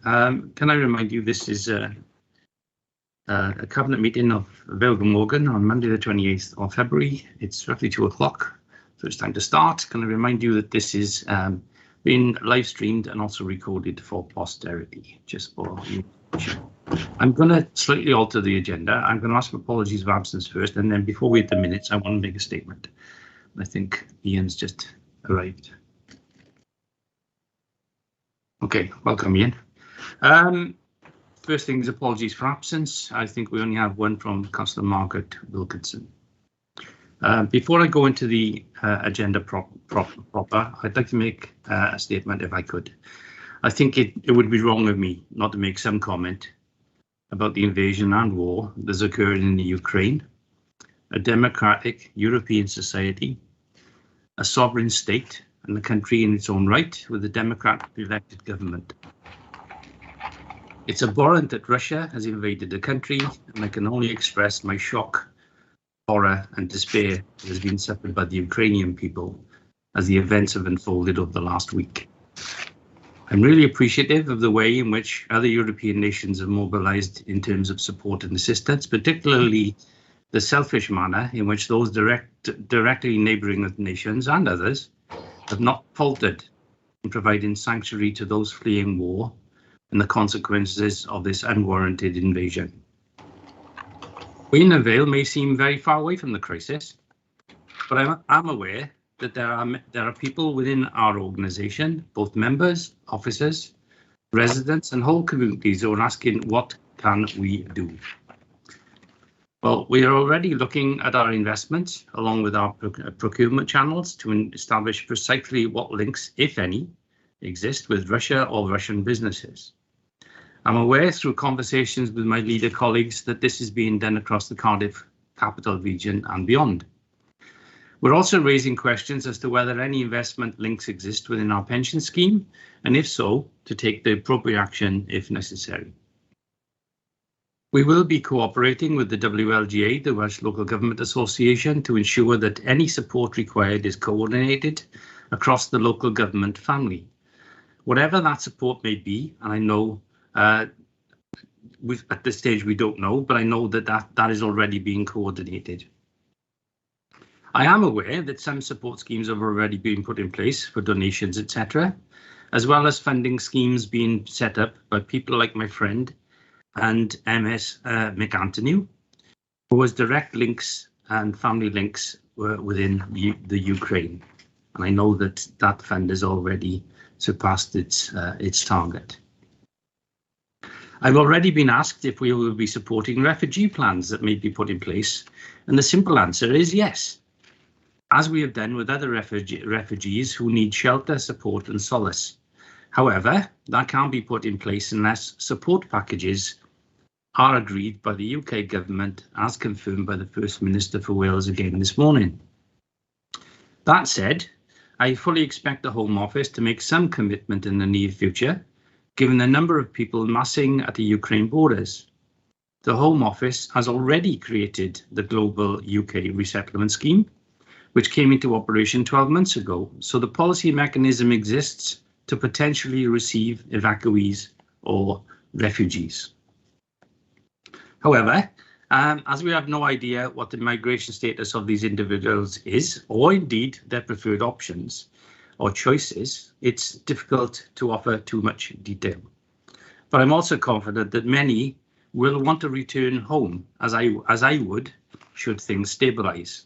Can I remind you this is a cabinet meeting of Vale Morgan on Monday the 28th of February. It's roughly 2 o'clock, so it's time to start. Can I remind you that this is being live streamed and also recorded for posterity, just for you. I'm going to slightly alter the agenda. I'm going to ask for apologies of absence first, and then before we hit the minutes, I want to make a statement. I think Ian's just arrived. Okay, welcome, Ian. First thing is apologies for absence. I think we only have one from Councillor Margaret Wilkinson. Before I go into the agenda proper, I'd like to make a statement if I could. I think it would be wrong of me not to make some comment about the invasion and war that's occurring in the Ukraine, a democratic European society, a sovereign state, and the country in its own right with a democratically elected government. It's abhorrent that Russia has invaded the country, and I can only express my shock, horror and despair that has been suffered by the Ukrainian people as the events have unfolded over the last week. I'm really appreciative of the way in which other European nations have mobilised in terms of support and assistance, particularly the selfish manner in which those directly neighbouring nations and others have not faltered in providing sanctuary to those fleeing war and the consequences of this unwarranted invasion. We in Vale may seem very far away from the crisis, but I'm aware that there are people within our organisation, both members, officers, residents and whole communities who are asking what can we do. Well, we are already looking at our investments along with our procurement channels to establish precisely what links, if any, exist with Russia or Russian businesses. I'm aware through conversations with my leader colleagues that this is being done across the Cardiff capital region and beyond. We're also raising questions as to whether any investment links exist within our pension scheme, and if so, to take the appropriate action if necessary. We will be cooperating with the WLGA, the Welsh Local Government Association, to ensure that any support required is coordinated across the local government family. Whatever that support may be, and I know at this stage we don't know, but I know that is already being coordinated. I am aware that some support schemes have already been put in place for donations, etc., as well as funding schemes being set up by people like my friend and MS McAnthony, who has direct links and family links within the Ukraine. And I know that that fund has already surpassed its target. I've already been asked if we will be supporting refugee plans that may be put in place, and the simple answer is yes, as we have done with other refugees who need shelter, support and solace. However, that can't be put in place unless support packages are agreed by the UK government, as confirmed by the First Minister for Wales again this morning. That said, I fully expect the Home Office to make some commitment in the near future, given the number of people massing at the Ukraine borders. The Home Office has already created the Global UK Resettlement Scheme, which came into operation 12 months ago, so the policy mechanism exists to potentially receive evacuees or refugees. However, as we have no idea what the migration status of these individuals is, or indeed their preferred options or choices, it's difficult to offer too much detail. But I'm also confident that many will want to return home, as I would, should things stabilise.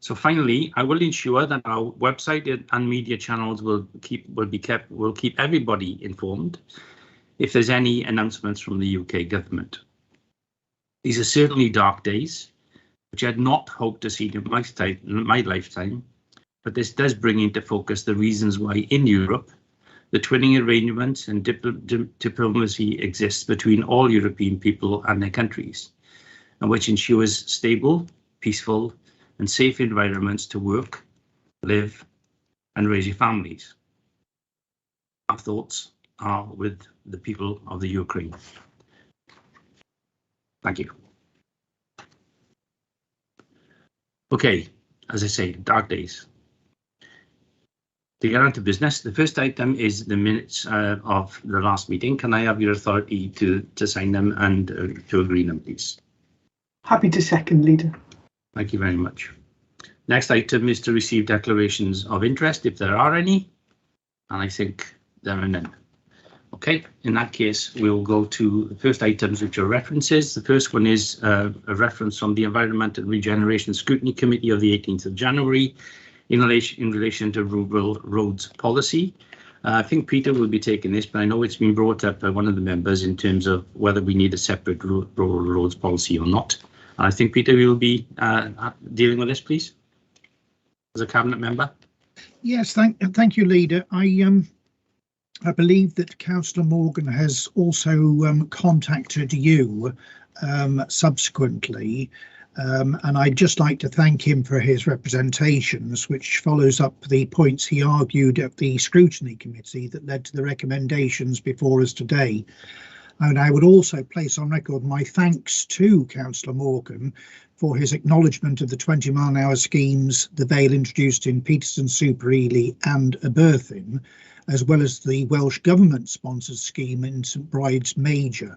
So finally, I will ensure that our website and media channels will keep everybody informed if there's any announcements from the UK government. These are certainly dark days, which I had not hoped to see in my lifetime, but this does bring into focus the reasons why in Europe, the twinning arrangements and diplomacy exists between all European people and their countries, and which ensures stable, peaceful and safe environments to work, live and raise your families. Our thoughts are with the people of the Ukraine. Thank you. Okay, as I say, dark days. To get on to business, the first item is the minutes of the last meeting. Can I have your authority to sign them and to agree them, please? Happy to second, Leader. Thank you very much. Next item is to receive declarations of interest, if there are any, and I think there are none. Okay, in that case, we'll go to the first items, which are references. The first one is a reference from the Environment and Regeneration Scrutiny Committee of the 18th of January in relation to rural roads policy. I think Peter will be taking this, but I know it's been brought up by one of the members in terms of whether we need a separate rural roads policy or not. And I think Peter will be dealing with this, please, as a cabinet member. Yes, thank you, Leader. I believe that Councillor Morgan has also contacted you subsequently, and I'd just like to thank him for his representations, which follows up the points he argued at the Scrutiny Committee that led to the recommendations before us today. And I would also place on record my thanks to Councillor Morgan for his acknowledgement of the 20-mile-an-hour schemes the Vale introduced in Peterson, Super Ely and Aberthin, as well as the Welsh Government-sponsored scheme in St Bride's Major.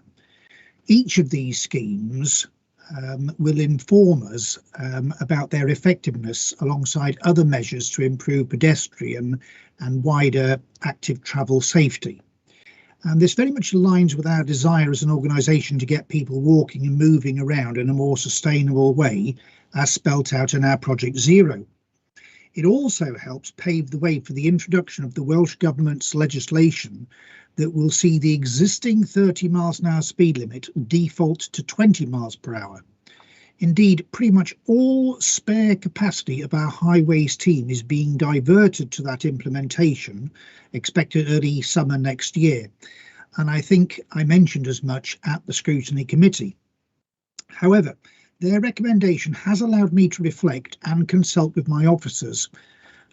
Each of these schemes will inform us about their effectiveness alongside other measures to improve pedestrian and wider active travel safety. And this very much aligns with our desire as an organisation to get people walking and moving around in a more sustainable way, as spelt out in our Project Zero. It also helps pave the way for the introduction of the Welsh Government's legislation that will see the existing 30 miles an hour speed limit default to 20 miles per hour. Indeed, pretty much all spare capacity of our highways team is being diverted to that implementation, expected early summer next year. And I think I mentioned as much at the Scrutiny Committee. However, their recommendation has allowed me to reflect and consult with my officers.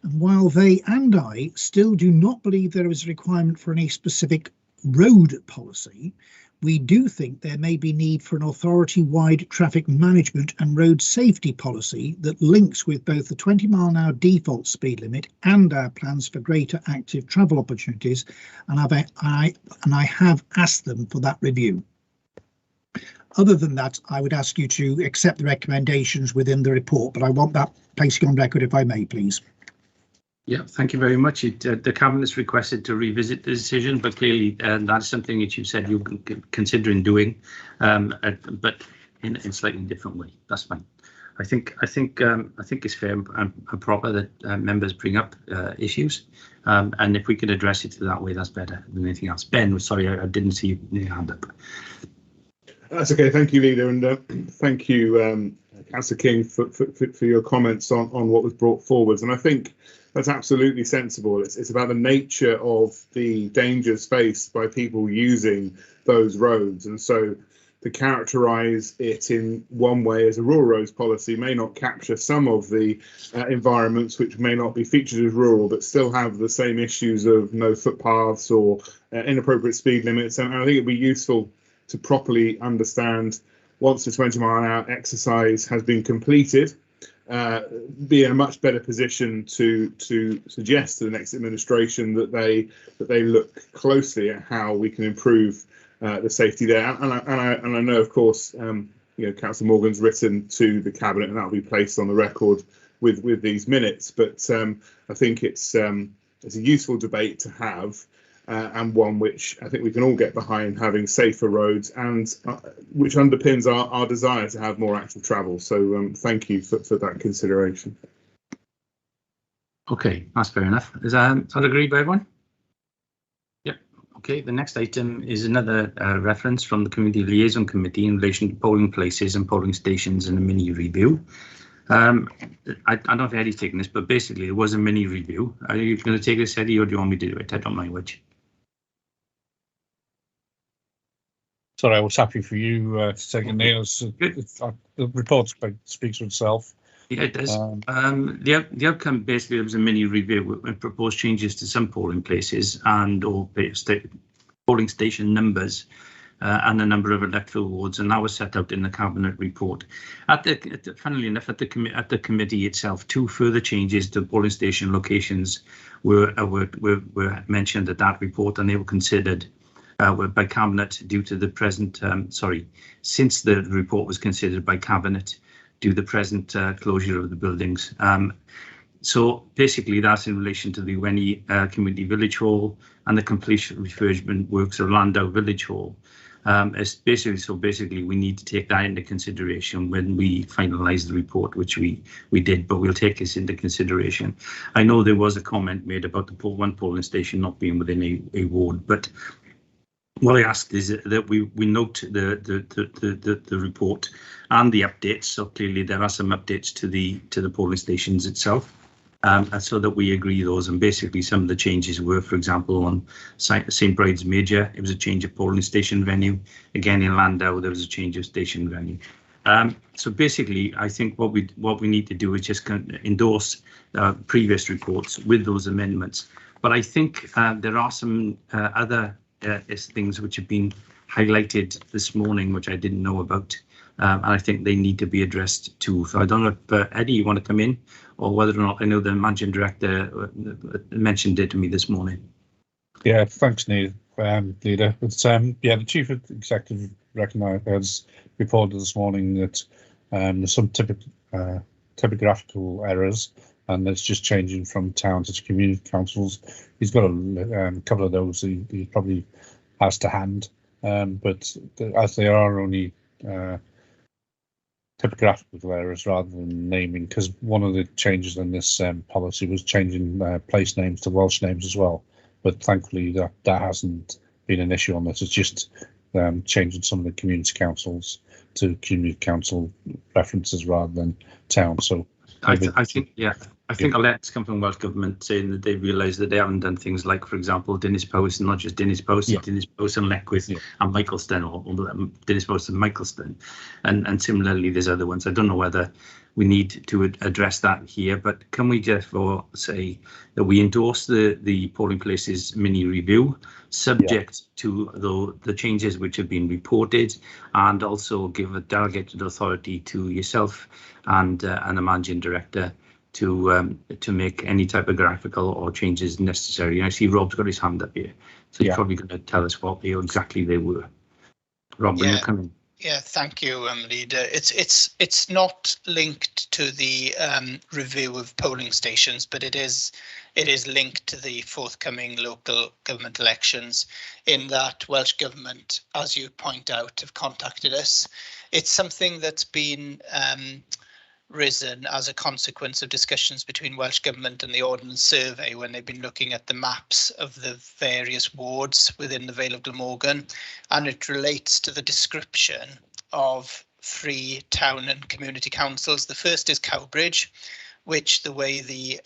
And while they and I still do not believe there is a requirement for any specific road policy, we do think there may be need for an authority-wide traffic management and road safety policy that links with both the 20-mile-an-hour default speed limit and our plans for greater active travel opportunities, and I have asked them for that review. Other than that, I would ask you to accept the recommendations within the report, but I want that placing on record if I may, please. Yeah, thank you very much. The Cabinet's requested to revisit the decision, but clearly that's something that you said you're considering doing, but in a slightly different way. That's fine. I think it's fair and proper that members bring up issues, and if we can address it that way, that's better than anything else. Ben, sorry, I didn't see your hand up. That's okay. Thank you, Leader, and thank you, Councillor King, for your comments on what was brought forward. And I think that's absolutely sensible. It's about the nature of the dangers faced by people using those roads, and so to characterise it in one way as a rural roads policy may not capture some of the environments which may not be featured as rural, but still have the same issues of no footpaths or inappropriate speed limits. And I think it'd be useful to properly understand, once the 20-mile-an-hour exercise has been completed, be in a much better position to suggest to the next administration that they look closely at how we can improve the safety there. And I know, of course, Councillor Morgan's written to the Cabinet, and that will be placed on the record with these minutes. But I think it's a useful debate to have. And one which I think we can all get behind, having safer roads, and which underpins our desire to have more active travel. So thank you for that consideration. Okay, that's fair enough. Is that agreed by everyone? Yep. Okay, the next item is another reference from the Community Liaison Committee in relation to polling places and polling stations in a mini review. I don't know if Eddie's taking this, but basically it was a mini review. Are you going to take this, Eddie, or do you want me to do it? I don't mind which. Sorry, I was happy for you to take it, Neil. The report speaks for itself. Yeah, it does. The outcome basically was a mini review with proposed changes to some polling places and or polling station numbers and a number of electoral wards, and that was set out in the cabinet report. Funnily enough, at the committee itself, 2 further changes to polling station locations were mentioned at that report, and they were considered by cabinet due to the present. Since the report was considered by cabinet due to the present closure of the buildings. So basically, that's in relation to the Weni Community Village Hall and the completion refurbishment works of Landau Village Hall. Basically, we need to take that into consideration when we finalise the report, which we did, but we'll take this into consideration. I know there was a comment made about the one polling station not being within a ward, but what I asked is that we note the report and the updates. So clearly there are some updates to the polling stations itself. And so that we agree those, and basically some of the changes were, for example, on St Bride's Major, it was a change of polling station venue. Again, in Landau, there was a change of station venue. So basically, I think what we need to do is just endorse previous reports with those amendments. But I think there are some other things which have been highlighted this morning, which I didn't know about. And I think they need to be addressed too. So I don't know if Eddie, you want to come in, or whether or not I know the managing director mentioned it to me this morning. Yeah, thanks, Neil, leader. But yeah, the chief executive has reported this morning that there's some typographical errors, and it's just changing from town to community councils. He's got a couple of those he probably has to hand, but as they are only typographical errors rather than naming, because one of the changes in this policy was changing place names to Welsh names as well. But thankfully that hasn't been an issue on this. It's just changing some of the community councils to community council references rather than town. So I think a letter's come from Welsh Government saying that they realise that they haven't done things like, for example, Dinas Powys, and not just Dinas Powys, Dinas Powys and Leckwith and Michelstone, or Dinas Powys and Michelstone. And similarly, there's other ones. I don't know whether we need to address that here, but can we therefore say that we endorse the polling places mini review, subject to the changes which have been reported, and also give a delegated authority to yourself and the managing director to make any typographical or changes necessary. And I see Rob's got his hand up here, so he's probably going to tell us what exactly they were. Rob, when you come in. Yeah, thank you, Leader. It's not linked to the review of polling stations, but it is linked to the forthcoming local government elections, in that Welsh Government, as you point out, have contacted us. It's something that's been risen as a consequence of discussions between Welsh Government and the Ordnance Survey when they've been looking at the maps of the various wards within the Vale of Glamorgan, and it relates to the description of 3 town and community councils. The first is Cowbridge, which the way the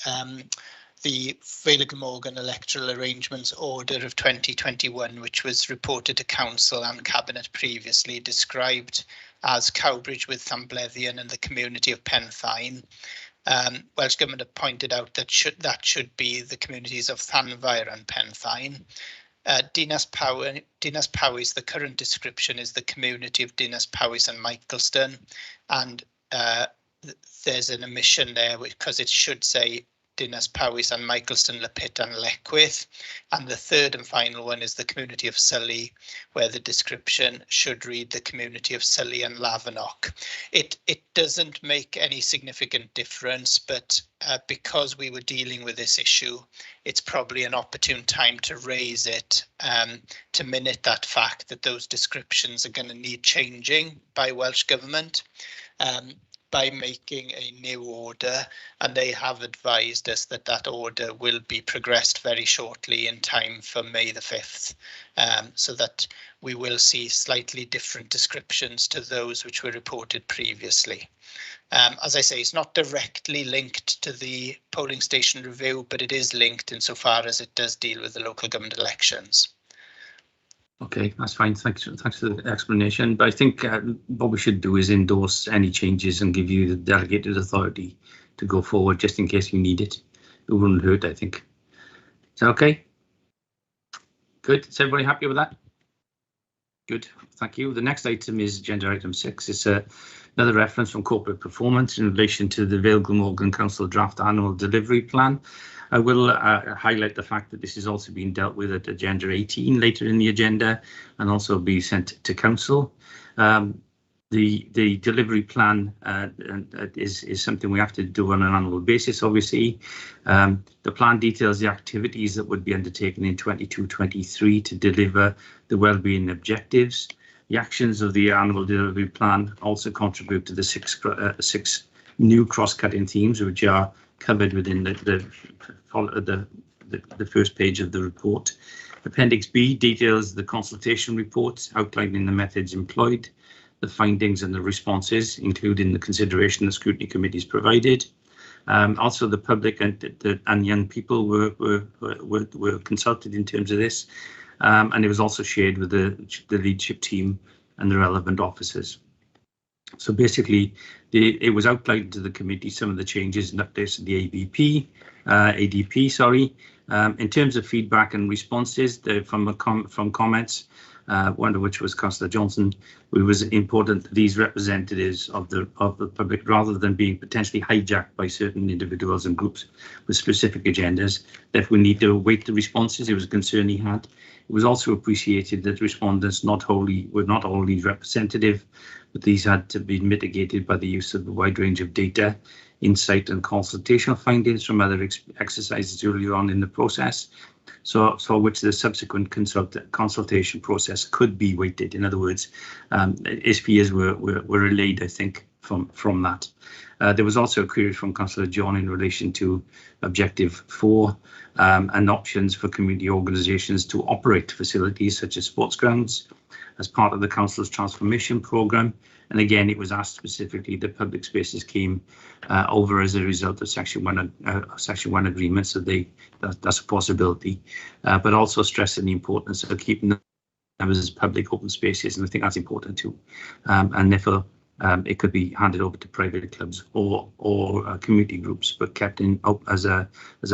Vale of Glamorgan Electoral Arrangements Order of 2021, which was reported to Council and Cabinet previously, described as Cowbridge with Llanblethian and the community of Penfine. Welsh Government have pointed out that should be the communities of Llanfair and Penfine. Dinas Powys, the current description is the community of Dinas Powys and Michelstone, and there's an omission there because it should say Dinas Powys and Michelstone, Lepit and Leckwith. And the third and final one is the community of Sully, where the description should read the community of Sully and Lavernock. It doesn't make any significant difference, but because we were dealing with this issue, it's probably an opportune time to raise it, to minute that fact that those descriptions are going to need changing by Welsh Government. By making a new order, and they have advised us that that order will be progressed very shortly in time for May the 5th, so that we will see slightly different descriptions to those which were reported previously. As I say, it's not directly linked to the polling station review, but it is linked insofar as it does deal with the local government elections. Okay, that's fine. Thanks for the explanation. But I think what we should do is endorse any changes and give you the delegated authority to go forward, just in case you need it. It wouldn't hurt, I think. Is that okay? Good. Is everybody happy with that? Good, thank you. The next item is agenda item 6. It's another reference from corporate performance in relation to the Vale Glamorgan Council draft annual delivery plan. I will highlight the fact that this is also being dealt with at agenda 18 later in the agenda and also be sent to council. The delivery plan is something we have to do on an annual basis, obviously. The plan details the activities that would be undertaken in 22-23 to deliver the wellbeing objectives. The actions of the annual delivery plan also contribute to the six new cross-cutting themes, which are covered within the first page of the report. Appendix B details the consultation report outlining the methods employed, the findings and the responses, including the consideration the scrutiny committees provided. Also, the public and young people were consulted in terms of this, and it was also shared with the leadership team and the relevant officers. So basically, it was outlined to the committee some of the changes and updates to the ADP. Sorry. In terms of feedback and responses from comments, one of which was Councillor Johnson, it was important that these representatives of the public, rather than being potentially hijacked by certain individuals and groups with specific agendas, that we need to await the responses. It was a concern he had. It was also appreciated that respondents were not wholly representative, but these had to be mitigated by the use of a wide range of data, insight and consultational findings from other exercises earlier on in the process, so which the subsequent consultation process could be weighted. In other words, his fears were relayed, I think, from that. There was also a query from Councillor John in relation to Objective 4 and options for community organisations to operate facilities such as sports grounds as part of the Council's transformation programme. And again, it was asked specifically that public spaces came over as a result of Section 1 agreement, so that's a possibility, but also stressing the importance of keeping them as public open spaces, and I think that's important too. And therefore, it could be handed over to private clubs or community groups, but kept in as a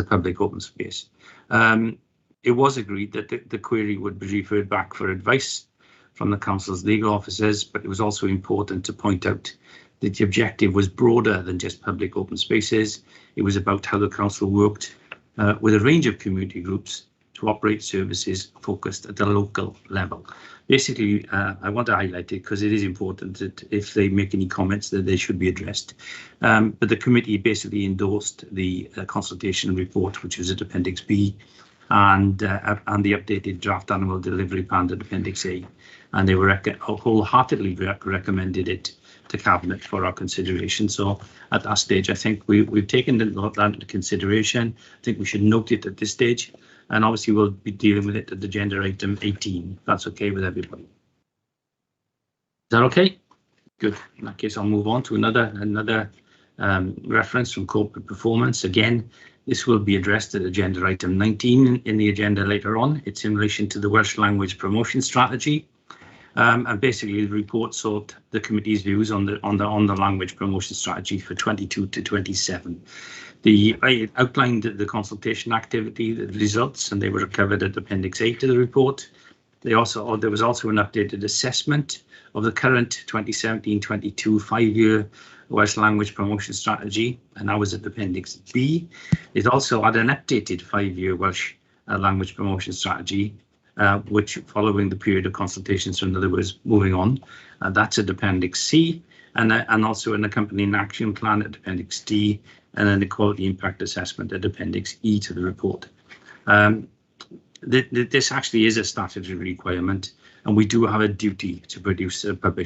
public open space. It was agreed that the query would be referred back for advice from the council's legal officers, but it was also important to point out that the objective was broader than just public open spaces. It was about how the council worked with a range of community groups to operate services focused at the local level. Basically, I want to highlight it because it is important that if they make any comments that they should be addressed. But the committee basically endorsed the consultation report, which was at Appendix B, and the updated draft annual delivery plan at Appendix A, and they were wholeheartedly recommended it to Cabinet for our consideration. So at that stage, I think we've taken that into consideration. I think we should note it at this stage, and obviously we'll be dealing with it at agenda item 18. If that's okay with everybody. Is that okay? Good. In that case, I'll move on to another reference from corporate performance. Again, this will be addressed at agenda item 19 in the agenda later on. It's in relation to the Welsh language promotion strategy. And basically, the report sought the committee's views on the language promotion strategy for 22 to 27. I outlined the consultation activity, the results, and they were covered at Appendix A to the report. There was also an updated assessment of the current 2017-22 5-year Welsh language promotion strategy, and that was at Appendix B. It also had an updated 5-year Welsh language promotion strategy, which following the period of consultations, so in other words, moving on, that's at Appendix C, and also an accompanying action plan at Appendix D, and then the quality impact assessment at Appendix E to the report. This actually is a statutory requirement, and we do have a duty to publish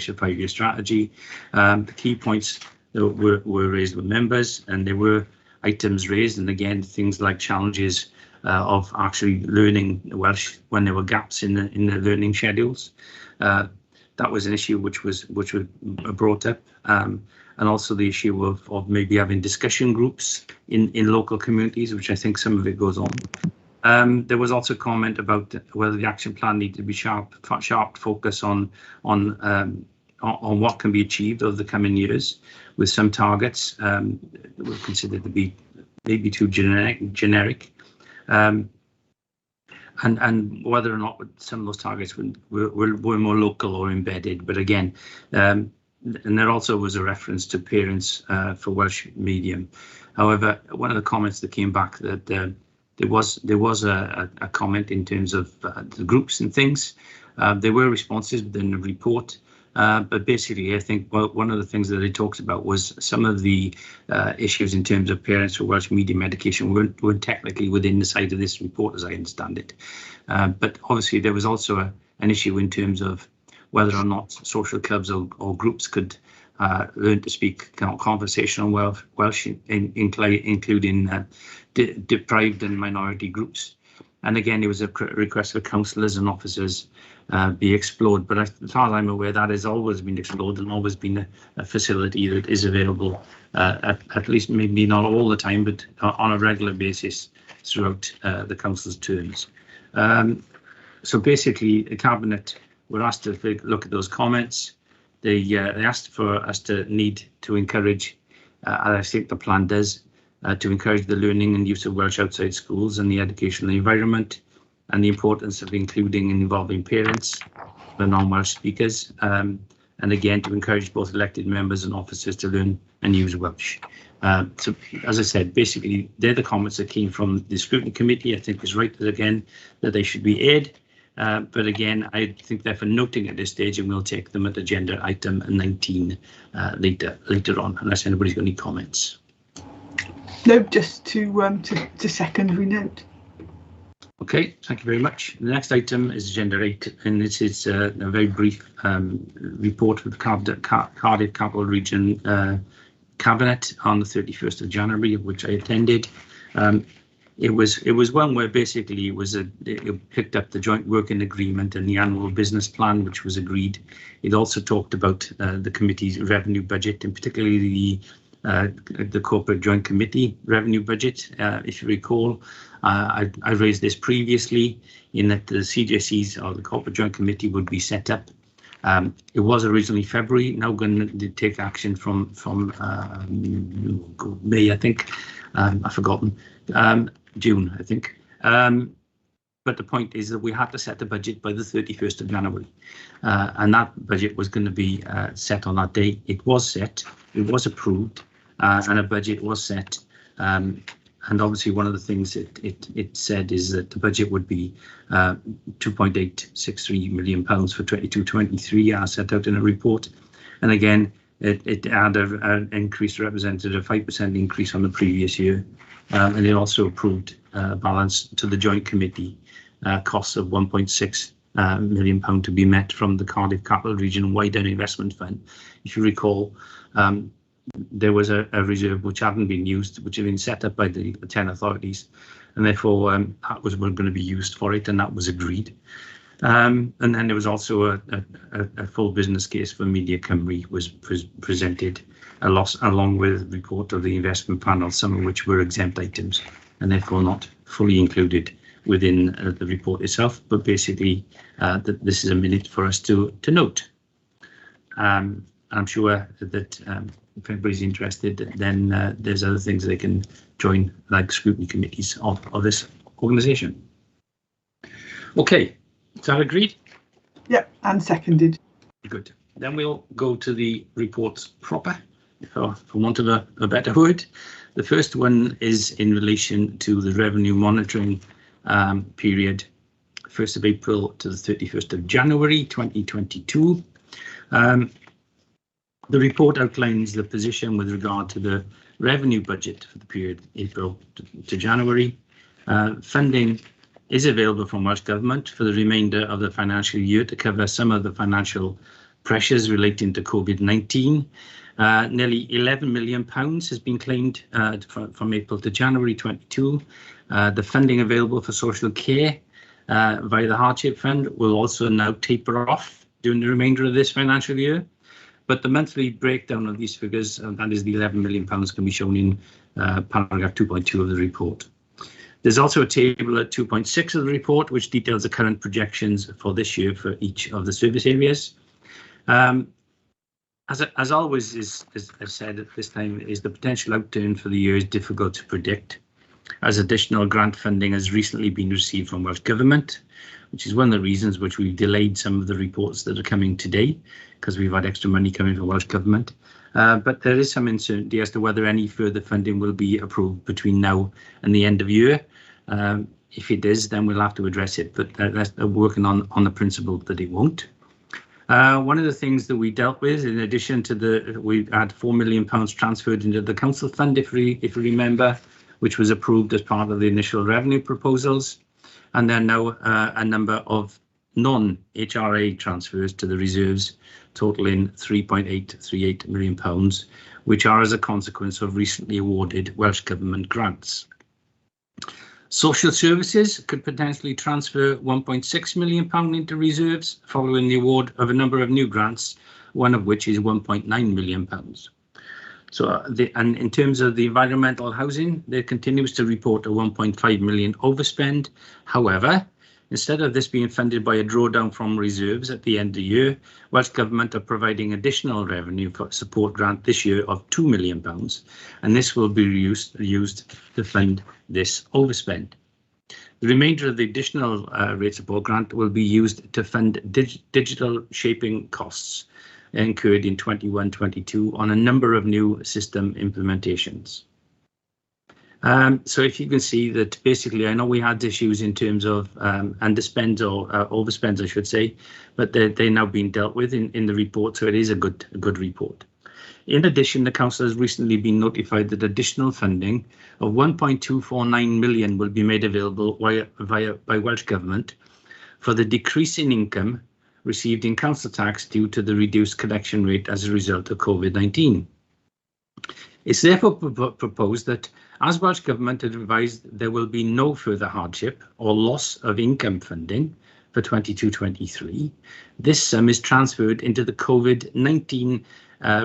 a 5-year strategy. The key points that were raised with members, and there were items raised, and again, things like challenges of actually learning Welsh when there were gaps in the learning schedules. That was an issue which was brought up, and also the issue of maybe having discussion groups in local communities, which I think some of it goes on. There was also comment about whether the action plan needed to be sharp focus on what can be achieved over the coming years, with some targets were considered to be maybe too generic. and whether or not some of those targets were more local or embedded. But again, and there also was a reference to parents for Welsh medium. However, one of the comments that came back that there was a comment in terms of the groups and things. There were responses within the report, but basically I think one of the things that they talked about was some of the issues in terms of parents for Welsh medium education weren't technically within the side of this report, as I understand it. But obviously there was also an issue in terms of whether or not social clubs or groups could learn to speak conversational Welsh, including deprived and minority groups. And again, there was a request for counsellors and officers be explored. But as far as I'm aware, that has always been explored and always been a facility that is available, at least maybe not all the time, but on a regular basis throughout the council's terms. So basically, the Cabinet were asked to look at those comments. They asked for us to encourage, as I think the plan does, to encourage the learning and use of Welsh outside schools and the educational environment, and the importance of including and involving parents, the non-Welsh speakers, and again to encourage both elected members and officers to learn and use Welsh. So, as I said, basically they're the comments that came from the Scrutiny Committee. I think it's right that again that they should be aired. But again, I think they're for noting at this stage, and we'll take them at agenda item 19 later on, unless anybody's got any comments. No, just to second, we note. Okay, thank you very much. The next item is agenda 8, and this is a very brief report of the Cardiff Capital Region Cabinet on the 31st of January, of which I attended. It was one where basically it picked up the joint working agreement and the annual business plan, which was agreed. It also talked about the committee's revenue budget, and particularly the corporate joint committee revenue budget. If you recall, I raised this previously in that the CJCs or the corporate joint committee would be set up. It was originally February, now going to take action from May, I think. I've forgotten. June, I think. But the point is that we had to set the budget by the 31st of January. And that budget was going to be set on that day. It was set, it was approved, and a budget was set. And obviously one of the things it said is that the budget would be £2.863 million for 22-23, as set out in a report. And again, it had an increase, represented a 5% increase on the previous year. And it also approved balance to the joint committee costs of £1.6 million to be met from the Cardiff Capital Region Wider Investment Fund. If you recall, there was a reserve which hadn't been used, which had been set up by the 10 authorities, and therefore that was going to be used for it, and that was agreed. And then there was also a full business case for Media Cymru was presented, along with the report of the investment panel, some of which were exempt items and therefore not fully included within the report itself. But basically, that this is a minute for us to note. I'm sure that if anybody's interested, then there's other things they can join, like scrutiny committees of this organisation. Okay, is that agreed? Yep, and seconded. Good. Then we'll go to the reports proper, for want of a better word. The first one is in relation to the revenue monitoring period, 1st of April to the 31st of January 2022. The report outlines the position with regard to the revenue budget for the period April to January. Funding is available from Welsh Government for the remainder of the financial year to cover some of the financial pressures relating to COVID-19. Nearly £11 million has been claimed from April to January 22. The funding available for social care via the Hardship Fund will also now taper off during the remainder of this financial year. But the monthly breakdown of these figures, that is the £11 million, can be shown in paragraph 2.2 of the report. There's also a table at 2.6 of the report, which details the current projections for this year for each of the service areas. As always, as I've said at this time, is the potential outturn for the year is difficult to predict. as additional grant funding has recently been received from Welsh Government, which is one of the reasons which we've delayed some of the reports that are coming today, because we've had extra money coming from Welsh Government. But there is some uncertainty as to whether any further funding will be approved between now and the end of year. If it is, then we'll have to address it, but they're working on the principle that it won't. One of the things that we dealt with, in addition to we had £4 million transferred into the council fund, if you remember, which was approved as part of the initial revenue proposals. And then now a number of non-HRA transfers to the reserves, totaling £3.838 million, which are as a consequence of recently awarded Welsh Government grants. Social services could potentially transfer £1.6 million into reserves following the award of a number of new grants, one of which is £1.9 million. So, and in terms of the environmental housing, there continues to report a 1.5 million overspend. However, instead of this being funded by a drawdown from reserves at the end of the year, Welsh Government are providing additional revenue for support grant this year of £2 million, and this will be used to fund this overspend. The remainder of the additional rate support grant will be used to fund digital shaping costs incurred in 21-22 on a number of new system implementations. So if you can see that basically, I know we had issues in terms of underspends or overspends, I should say, but they're now being dealt with in the report, so it is a good report. In addition, the council has recently been notified that additional funding of 1.249 million will be made available by Welsh Government for the decrease in income received in council tax due to the reduced collection rate as a result of COVID-19. It's therefore proposed that, as Welsh Government had advised, there will be no further hardship or loss of income funding for 22-23. This sum is transferred into the COVID-19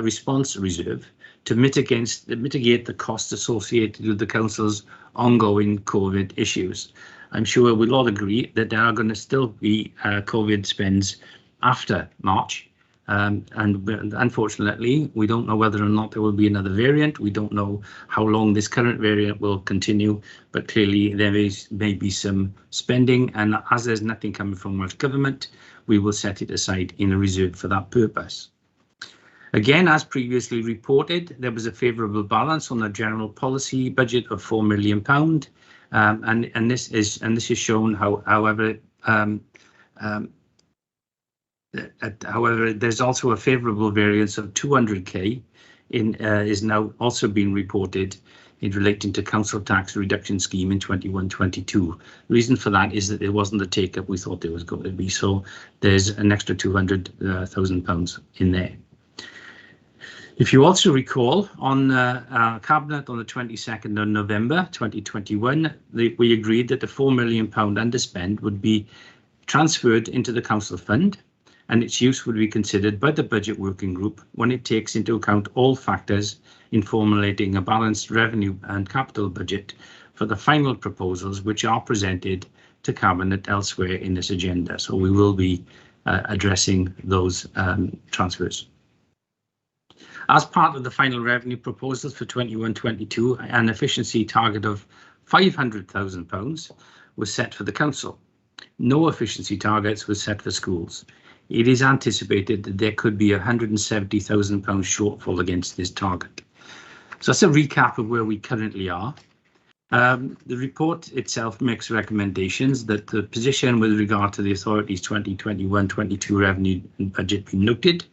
response reserve to mitigate the costs associated with the council's ongoing COVID issues. I'm sure we'll all agree that there are going to still be COVID spends after March. And unfortunately, we don't know whether or not there will be another variant. We don't know how long this current variant will continue, but clearly there may be some spending. And as there's nothing coming from Welsh Government, we will set it aside in a reserve for that purpose. Again, as previously reported, there was a favourable balance on the general policy budget of £4 million. And this is shown however, there's also a favourable variance of 200k is now also being reported in relating to council tax reduction scheme in 21-22. The reason for that is that there wasn't the take up we thought there was going to be, so there's an extra £200,000 in there. If you also recall, on Cabinet on the 22nd of November 2021, we agreed that the £4 million underspend would be transferred into the council fund, and its use would be considered by the budget working group when it takes into account all factors in formulating a balanced revenue and capital budget for the final proposals which are presented to Cabinet elsewhere in this agenda. So we will be addressing those transfers. As part of the final revenue proposals for 21-22, an efficiency target of £500,000 was set for the council. No efficiency targets were set for schools. It is anticipated that there could be a £170,000 shortfall against this target. So that's a recap of where we currently are. The report itself makes recommendations that the position with regard to the authority's 2021-22 revenue and budget be noted,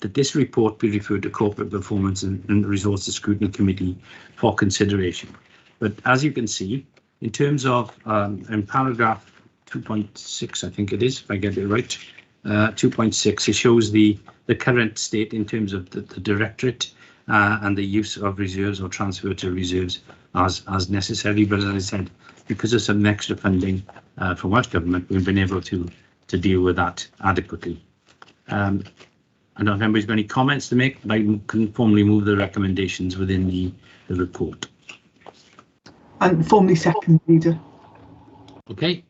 that this report be referred to Corporate Performance and Resources Scrutiny Committee for consideration. But as you can see, in terms of in paragraph 2.6, I think it is, if I get it right, 2.6, it shows the current state in terms of the directorate and the use of reserves or transfer to reserves as necessary. But as I said, because of some extra funding from Welsh Government, we've been able to deal with that adequately. I don't know if anybody's got any comments to make, but I can formally move the recommendations within the report. And formally second, Leader. Okay.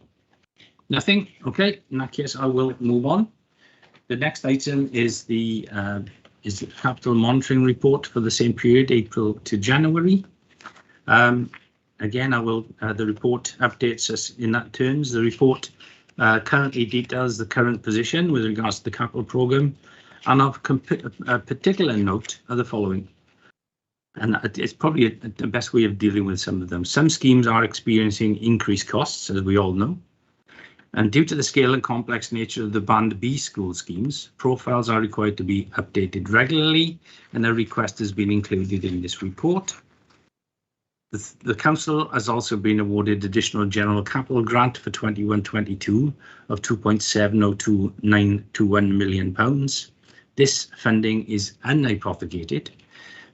Nothing? Okay. In that case, I will move on. The next item is the capital monitoring report for the same period, April to January. again, I will. The report updates us in that terms. The report currently details the current position with regards to the capital programme, and of particular note are the following. And it's probably the best way of dealing with some of them. Some schemes are experiencing increased costs, as we all know. And due to the scale and complex nature of the Band B school schemes, profiles are required to be updated regularly, and a request has been included in this report. The Council has also been awarded additional general capital grant for 21-22 of £2.702921 million. This funding is unhypothecated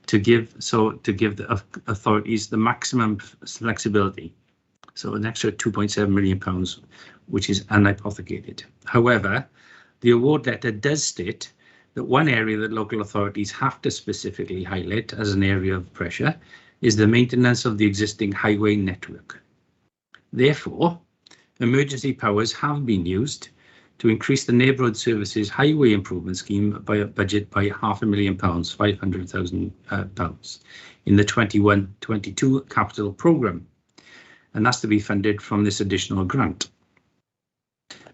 to give the authorities the maximum flexibility. So an extra £2.7 million, which is unhypothecated. However, the award letter does state that one area that local authorities have to specifically highlight as an area of pressure is the maintenance of the existing highway network. Therefore, emergency powers have been used to increase the Neighbourhood Services Highway Improvement Scheme by a budget by £500,000, £500,000 in the 21-22 capital programme, and that's to be funded from this additional grant.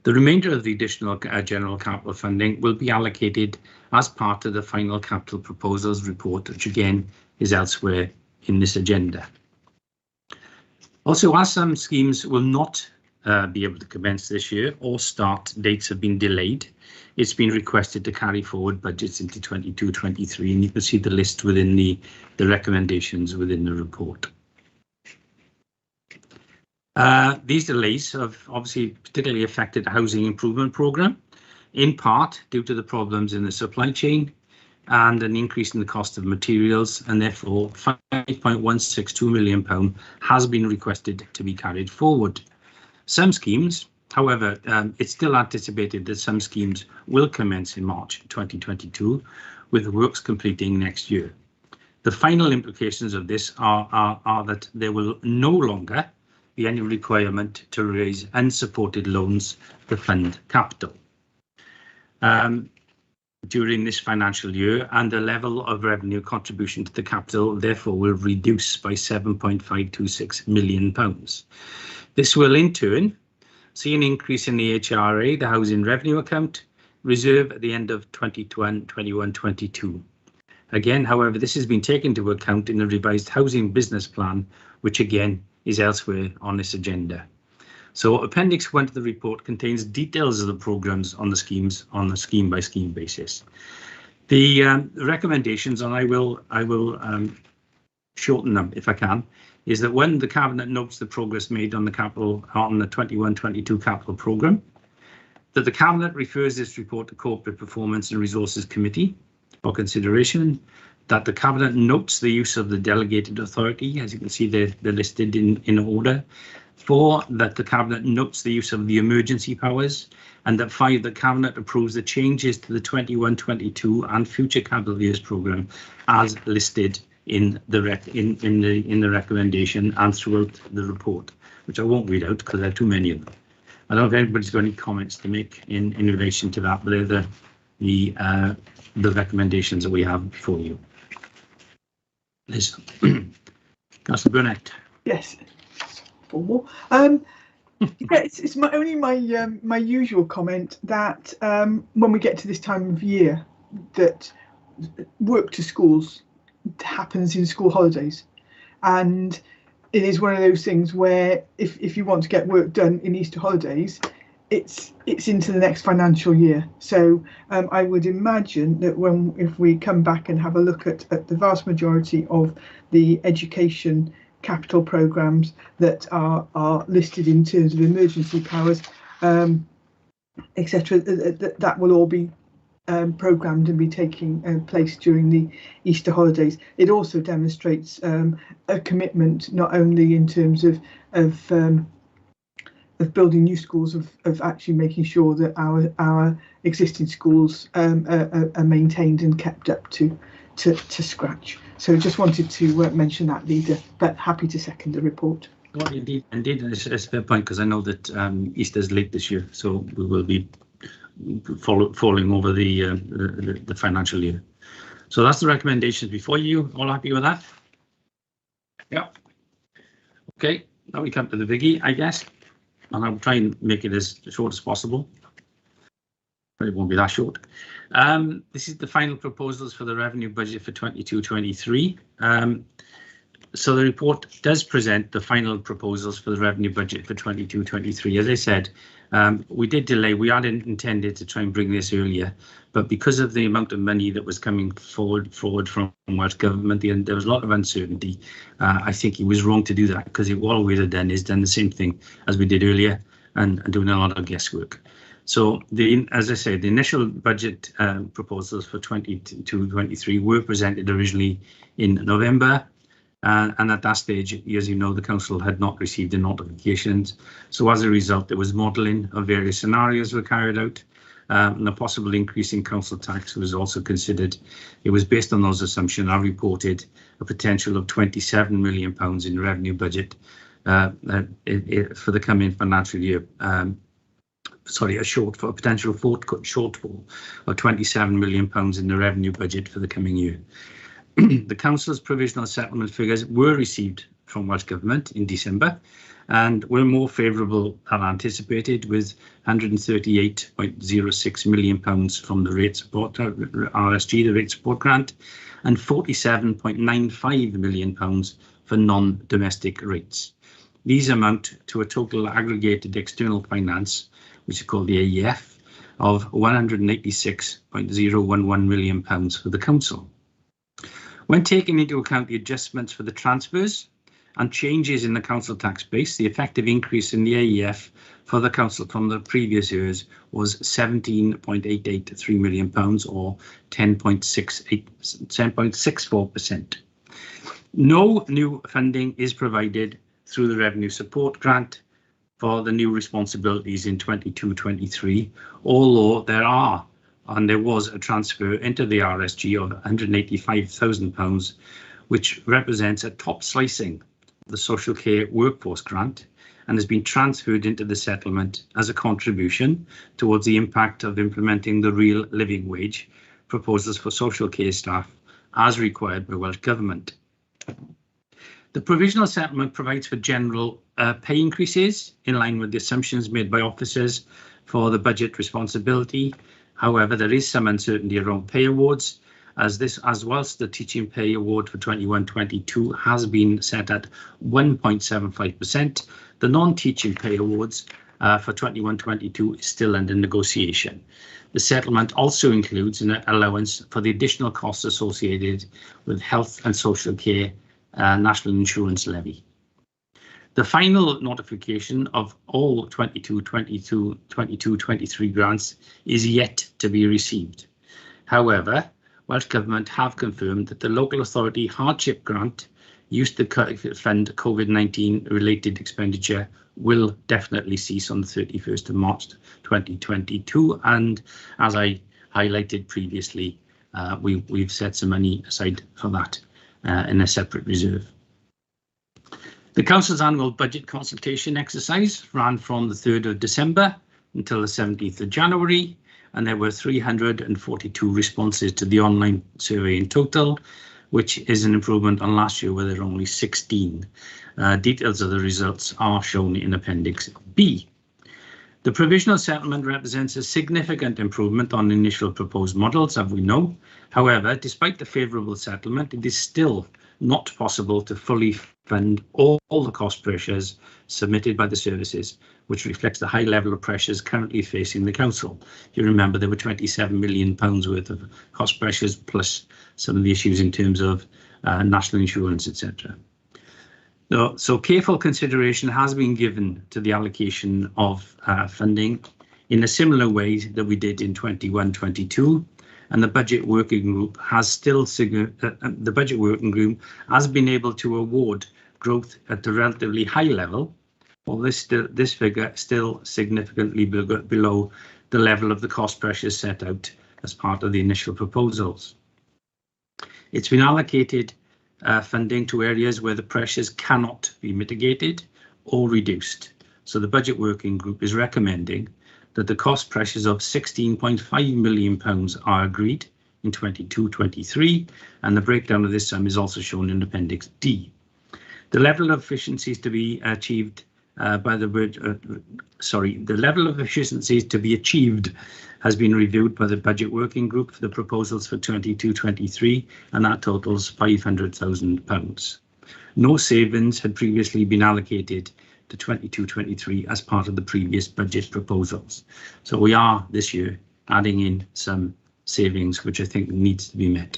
The remainder of the additional general capital funding will be allocated as part of the final capital proposals report, which again is elsewhere in this agenda. Also, as some schemes will not be able to commence this year, or start dates have been delayed, it's been requested to carry forward budgets into 22-23, and you can see the list within the recommendations within the report. These delays have obviously particularly affected the housing improvement programme, in part due to the problems in the supply chain and an increase in the cost of materials, and therefore £5.162 million has been requested to be carried forward. Some schemes, however, it's still anticipated that some schemes will commence in March 2022, with works completing next year. The final implications of this are that there will no longer be any requirement to raise unsupported loans to fund capital during this financial year, and the level of revenue contribution to the capital therefore will reduce by £7.526 million. This will in turn see an increase in the HRA, the Housing Revenue Account, reserve at the end of 21-22. Again, however, this has been taken into account in the revised housing business plan, which again is elsewhere on this agenda. So Appendix 1 to the report contains details of the programmes on the schemes on a scheme by scheme basis. The recommendations, and I will shorten them if I can, is that when the Cabinet notes the progress made on the 21-22 capital programme, that the Cabinet refers this report to Corporate Performance and Resources Committee for consideration, that the Cabinet notes the use of the delegated authority, as you can see they're listed in order. 4, that the Cabinet notes the use of the emergency powers, and that 5, the Cabinet approves the changes to the 21-22 and future capital years programme as listed in the recommendation and throughout the report, which I won't read out because there are too many of them. I don't know if anybody's got any comments to make in relation to that, but they're the recommendations that we have for you. Liz. Councillor Burnett. Yes. Formal. Yeah, it's my usual comment that when we get to this time of year, that work to schools happens in school holidays, and it is one of those things where if you want to get work done in Easter holidays, it's into the next financial year. So I would imagine that if we come back and have a look at the vast majority of the education capital programmes that are listed in terms of emergency powers, etc., that will all be programmed and be taking place during the Easter holidays. It also demonstrates a commitment not only in terms of building new schools, of actually making sure that our existing schools are maintained and kept up to scratch. So just wanted to mention that, Leader, but happy to second the report. Well, indeed, it's a fair point, because I know that Easter's late this year, so we will be falling over the financial year. So that's the recommendations before you. All happy with that? Yeah. Okay, now we come to the biggie, I guess, and I'll try and make it as short as possible. But it won't be that short. This is the final proposals for the revenue budget for 22-23. So the report does present the final proposals for the revenue budget for 22-23. As I said, we did delay. We had intended to try and bring this earlier, but because of the amount of money that was coming forward from Welsh Government, there was a lot of uncertainty. I think it was wrong to do that, because what we had done is done the same thing as we did earlier and doing a lot of guesswork. So, as I said, the initial budget proposals for 22-23 were presented originally in November. And at that stage, as you know, the council had not received the notifications. So as a result, there was modelling of various scenarios were carried out, and a possible increase in council tax was also considered. It was based on those assumptions. I reported a potential of £27 million in revenue budget for the coming financial year. A potential shortfall of £27 million in the revenue budget for the coming year. The council's provisional settlement figures were received from Welsh Government in December and were more favourable than anticipated, with £138.06 million from the rate support RSG, the rate support grant, and £47.95 million for non-domestic rates. These amount to a total aggregated external finance, which is called the AEF, of £186.011 million for the council. When taking into account the adjustments for the transfers and changes in the council tax base, the effective increase in the AEF for the council from the previous years was £17.883 million, or 10.64%. No new funding is provided through the revenue support grant for the new responsibilities in 22-23, although there was a transfer into the RSG of £185,000, which represents a top slicing of the social care workforce grant and has been transferred into the settlement as a contribution towards the impact of implementing the real living wage proposals for social care staff as required by Welsh Government. The provisional settlement provides for general pay increases in line with the assumptions made by officers for the budget responsibility. However, there is some uncertainty around pay awards, as whilst the teaching pay award for 21-22 has been set at 1.75%, the non-teaching pay awards for 21-22 is still under negotiation. The settlement also includes an allowance for the additional costs associated with health and social care national insurance levy. The final notification of all 22-23 grants is yet to be received. However, Welsh Government have confirmed that the local authority hardship grant used to fund COVID-19 related expenditure will definitely cease on the 31st of March 2022. And as I highlighted previously, we've set some money aside for that in a separate reserve. The Council's annual budget consultation exercise ran from the 3rd of December until the 17th of January, and there were 342 responses to the online survey in total, which is an improvement on last year where there were only 16. Details of the results are shown in Appendix B. The provisional settlement represents a significant improvement on initial proposed models, as we know. However, despite the favourable settlement, it is still not possible to fully fund all the cost pressures submitted by the services, which reflects the high level of pressures currently facing the council. You remember there were £27 million worth of cost pressures, plus some of the issues in terms of national insurance, etc. So careful consideration has been given to the allocation of funding in a similar way that we did in 21-22. And the budget working group has been able to award growth at a relatively high level, while this figure still significantly below the level of the cost pressures set out as part of the initial proposals. It's been allocated funding to areas where the pressures cannot be mitigated or reduced. So the budget working group is recommending that the cost pressures of £16.5 million are agreed in 22-23, and the breakdown of this sum is also shown in Appendix D. The level of efficiencies to be achieved the level of efficiencies to be achieved has been reviewed by the Budget Working Group for the proposals for 22-23, and that totals £500,000. No savings had previously been allocated to 22-23 as part of the previous budget proposals. So we are this year adding in some savings, which I think needs to be met.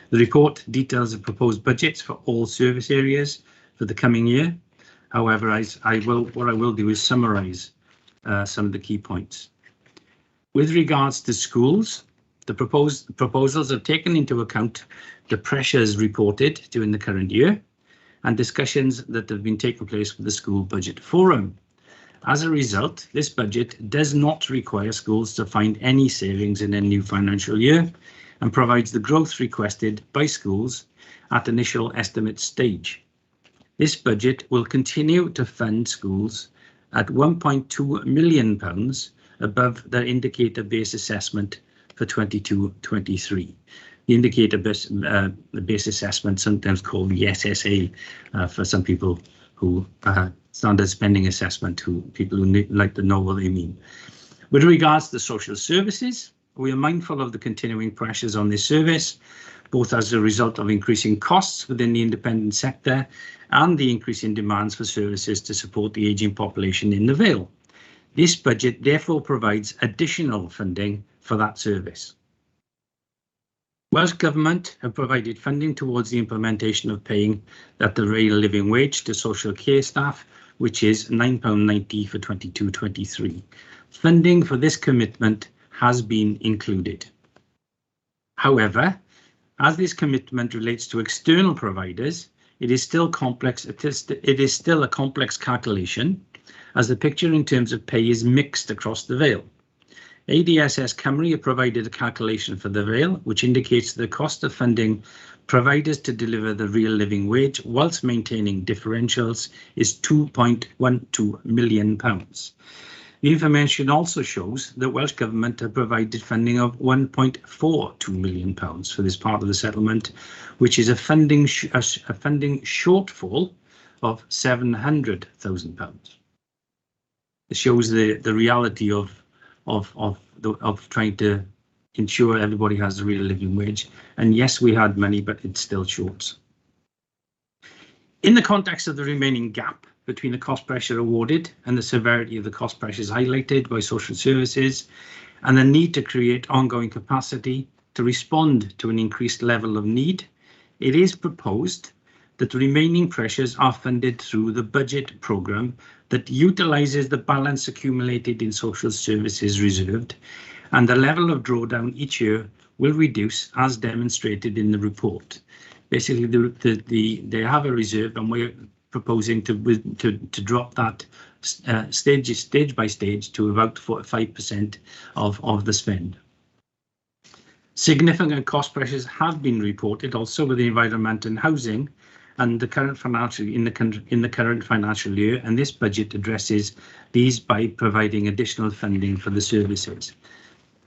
The report details the proposed budgets for all service areas for the coming year. However, what I will do is summarise some of the key points. With regards to schools, the proposals have taken into account the pressures reported during the current year and discussions that have been taking place with the School Budget Forum. As a result, this budget does not require schools to find any savings in a new financial year and provides the growth requested by schools at initial estimate stage. This budget will continue to fund schools at £1.2 million above their indicator base assessment for 22-23. The indicator base assessment, sometimes called the SSA for some people who standard spending assessment, people who like to know what they mean. With regards to social services, we are mindful of the continuing pressures on this service, both as a result of increasing costs within the independent sector and the increasing demands for services to support the ageing population in the Vale. This budget therefore provides additional funding for that service. Welsh Government have provided funding towards the implementation of paying at the real living wage to social care staff, which is £9.90 for 22-23. Funding for this commitment has been included. However, as this commitment relates to external providers, it is still complex. It is still a complex calculation, as the picture in terms of pay is mixed across the Vale. ADSS Cymru have provided a calculation for the Vale, which indicates the cost of funding providers to deliver the real living wage whilst maintaining differentials is £2.12 million. The information also shows that Welsh Government have provided funding of £1.42 million for this part of the settlement, which is a funding shortfall of £700,000. It shows the reality of trying to ensure everybody has a real living wage. And yes, we had money, but it's still short. In the context of the remaining gap between the cost pressure awarded and the severity of the cost pressures highlighted by social services, and the need to create ongoing capacity to respond to an increased level of need, it is proposed that the remaining pressures are funded through the budget programme that utilises the balance accumulated in social services reserved, and the level of drawdown each year will reduce as demonstrated in the report. Basically, they have a reserve, and we're proposing to drop that stage by stage to about 5% of the spend. Significant cost pressures have been reported also with the environment and housing, and the current financial in the current financial year, and this budget addresses these by providing additional funding for the services.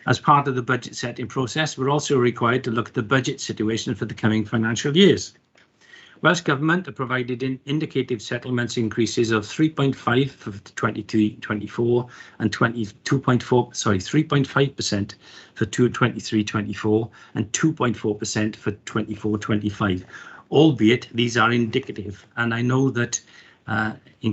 As part of the budget setting process, we're also required to look at the budget situation for the coming financial years. Welsh Government have provided indicative settlements increases of 3.5% for 23-24 and 3.5% for 23-24 and 2.4% for 24-25. Albeit these are indicative, and I know that in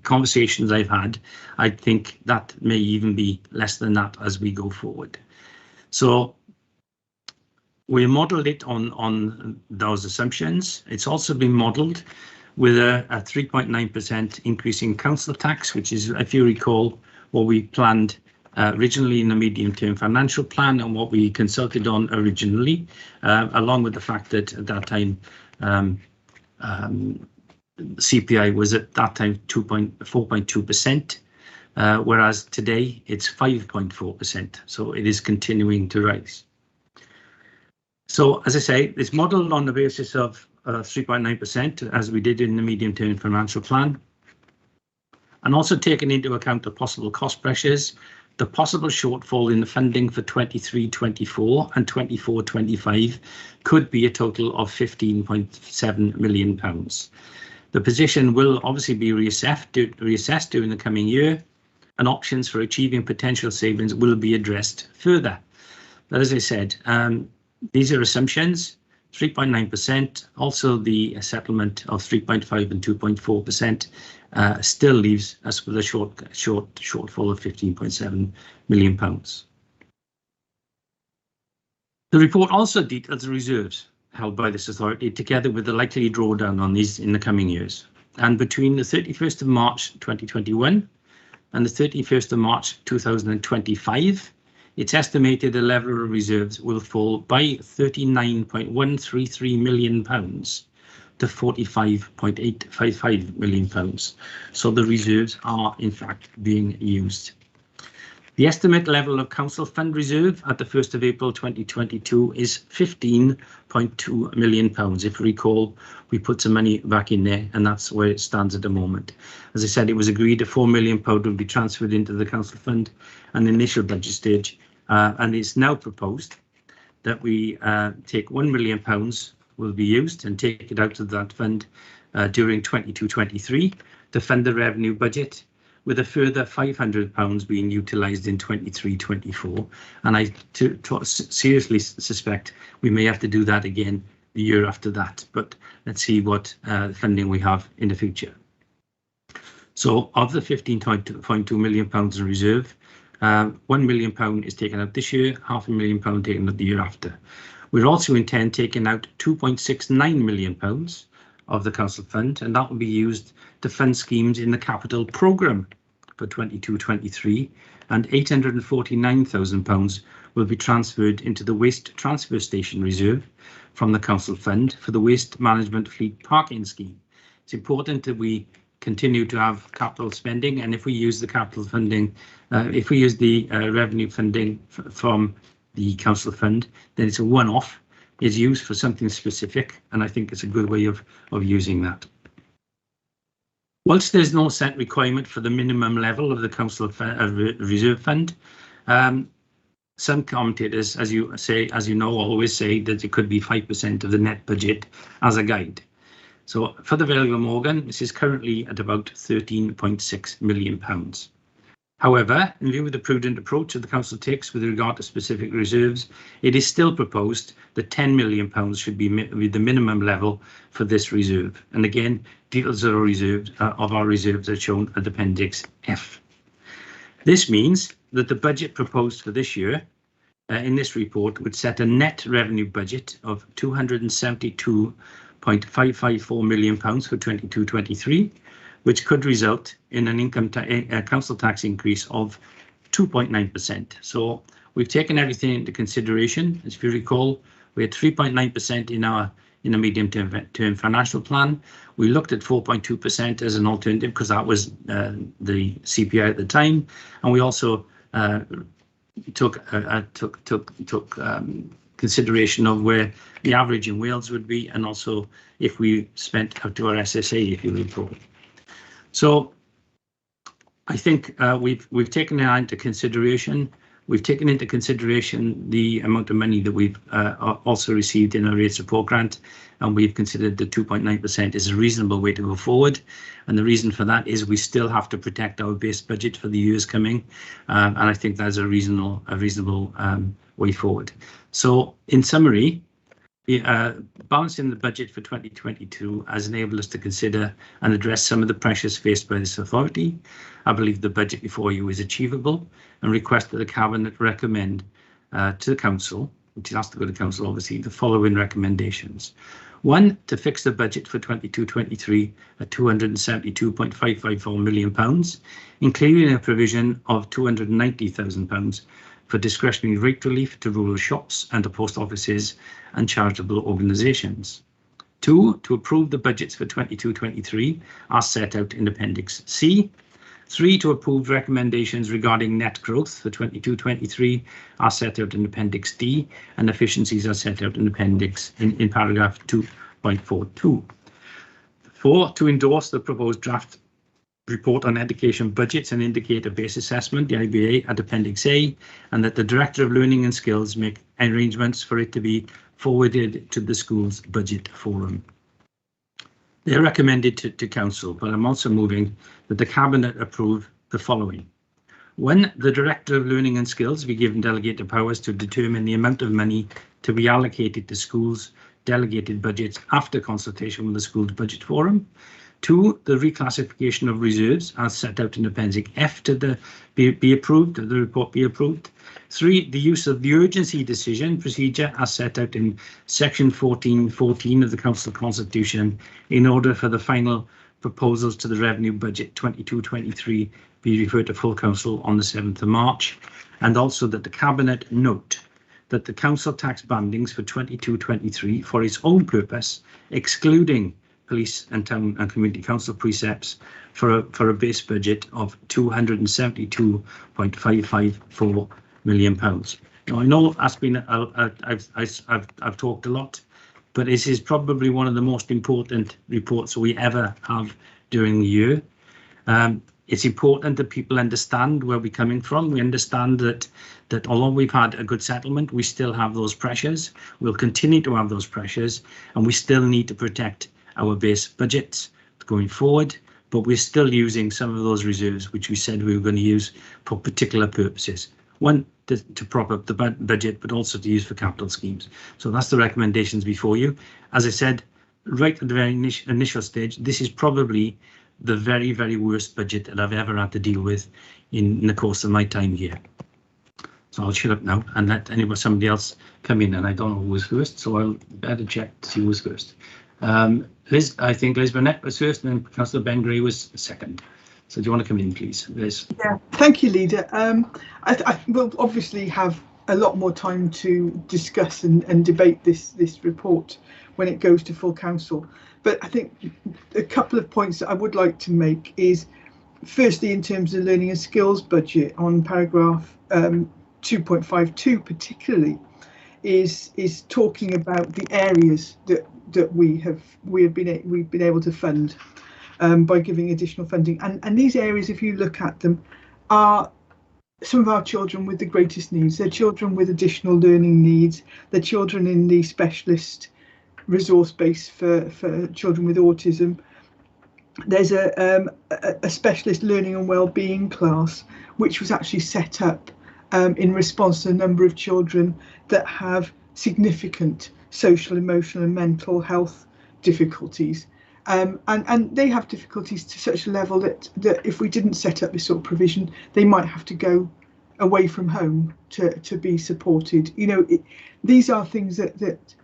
conversations I've had, I think that may even be less than that as we go forward. So we modelled it on those assumptions. It's also been modelled with a 3.9% increase in council tax, which is, if you recall, what we planned originally in the medium-term financial plan and what we consulted on originally, along with the fact that at that time CPI was at that time 4.2%, whereas today it's 5.4%. So it is continuing to rise. So as I say, it's modelled on the basis of 3.9%, as we did in the medium-term financial plan, and also taking into account the possible cost pressures the possible shortfall in the funding for 23-24 and 24-25 could be a total of £15.7 million. The position will obviously be reassessed during the coming year, and options for achieving potential savings will be addressed further. But as I said, these are assumptions. 3.9%, also the settlement of 3.5 and 2.4% still leaves us with a shortfall of £15.7 million. The report also details the reserves held by this authority, together with the likely drawdown on these in the coming years. And between the 31st of March 2021 and the 31st of March 2025, it's estimated the level of reserves will fall by £39.133 million to £45.855 million. So the reserves are in fact being used. The estimate level of council fund reserve at the 1st of April 2022 is £15.2 million. If you recall, we put some money back in there, and that's where it stands at the moment. As I said, it was agreed that £4 million would be transferred into the council fund and the initial budget stage, and it's now proposed that we take £1 million will be used and take it out of that fund during 22-23 to fund the revenue budget, with a further £500 being utilised in 23-24. And I seriously suspect we may have to do that again the year after that. But let's see what funding we have in the future. So of the £15.2 million in reserve, £1 million is taken out this year, £500,000 taken out the year after. We also intend taking out £2.69 million of the council fund, and that will be used to fund schemes in the capital programme for 22-23, and £849,000 will be transferred into the waste transfer station reserve from the council fund for the waste management fleet parking scheme. It's important that we continue to have capital spending, and if we use the capital funding, if we use the revenue funding from the council fund, then it's a one-off. Is used for something specific, and I think it's a good way of using that. Whilst there's no set requirement for the minimum level of the council reserve fund, some commentators, as you know, always say that it could be 5% of the net budget as a guide. So for the Vale of Glamorgan, this is currently at about £13.6 million. However, in view of the prudent approach that the council takes with regard to specific reserves, it is still proposed that £10 million should be the minimum level for this reserve. And again, details of our reserves are shown at Appendix F. This means that the budget proposed for this year in this report would set a net revenue budget of £272.554 million for 22-23, which could result in an council tax increase of 2.9%. So we've taken everything into consideration. As if you recall, we had 3.9% in a medium-term financial plan. We looked at 4.2% as an alternative because that was the CPI at the time, and we also took consideration of where the average in Wales would be, and also if we spent up to our SSA, if you recall. So I think we've taken that into consideration. We've taken into consideration the amount of money that we've also received in our rate support grant, and we've considered the 2.9% is a reasonable way to go forward. And the reason for that is we still have to protect our base budget for the years coming, and I think that's a reasonable way forward. So in summary, balancing the budget for 2022 has enabled us to consider and address some of the pressures faced by this authority. I believe the budget before you is achievable, and request that the Cabinet recommend to the Council, which has to go to Council obviously, the following recommendations. 1, to fix the budget for 22-23 at £272.554 million, including a provision of £290,000 for discretionary rate relief to rural shops and to post offices and charitable organisations. 2, to approve the budgets for 22-23 as set out in Appendix C. 3, to approve recommendations regarding net growth for 22-23 are set out in Appendix D, and efficiencies are set out in Appendix in paragraph 2.42. 4, to endorse the proposed draft report on education budgets and indicator-based assessment, the IBA, at Appendix A, and that the Director of Learning and Skills make arrangements for it to be forwarded to the school's budget forum. They're recommended to Council, but I'm also moving that the Cabinet approve the following. When the Director of Learning and Skills be given delegated powers to determine the amount of money to be allocated to schools' delegated budgets after consultation with the school's budget forum. 2, the reclassification of reserves as set out in Appendix F to the report be approved. 3, the use of the urgency decision procedure as set out in section 14.14 of the Council Constitution in order for the final proposals to the revenue budget 22-23 be referred to full Council on the 7th of March. And also that the Cabinet note that the Council tax bandings for 22-23 for its own purpose, excluding police and town and community council precepts for a base budget of £272.554 million. Now I know that's been I've talked a lot, but this is probably one of the most important reports we ever have during the year. It's important that people understand where we're coming from. We understand that although we've had a good settlement, we still have those pressures. We'll continue to have those pressures, and we still need to protect our base budgets going forward, but we're still using some of those reserves which we said we were going to use for particular purposes. One, to prop up the budget, but also to use for capital schemes. So that's the recommendations before you. As I said, right at the very initial stage, this is probably the very, very worst budget that I've ever had to deal with in the course of my time here. So I'll shut up now and let somebody else come in, and I don't know who was first, so I'll better check to see who was first. Liz, I think Liz Burnett was first, and then Councillor Ben Gray was second. So do you want to come in, please, Liz? Yeah, thank you, Leader. I will obviously have a lot more time to discuss and debate this report when it goes to full council. But I think a couple of points that I would like to make is, firstly, in terms of learning and skills budget on paragraph 2.52 particularly, is talking about the areas that we've been able to fund by giving additional funding, and these areas, if you look at them, are some of our children with the greatest needs. They're children with additional learning needs. They're children in the specialist resource base for children with autism. There's a specialist learning and wellbeing class which was actually set up in response to a number of children that have significant social, emotional and mental health difficulties, and they have difficulties to such a level that if we didn't set up this sort of provision, they might have to go away from home to be supported. You know, these are things that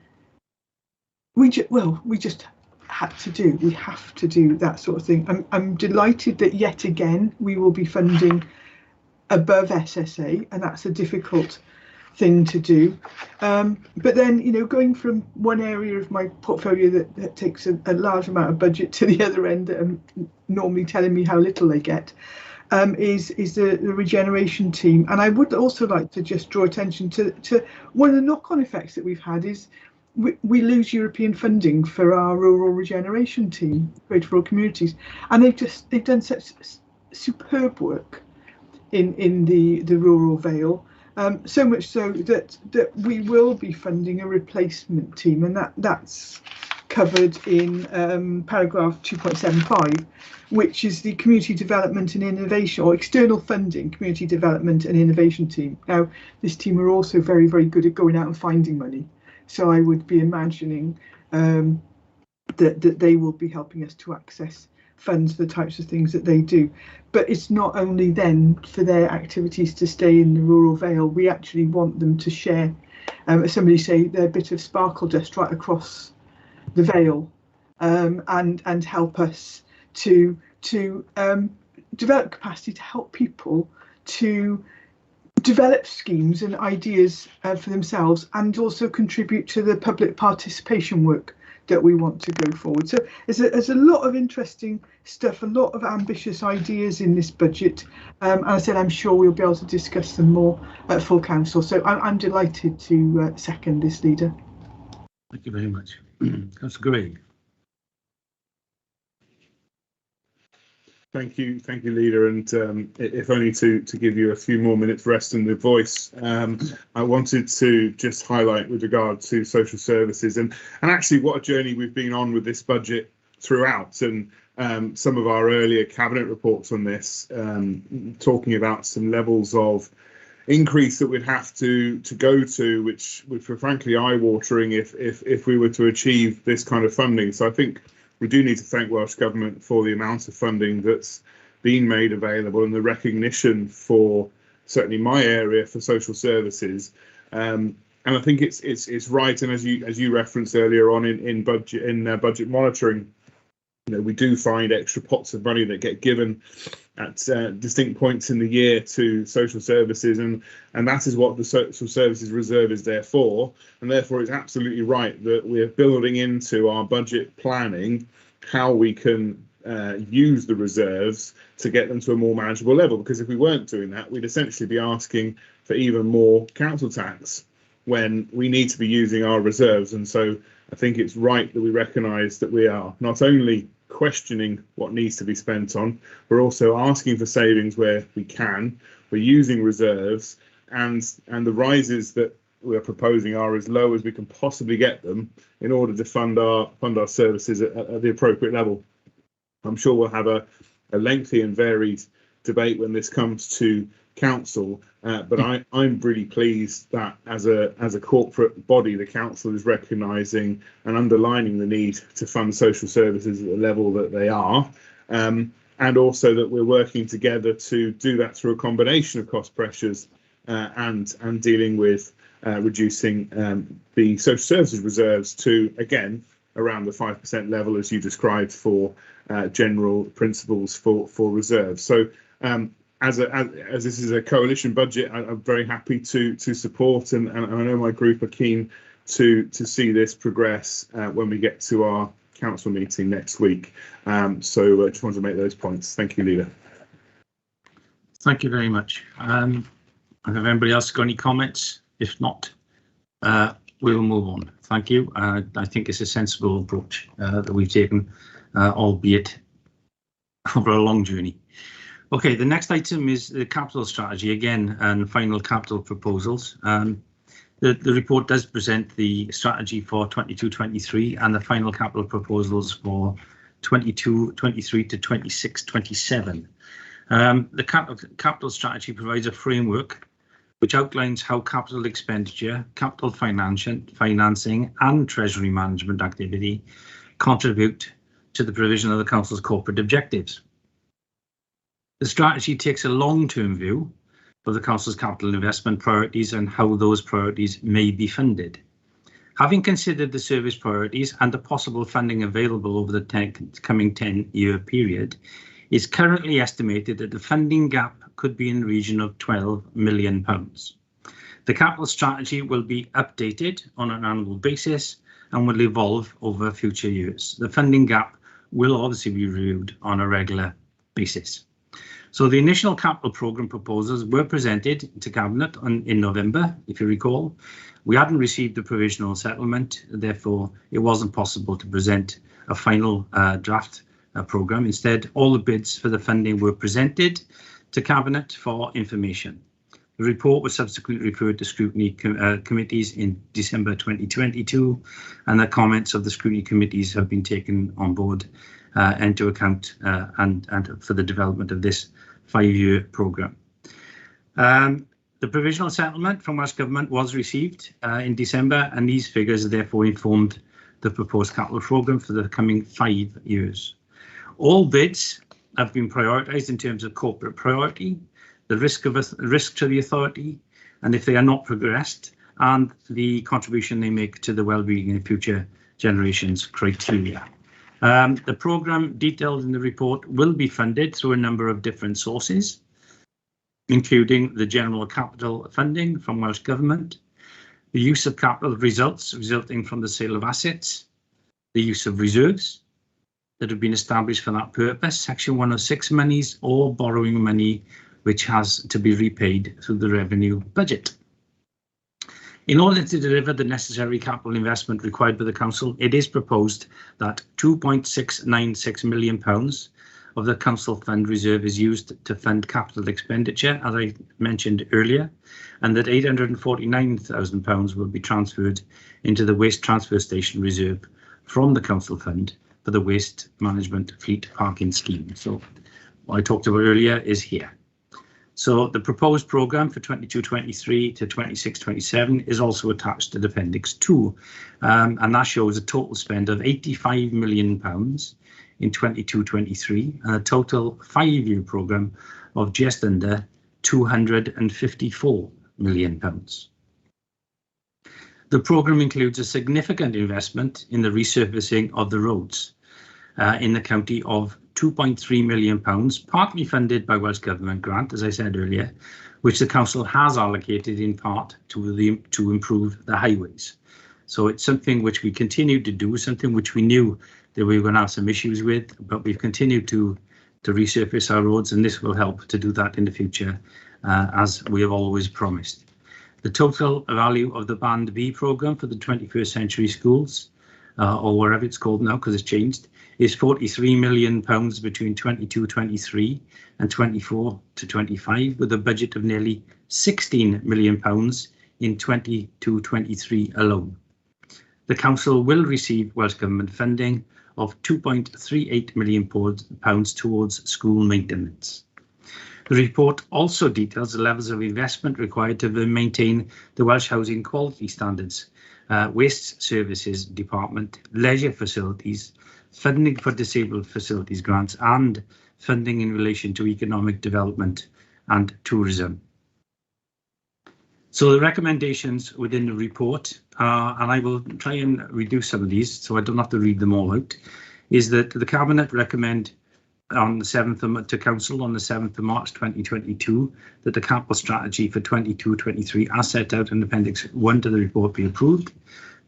we just had to do. We have to do that sort of thing. I'm delighted that yet again we will be funding above SSA, and that's a difficult thing to do. But then, you know, going from one area of my portfolio that takes a large amount of budget to the other end, normally telling me how little they get, is the regeneration team. And I would also like to just draw attention to one of the knock-on effects that we've had is we lose European funding for our rural regeneration team, Greater Rural Communities, and they've done such superb work in the rural Vale, so much so that we will be funding a replacement team, and that's covered in paragraph 2.75, which is the community development and innovation, or external funding community development and innovation team. Now, this team are also very, very good at going out and finding money. So I would be imagining that they will be helping us to access funds for the types of things that they do. But it's not only then for their activities to stay in the rural Vale. We actually want them to share, as somebody say, their bit of sparkle dust right across the Vale, and help us to develop capacity to help people to develop schemes and ideas for themselves, and also contribute to the public participation work that we want to go forward. So there's a lot of interesting stuff, a lot of ambitious ideas in this budget. And I said, I'm sure we'll be able to discuss them more at full council. So I'm delighted to second this, Leader. Thank you very much. Councillor Gray. Thank you, Leader. And if only to give you a few more minutes rest in the voice, I wanted to just highlight with regard to social services and actually what a journey we've been on with this budget throughout, and some of our earlier cabinet reports on this, talking about some levels of increase that we'd have to go to, which were frankly eye-watering if we were to achieve this kind of funding. So I think we do need to thank Welsh Government for the amount of funding that's been made available and the recognition for certainly my area for social services. And I think it's right. And as you referenced earlier on in budget monitoring, we do find extra pots of money that get given at distinct points in the year to social services, and that is what the social services reserve is there for. And therefore it's absolutely right that we're building into our budget planning how we can use the reserves to get them to a more manageable level, because if we weren't doing that, we'd essentially be asking for even more council tax when we need to be using our reserves. And so I think it's right that we recognise that we are not only questioning what needs to be spent on, we're also asking for savings where we can. We're using reserves, and the rises that we're proposing are as low as we can possibly get them in order to fund our services at the appropriate level. I'm sure we'll have a lengthy and varied debate when this comes to council, but I'm really pleased that as a corporate body, the council is recognising and underlining the need to fund social services at the level that they are, and also that we're working together to do that through a combination of cost pressures and dealing with reducing the social services reserves to, again, around the 5% level as you described for general principles for reserves. So as this is a coalition budget, I'm very happy to support, and I know my group are keen to see this progress when we get to our council meeting next week. So I just wanted to make those points. Thank you, Leader. Thank you very much. Have anybody else got any comments? If not, we'll move on. Thank you. I think it's a sensible approach that we've taken, albeit over a long journey. Okay, the next item is the capital strategy again and final capital proposals. The report does present the strategy for 22-23 and the final capital proposals for 22-23 to 26-27. The capital strategy provides a framework which outlines how capital expenditure, capital financing and treasury management activity contribute to the provision of the council's corporate objectives. The strategy takes a long-term view of the council's capital investment priorities and how those priorities may be funded. Having considered the service priorities and the possible funding available over the coming 10-year period, it's currently estimated that the funding gap could be in the region of £12 million. The capital strategy will be updated on an annual basis and will evolve over future years. The funding gap will obviously be reviewed on a regular basis. So the initial capital programme proposals were presented to Cabinet in November, if you recall. We hadn't received the provisional settlement, therefore it wasn't possible to present a final draft programme. Instead, all the bids for the funding were presented to Cabinet for information. The report was subsequently referred to scrutiny committees in December 2022, and the comments of the scrutiny committees have been taken on board into account and for the development of this 5-year programme. The provisional settlement from Welsh Government was received in December, and these figures therefore informed the proposed capital programme for the coming 5 years. All bids have been prioritised in terms of corporate priority, the risk to the authority, and if they are not progressed, and the contribution they make to the well-being of future generations criteria. The programme detailed in the report will be funded through a number of different sources, including the general capital funding from Welsh Government, the use of capital resulting from the sale of assets, the use of reserves that have been established for that purpose, Section 106 monies, or borrowing money which has to be repaid through the revenue budget. In order to deliver the necessary capital investment required by the council, it is proposed that £2.696 million of the council fund reserve is used to fund capital expenditure, as I mentioned earlier, and that £849,000 will be transferred into the waste transfer station reserve from the council fund for the waste management fleet parking scheme. So what I talked about earlier is here. So the proposed programme for 22-23 to 26-27 is also attached to Appendix 2, and that shows a total spend of £85 million in 22-23 and a total 5-year programme of just under £254 million. The programme includes a significant investment in the resurfacing of the roads in the county of £2.3 million, partly funded by Welsh Government grant, as I said earlier, which the council has allocated in part to improve the highways. So it's something which we continue to do, something which we knew that we were going to have some issues with, but we've continued to resurface our roads, and this will help to do that in the future, as we have always promised. The total value of the Band B programme for the 21st century schools, or whatever it's called now because it's changed, is £43 million between 22-23 and 24-25, with a budget of nearly £16 million in 22-23 alone. The council will receive Welsh Government funding of £2.38 million towards school maintenance. The report also details the levels of investment required to maintain the Welsh Housing Quality Standards, Waste Services Department, leisure facilities, funding for disabled facilities grants, and funding in relation to economic development and tourism. So the recommendations within the report, and I will try and reduce some of these so I don't have to read them all out, is that the Cabinet recommend on the 7th to Council on the 7th of March 2022 that the capital strategy for 22-23 as set out in Appendix 1 to the report be approved.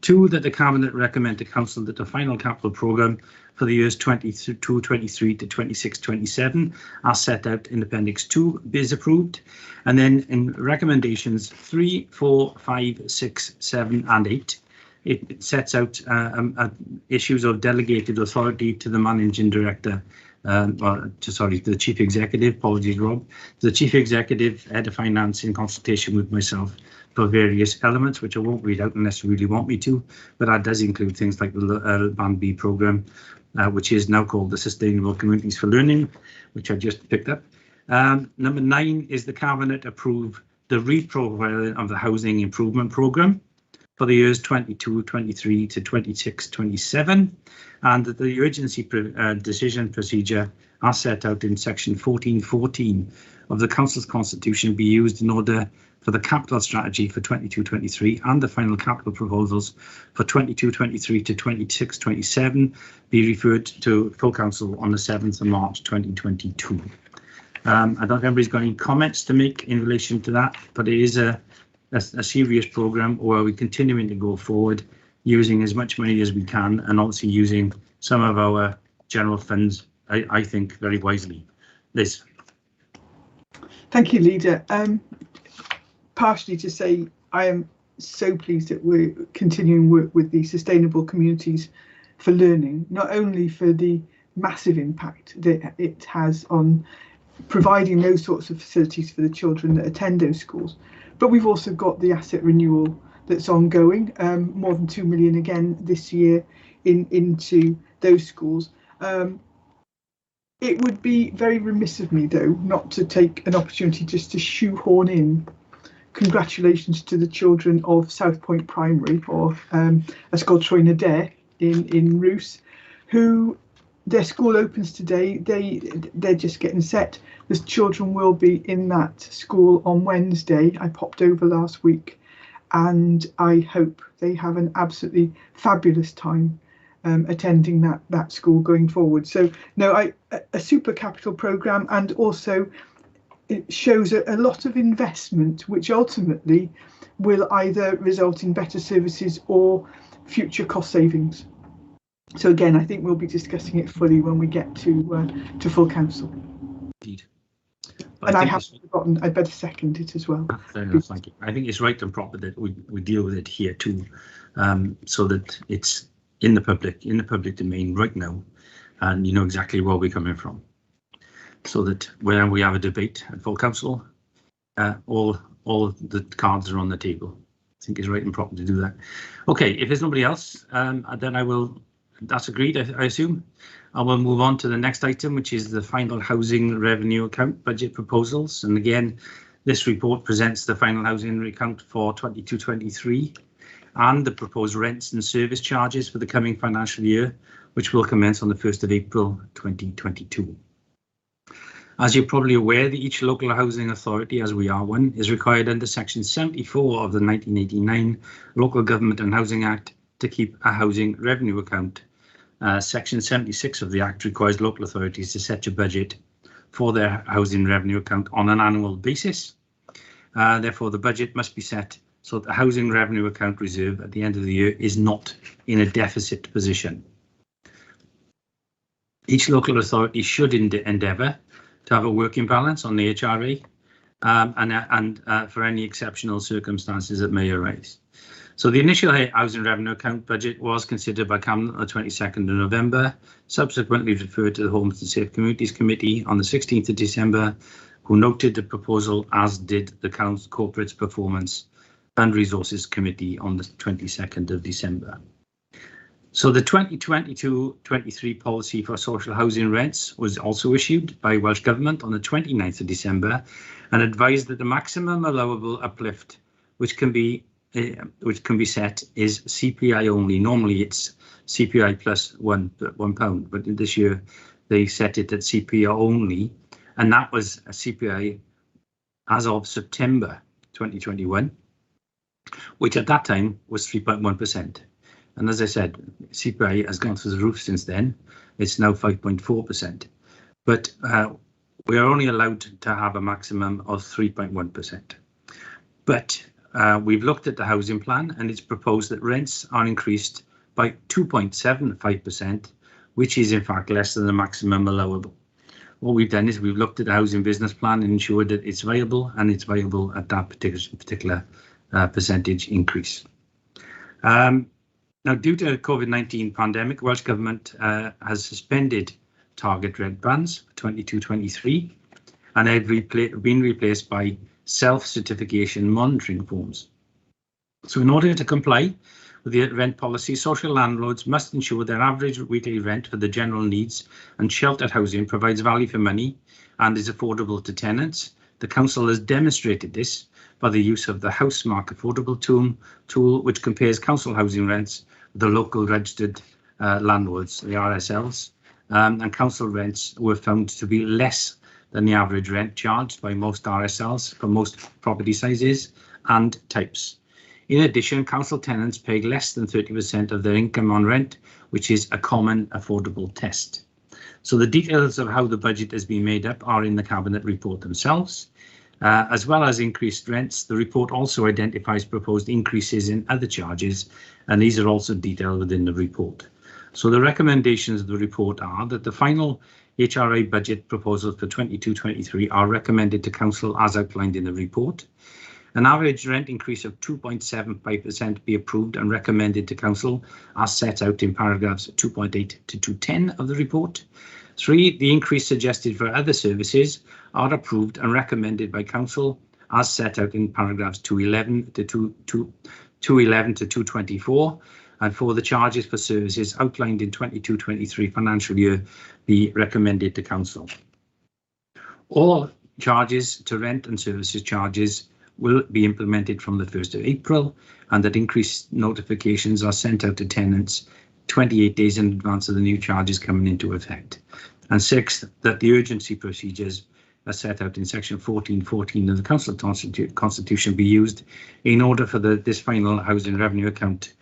2, that the Cabinet recommend to Council that the final capital programme for the years 22-23 to 26-27 as set out in Appendix 2 is approved. And then in recommendations 3, 4, 5, 6, 7 and 8, it sets out issues of delegated authority to the Managing Director, the Chief Executive, apologies Rob, the Chief Executive, Head of Finance in consultation with myself for various elements, which I won't read out unless you really want me to, but that does include things like the Band B programme, which is now called the Sustainable Communities for Learning, which I just picked up. Number 9 is the Cabinet approve the reprofiling of the Housing Improvement Programme for the years 22-23 to 26-27, and that the urgency decision procedure as set out in section 14.14 of the Council's Constitution be used in order for the capital strategy for 22-23 and the final capital proposals for 22-23 to 26-27 be referred to full council on the 7th of March 2022. I don't know if everybody's got any comments to make in relation to that, but it is a serious programme where we're continuing to go forward using as much money as we can, and obviously using some of our general funds, I think, very wisely. Liz. Thank you, Leader. Partially to say I am so pleased that we're continuing work with the Sustainable Communities for Learning, not only for the massive impact that it has on providing those sorts of facilities for the children that attend those schools, but we've also got the asset renewal that's ongoing, more than 2 million again this year into those schools. It would be very remiss of me, though, not to take an opportunity just to shoehorn in congratulations to the children of South Point Primary, or Ysgol Troen y De in Rhys, who their school opens today. They're just getting set. The children will be in that school on Wednesday. I popped over last week, and I hope they have an absolutely fabulous time attending that school going forward. So no, a super capital programme, and also it shows a lot of investment which ultimately will either result in better services or future cost savings. So again, I think we'll be discussing it fully when we get to full council. Indeed. And I haven't forgotten, I better second it as well. Fair enough, thank you. I think it's right and proper that we deal with it here too, so that it's in the public domain right now, and you know exactly where we're coming from. so that when we have a debate at full council, all of the cards are on the table. I think it's right and proper to do that. Okay, if there's nobody else, then I will. That's agreed, I assume. I will move on to the next item, which is the final housing revenue account budget proposals. And again, this report presents the final housing account for 22-23 and the proposed rents and service charges for the coming financial year, which will commence on the 1st of April 2022. As you're probably aware, each local housing authority, as we are one, is required under Section 74 of the 1989 Local Government and Housing Act to keep a housing revenue account. Section 76 of the Act requires local authorities to set a budget for their housing revenue account on an annual basis. Therefore, the budget must be set so that the housing revenue account reserve at the end of the year is not in a deficit position. Each local authority should endeavour to have a working balance on the HRA and for any exceptional circumstances that may arise. So the initial housing revenue account budget was considered by Cabinet on the 22nd of November, subsequently referred to the Homes and Safe Communities Committee on the 16th of December, who noted the proposal, as did the Council Corporates Performance and Resources Committee on the 22nd of December. So the 2022-23 policy for social housing rents was also issued by Welsh Government on the 29th of December and advised that the maximum allowable uplift which can be set is CPI only. Normally it's CPI plus £1, but this year they set it at CPI only, and that was a CPI as of September 2021, which at that time was 3.1%. And as I said, CPI has gone through the roof since then. It's now 5.4%. But we are only allowed to have a maximum of 3.1%. But we've looked at the housing plan, and it's proposed that rents are increased by 2.75%, which is in fact less than the maximum allowable. What we've done is we've looked at the housing business plan and ensured that it's viable, and it's viable at that particular percentage increase. Now, due to the COVID-19 pandemic, Welsh Government has suspended target rent bands for 22-23, and they've been replaced by self-certification monitoring forms. So in order to comply with the rent policy, social landlords must ensure their average weekly rent for the general needs and sheltered housing provides value for money and is affordable to tenants. The council has demonstrated this by the use of the Housemark Affordable tool, which compares council housing rents with the local registered landlords, the RSLs, and council rents were found to be less than the average rent charged by most RSLs for most property sizes and types. In addition, council tenants pay less than 30% of their income on rent, which is a common affordable test. So the details of how the budget has been made up are in the Cabinet report themselves. As well as increased rents, the report also identifies proposed increases in other charges, and these are also detailed within the report. So the recommendations of the report are that the final HRA budget proposals for 22-23 are recommended to council as outlined in the report. An average rent increase of 2.75% be approved and recommended to council as set out in paragraphs 2.8 to 210 of the report. 3, the increase suggested for other services are approved and recommended by council as set out in paragraphs 211 to 224, and for the charges for services outlined in 22-23 financial year be recommended to council. All charges to rent and services charges will be implemented from the 1st of April, and that increased notifications are sent out to tenants 28 days in advance of the new charges coming into effect. And 6, that the urgency procedures as set out in section 1414 of the council constitution be used in order for this final housing revenue account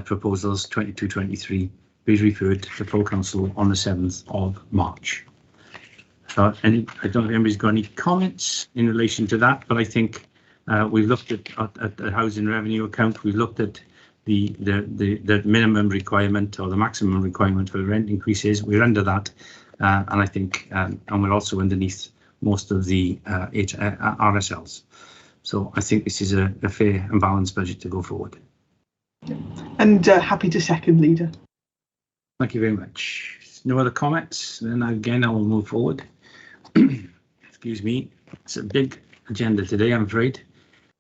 proposals 22-23 be referred to full council on the 7th of March. So I don't think anybody's got any comments in relation to that, but I think we've looked at the housing revenue account. We've looked at the minimum requirement or the maximum requirement for rent increases. We're under that, and I think, and we're also underneath most of the RSLs. So I think this is a fair and balanced budget to go forward. And happy to second, Leader. Thank you very much. No other comments? Then again, I will move forward. excuse me, it's a big agenda today, I'm afraid.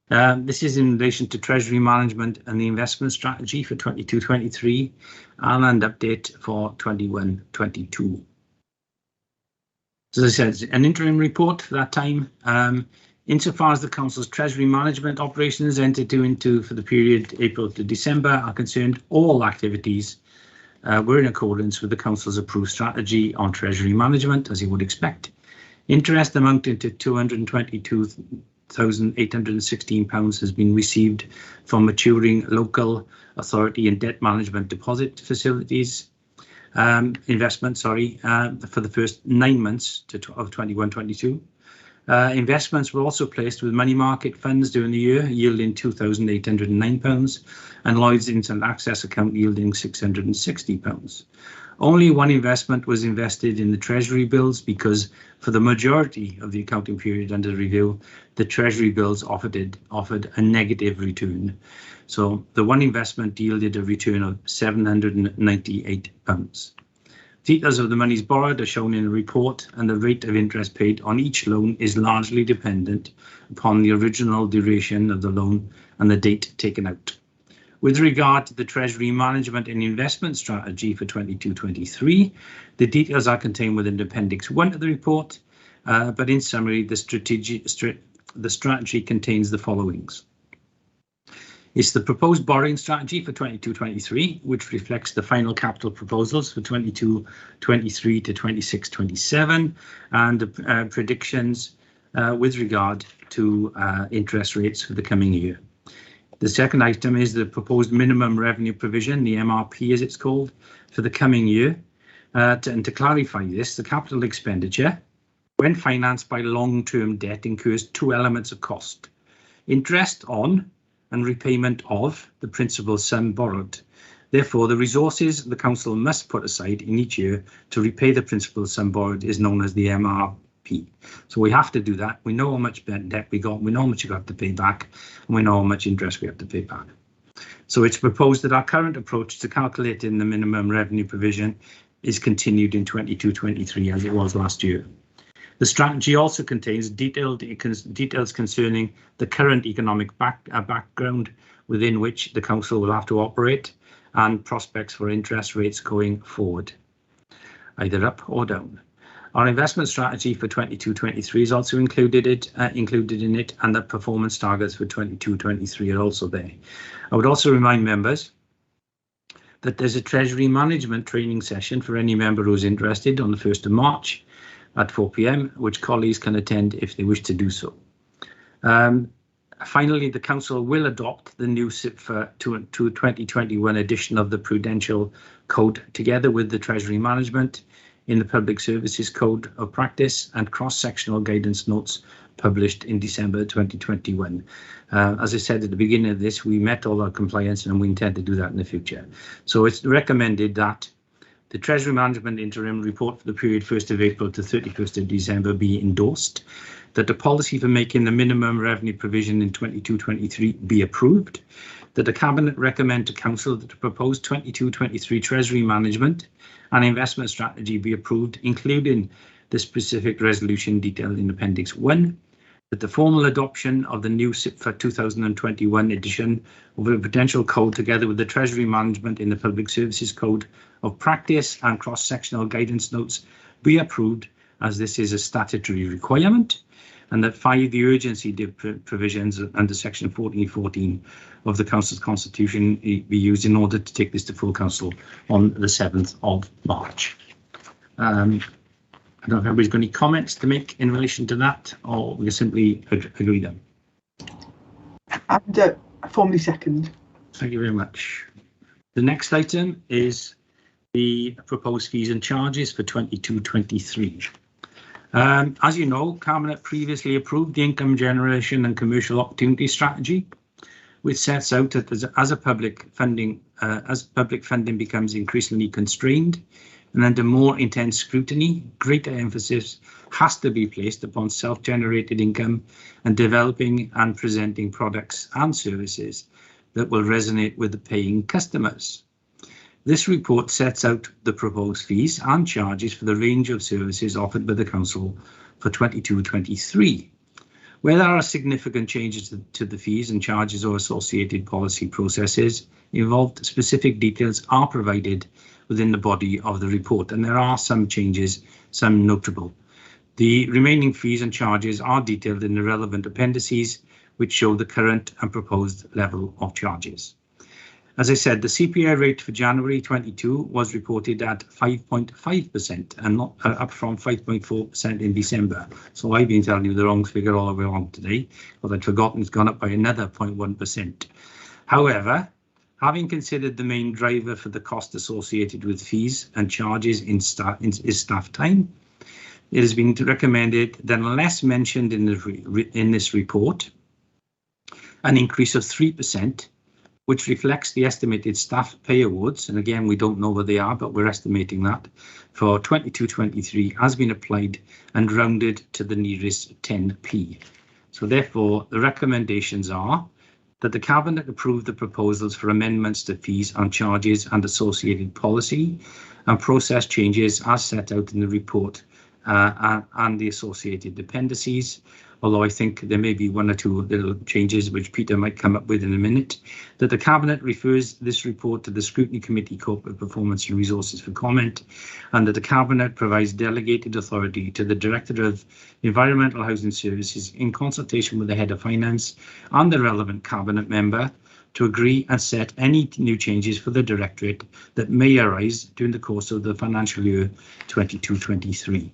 This is in relation to Treasury Management and the investment strategy for 22-23 and an update for 21-22. So as I said, an interim report for that time. Insofar as the Council's Treasury Management operations entered into for the period April to December are concerned, all activities were in accordance with the Council's approved strategy on Treasury Management, as you would expect. Interest amounting to £222,816 has been received from maturing local authority and debt management deposit facilities for the first 9 months of 21-22. Investments were also placed with money market funds during the year, yielding £2,809, and Lloyds Instant Access account yielding £660. Only one investment was invested in the Treasury bills because for the majority of the accounting period under review, the Treasury bills offered a negative return. So the one investment yielded a return of £798. Details of the monies borrowed are shown in the report, and the rate of interest paid on each loan is largely dependent upon the original duration of the loan and the date taken out. With regard to the Treasury Management and Investment Strategy for 22-23, the details are contained within Appendix 1 of the report, but in summary, the strategy contains the followings. It's the proposed borrowing strategy for 22-23, which reflects the final capital proposals for 22-23 to 26-27 and predictions with regard to interest rates for the coming year. The second item is the proposed minimum revenue provision, the MRP as it's called, for the coming year. And to clarify this, the capital expenditure, when financed by long-term debt, incurs two elements of cost: interest on and repayment of the principal sum borrowed. Therefore, the resources the Council must put aside in each year to repay the principal sum borrowed is known as the MRP. So we have to do that. We know how much debt we got, we know how much you have to pay back, and we know how much interest we have to pay back. So it's proposed that our current approach to calculating the minimum revenue provision is continued in 22-23 as it was last year. The strategy also contains details concerning the current economic background within which the Council will have to operate and prospects for interest rates going forward, either up or down. Our investment strategy for 22-23 is also included in it, and the performance targets for 22-23 are also there. I would also remind members that there's a Treasury Management training session for any member who's interested on the 1st of March at 4 p.m, which colleagues can attend if they wish to do so. Finally, the Council will adopt the new CIPFA 2021 edition of the Prudential Code together with the Treasury Management in the Public Services Code of Practice and cross-sectional guidance notes published in December 2021. As I said at the beginning of this, we met all our compliance and we intend to do that in the future. So it's recommended that the Treasury Management Interim Report for the period 1st of April to 31st of December be endorsed, that the policy for making the minimum revenue provision in 22-23 be approved, that the Cabinet recommend to Council that the proposed 22-23 Treasury Management and Investment Strategy be approved, including the specific resolution detailed in Appendix 1, that the formal adoption of the new CIPFA 2021 edition of the Prudential Code together with the Treasury Management in the Public Services Code of Practice and cross-sectional guidance notes be approved, as this is a statutory requirement, and that 5, the urgency provisions under section 1414 of the Council's Constitution be used in order to take this to full Council on the 7th of March. I don't know if everybody's got any comments to make in relation to that, or we can simply agree them. And formally second. Thank you very much. The next item is the proposed fees and charges for 22-23. As you know, Cabinet previously approved the income generation and commercial opportunity strategy, which sets out that as public funding becomes increasingly constrained and under more intense scrutiny, greater emphasis has to be placed upon self-generated income and developing and presenting products and services that will resonate with the paying customers. This report sets out the proposed fees and charges for the range of services offered by the Council for 22-23. Where there are significant changes to the fees and charges or associated policy processes involved, specific details are provided within the body of the report, and there are some changes, some notable. The remaining fees and charges are detailed in the relevant appendices, which show the current and proposed level of charges. As I said, the CPI rate for January 22 was reported at 5.5% and not up from 5.4% in December. So I've been telling you the wrong figure all the way along today, but I'd forgotten it's gone up by another 0.1%. However, having considered the main driver for the cost associated with fees and charges is staff time, it has been recommended that unless mentioned in this report, an increase of 3%, which reflects the estimated staff pay awards, and again, we don't know what they are, but we're estimating that, for 22-23 has been applied and rounded to the nearest 10p. So therefore, the recommendations are that the Cabinet approve the proposals for amendments to fees and charges and associated policy and process changes as set out in the report and the associated appendices, although I think there may be one or two little changes which Peter might come up with in a minute, that the Cabinet refers this report to the Scrutiny Committee Corporate Performance and Resources for comment, and that the Cabinet provides delegated authority to the Director of Environmental Housing Services in consultation with the Head of Finance and the relevant Cabinet member to agree and set any new changes for the Directorate that may arise during the course of the financial year 22-23.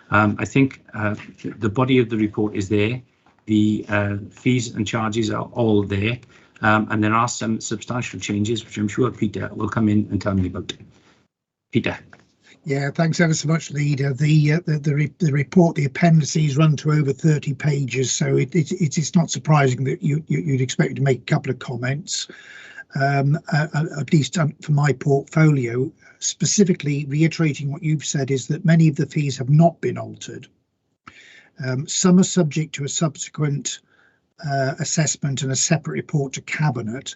I think the body of the report is there. The fees and charges are all there, and there are some substantial changes, which I'm sure Peter will come in and tell me about. Peter. Yeah, thanks ever so much, Leader. The report, the appendices run to over 30 pages, so it's not surprising that you'd expect to make a couple of comments, at least for my portfolio. Specifically reiterating what you've said is that many of the fees have not been altered. Some are subject to a subsequent assessment and a separate report to Cabinet.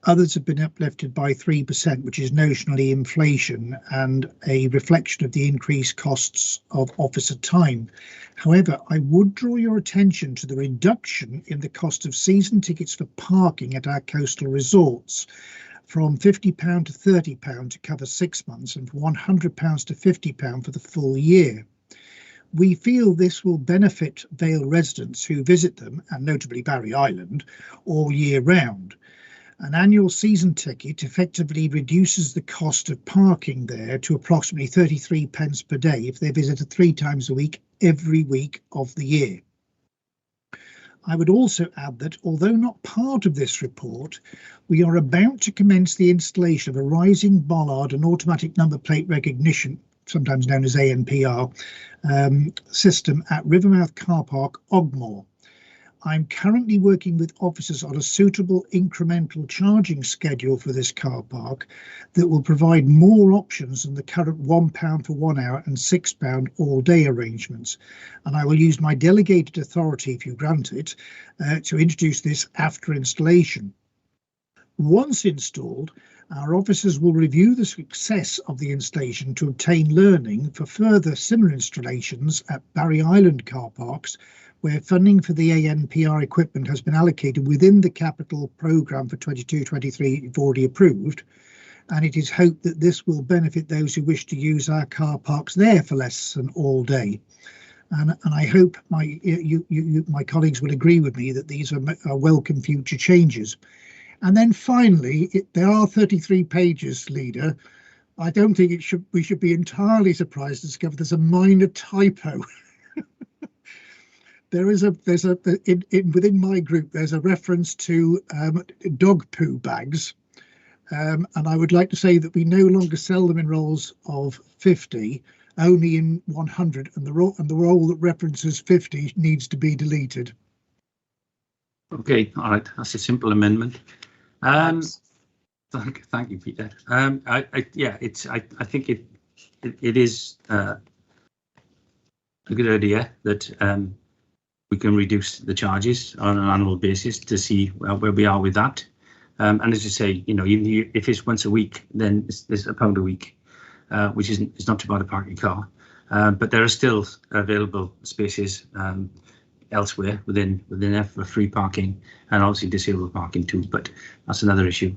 Others have been uplifted by 3%, which is notionally inflation and a reflection of the increased costs of officer time. However, I would draw your attention to the reduction in the cost of season tickets for parking at our coastal resorts, from £50 to £30 to cover 6 months and from £100 to £50 for the full year. We feel this will benefit Vale residents who visit them, and notably Barry Island, all year round. An annual season ticket effectively reduces the cost of parking there to approximately 33p per day if they visit 3 times a week, every week of the year. I would also add that, although not part of this report, we are about to commence the installation of a rising bollard and automatic number plate recognition, sometimes known as ANPR, system at Rivermouth Car Park, Ogmore. I'm currently working with officers on a suitable incremental charging schedule for this car park that will provide more options than the current £1 for 1 hour and £6 all day arrangements. And I will use my delegated authority, if you grant it, to introduce this after installation. Once installed, our officers will review the success of the installation to obtain learning for further similar installations at Barry Island car parks, where funding for the ANPR equipment has been allocated within the capital programme for 22-23 already approved, and it is hoped that this will benefit those who wish to use our car parks there for less than all day. And I hope my colleagues will agree with me that these are welcome future changes. And then finally, there are 33 pages, Leader. I don't think we should be entirely surprised to discover there's a minor typo. Within my group, there's a reference to dog poo bags, and I would like to say that we no longer sell them in rolls of 50, only in 100, and the roll that references 50 needs to be deleted. Okay, all right, that's a simple amendment. Thank you, Peter. I think it is a good idea that we can reduce the charges on an annual basis to see where we are with that. And as you say, even if it's once a week, then it's £1 a week, which is not too bad to park your car. But there are still available spaces elsewhere within there for free parking, and obviously disabled parking too. But that's another issue.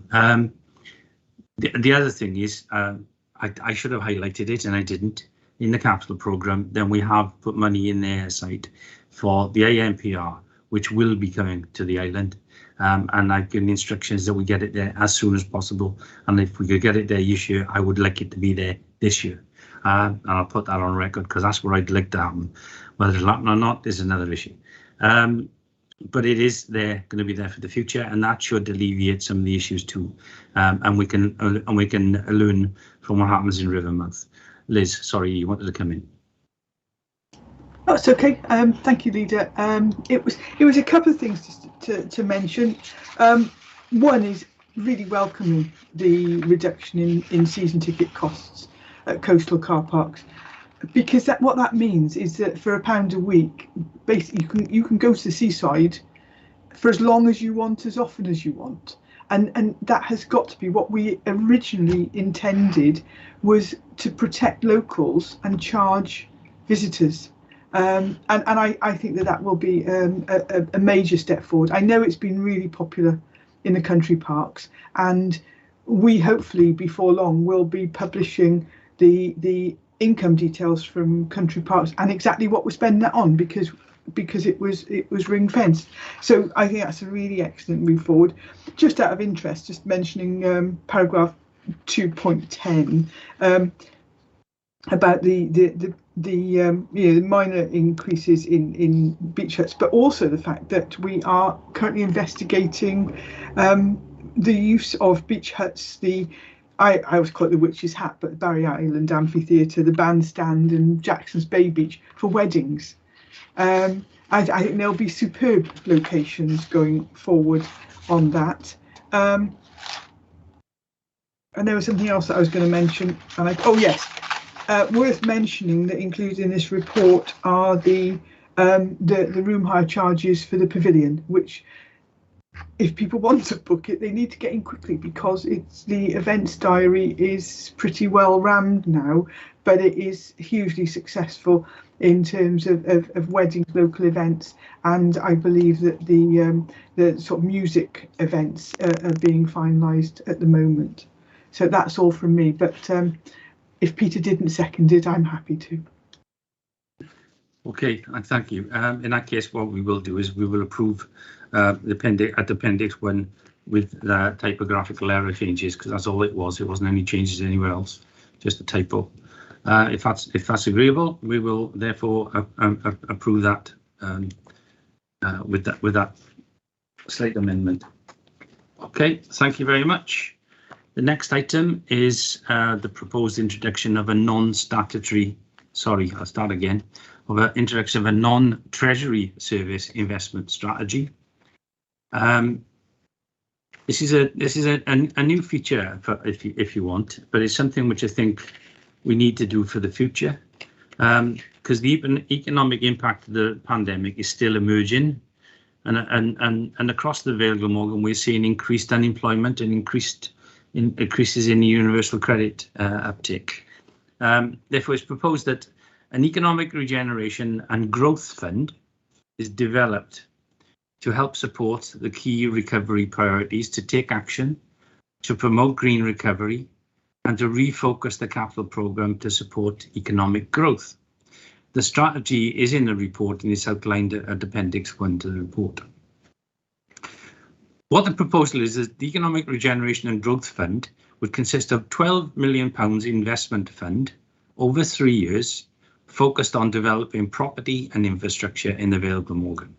The other thing is, I should have highlighted it, and I didn't. In the capital programme, then we have put money in there aside for the ANPR, which will be coming to the island. And I've given instructions that we get it there as soon as possible. And if we could get it there this year, I would like it to be there this year. And I'll put that on record because that's what I'd like to happen. Whether it'll happen or not is another issue. But it is there, going to be there for the future, and that should alleviate some of the issues too. And we can learn from what happens in Rivermouth. Liz, sorry, you wanted to come in. That's okay. Thank you, Leader. It was a couple of things to mention. One is really welcoming the reduction in season ticket costs at coastal car parks, because what that means is that for £1 a week, basically you can go to the seaside for as long as you want, as often as you want. And that has got to be what we originally intended, was to protect locals and charge visitors. And I think that will be a major step forward. I know it's been really popular in the country parks, and we hopefully before long will be publishing the income details from country parks and exactly what we're spending that on, because it was ring fenced. So I think that's a really excellent move forward. Just out of interest, just mentioning paragraph 2.10 about the minor increases in beach huts, but also the fact that we are currently investigating the use of beach huts. I always call it the witch's hat, but Barry Island Amphitheatre, the bandstand, and Jackson's Bay Beach for weddings. I think there'll be superb locations going forward on that. And there was something else that I was going to mention. Worth mentioning that included in this report are the room hire charges for the pavilion, which, if people want to book it, they need to get in quickly, because the events diary is pretty well rammed now, but it is hugely successful in terms of weddings, local events, and I believe that the sort of music events are being finalised at the moment. So that's all from me, but if Peter didn't second it, I'm happy to. Okay, thank you. In that case, what we will do is we will approve the Appendix 1 with the typographical error changes, because that's all it was. It wasn't any changes anywhere else, just a typo. If that's agreeable, we will therefore approve that with that slight amendment. Okay, thank you very much. The next item is the proposed introduction of a non-statutory, sorry, I'll start again, of an introduction of a non-treasury service investment strategy. This is a new feature for if you want, but it's something which I think we need to do for the future, because the economic impact of the pandemic is still emerging, and across the Vale Glamorgan we're seeing increased unemployment and increases in the universal credit uptake. Therefore, it's proposed that an economic regeneration and growth fund is developed to help support the key recovery priorities, to take action, to promote green recovery, and to refocus the capital programme to support economic growth. The strategy is in the report and is outlined at Appendix 1 to the report. What the proposal is the Economic Regeneration and Growth Fund would consist of £12 million investment fund over 3 years, focused on developing property and infrastructure in the Vale Glamorgan.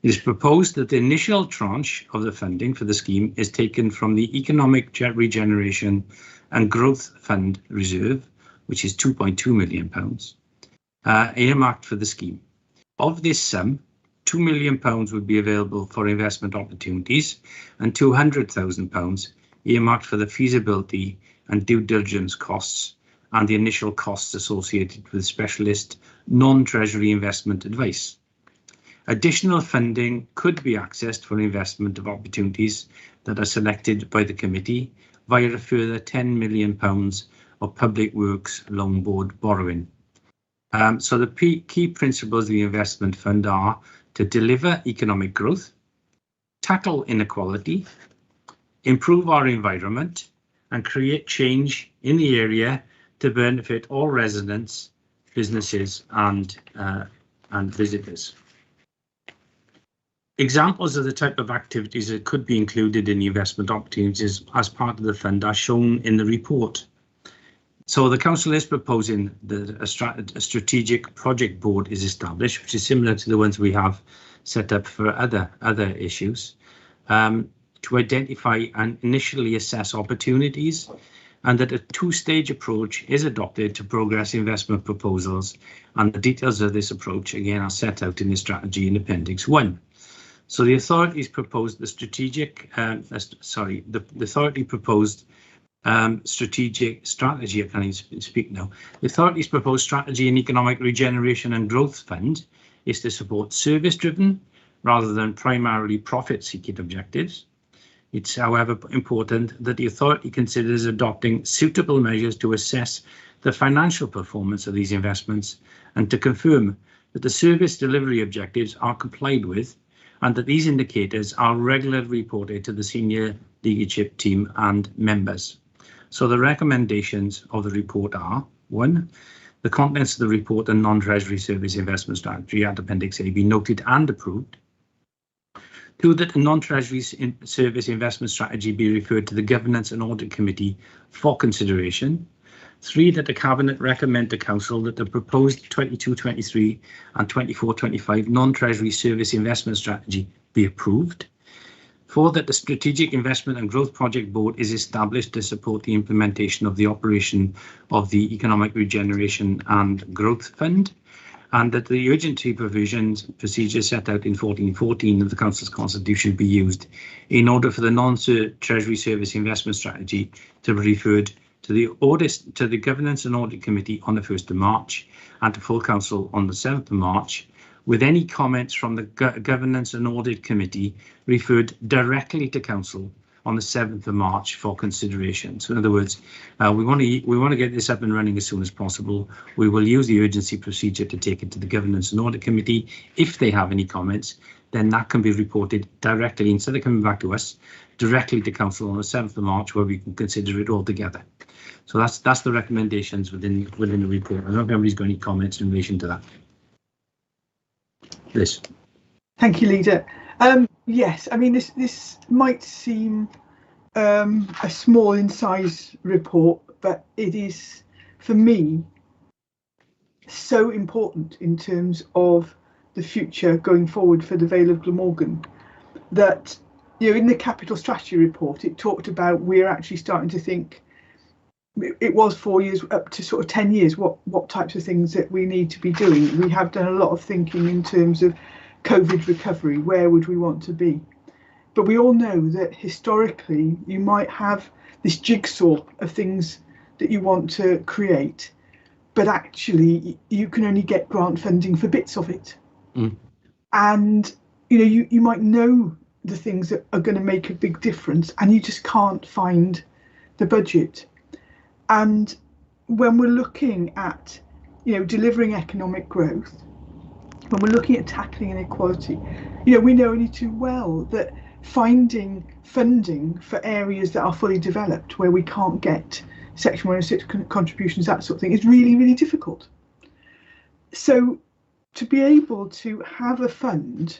It is proposed that the initial tranche of the funding for the scheme is taken from the Economic Regeneration and Growth Fund Reserve, which is £2.2 million, earmarked for the scheme. Of this sum, £2 million would be available for investment opportunities and £200,000 earmarked for the feasibility and due diligence costs and the initial costs associated with specialist non-treasury investment advice. Additional funding could be accessed for investment of opportunities that are selected by the committee via a further £10 million of Public Works Loan Board borrowing. So the key principles of the investment fund are to deliver economic growth, tackle inequality, improve our environment, and create change in the area to benefit all residents, businesses, and visitors. Examples of the type of activities that could be included in the investment opportunities as part of the fund are shown in the report. So the council is proposing that a strategic project board is established, which is similar to the ones we have set up for other issues, to identify and initially assess opportunities, and that a two-stage approach is adopted to progress investment proposals, and the details of this approach again are set out in the strategy in Appendix 1. So the authorities proposed the strategic, the authority proposed strategic strategy, I can't even speak now. The authority's proposed strategy in economic regeneration and growth fund is to support service-driven rather than primarily profit-seeking objectives. It's, however, important that the authority considers adopting suitable measures to assess the financial performance of these investments and to confirm that the service delivery objectives are complied with and that these indicators are regularly reported to the senior leadership team and members. So the recommendations of the report are: 1, the contents of the report and non-treasury service investment strategy at Appendix A be noted and approved. 2, that the non-treasury service investment strategy be referred to the Governance and Audit Committee for consideration. 3, that the Cabinet recommend to Council that the proposed 22-23 and 24-25 non-treasury service investment strategy be approved. 4, that the Strategic Investment and Growth Project Board is established to support the implementation of the operation of the Economic Regeneration and Growth Fund, and that the urgency provisions procedures set out in 1414 of the Council's Constitution be used in order for the non-treasury service investment strategy to be referred to the Governance and Audit Committee on the 1st of March and to full Council on the 7th of March, with any comments from the Governance and Audit Committee referred directly to Council on the 7th of March for consideration. So in other words, we want to get this up and running as soon as possible. We will use the urgency procedure to take it to the Governance and Audit Committee. If they have any comments, then that can be reported directly, instead of coming back to us, directly to Council on the 7th of March, where we can consider it all together. So that's the recommendations within the report. I don't know if anybody's got any comments in relation to that. Liz. Thank you, Leader. Yes, I mean this might seem a small in size report, but it is, for me, so important in terms of the future going forward for the Vale of Glamorgan, that, you know, in the capital strategy report it talked about we're actually starting to think, it was 4 years up to sort of 10 years, what types of things that we need to be doing. We have done a lot of thinking in terms of COVID recovery, where would we want to be? But we all know that historically you might have this jigsaw of things that you want to create, but actually you can only get grant funding for bits of it. And you know, you might know the things that are going to make a big difference and you just can't find the budget. And when we're looking at, you know, delivering economic growth, when we're looking at tackling inequality, you know, we know only too well that finding funding for areas that are fully developed, where we can't get Section 106 contributions, that sort of thing, is really, really difficult. So to be able to have a fund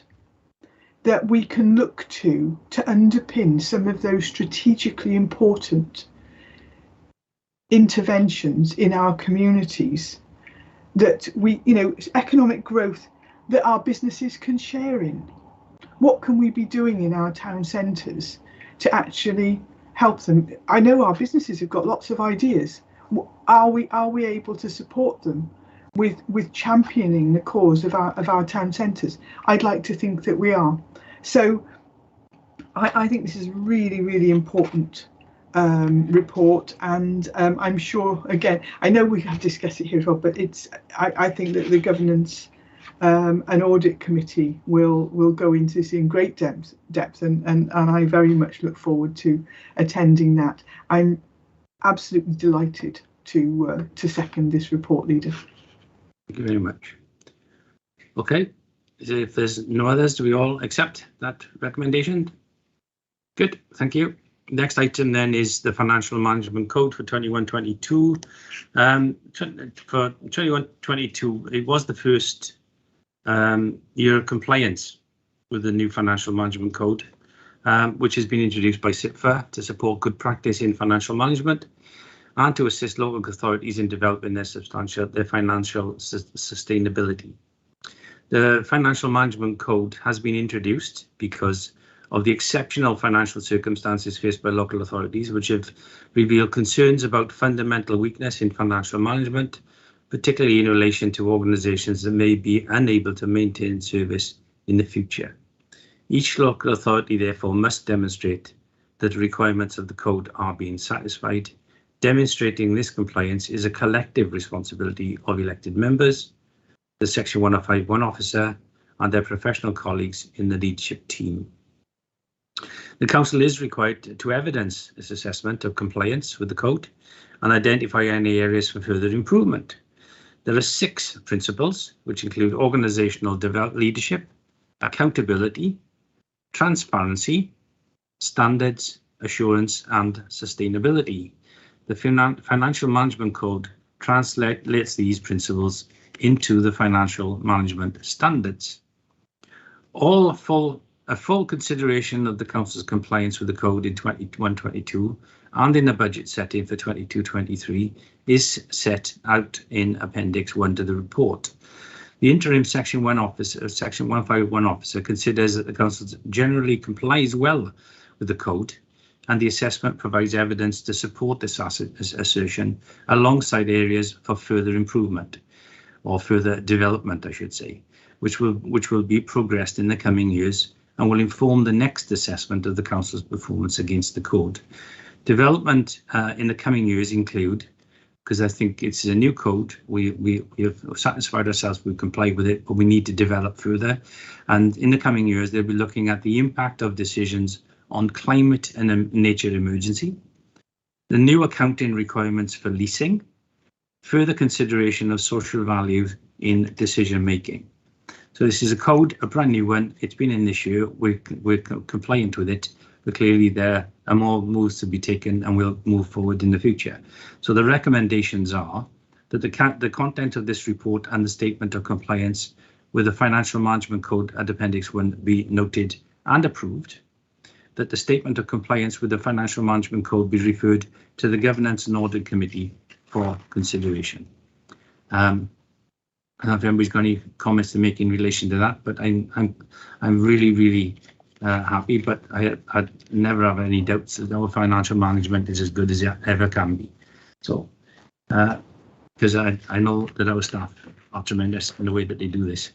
that we can look to underpin some of those strategically important interventions in our communities, that we, you know, economic growth that our businesses can share in. What can we be doing in our town centres to actually help them? I know our businesses have got lots of ideas. Are we able to support them with championing the cause of our town centres? I'd like to think that we are. So I think this is really, really important report, and I'm sure, again, I know we have discussed it here as well, but it's I think that the Governance an audit committee will go into this in great depth, and I very much look forward to attending that. I'm absolutely delighted to second this report, Leader. Thank you very much. Okay, if there's no others, do we all accept that recommendation? Good, thank you. Next item then is the Financial Management Code for 21-22. For 21-22, it was the first year of compliance with the new Financial Management Code, which has been introduced by SIPFA to support good practice in financial management and to assist local authorities in developing their financial sustainability. The Financial Management Code has been introduced because of the exceptional financial circumstances faced by local authorities, which have revealed concerns about fundamental weakness in financial management, particularly in relation to organisations that may be unable to maintain service in the future. Each local authority, therefore, must demonstrate that the requirements of the code are being satisfied. Demonstrating this compliance is a collective responsibility of elected members, the Section 105(1) officer, and their professional colleagues in the leadership team. The Council is required to evidence this assessment of compliance with the code and identify any areas for further improvement. There are 6 principles, which include organisational leadership, accountability, transparency, standards, assurance, and sustainability. The Financial Management Code translates these principles into the financial management standards. A full consideration of the Council's compliance with the Code in 21-22 and in the budget setting for 22-23 is set out in Appendix 1 to the report. The interim Section 151 officer considers that the Council generally complies well with the Code, and the assessment provides evidence to support this assertion alongside areas for further improvement, or further development, I should say, which will be progressed in the coming years and will inform the next assessment of the Council's performance against the Code. Development in the coming years include, because I think it's a new code, we have satisfied ourselves we've complied with it, but we need to develop further. And in the coming years, they'll be looking at the impact of decisions on climate and nature emergency, the new accounting requirements for leasing, further consideration of social value in decision making. So this is a code, a brand new one. It's been in this year. We're compliant with it, but clearly there are more moves to be taken, and we'll move forward in the future. So the recommendations are that the content of this report and the statement of compliance with the Financial Management Code at Appendix 1 be noted and approved, that the statement of compliance with the Financial Management Code be referred to the Governance and Audit Committee for consideration. I don't know if anybody's got any comments to make in relation to that, but I'm really happy. But I'd never have any doubts that our financial management is as good as it ever can be. So, because I know that our staff are tremendous in the way that they do this.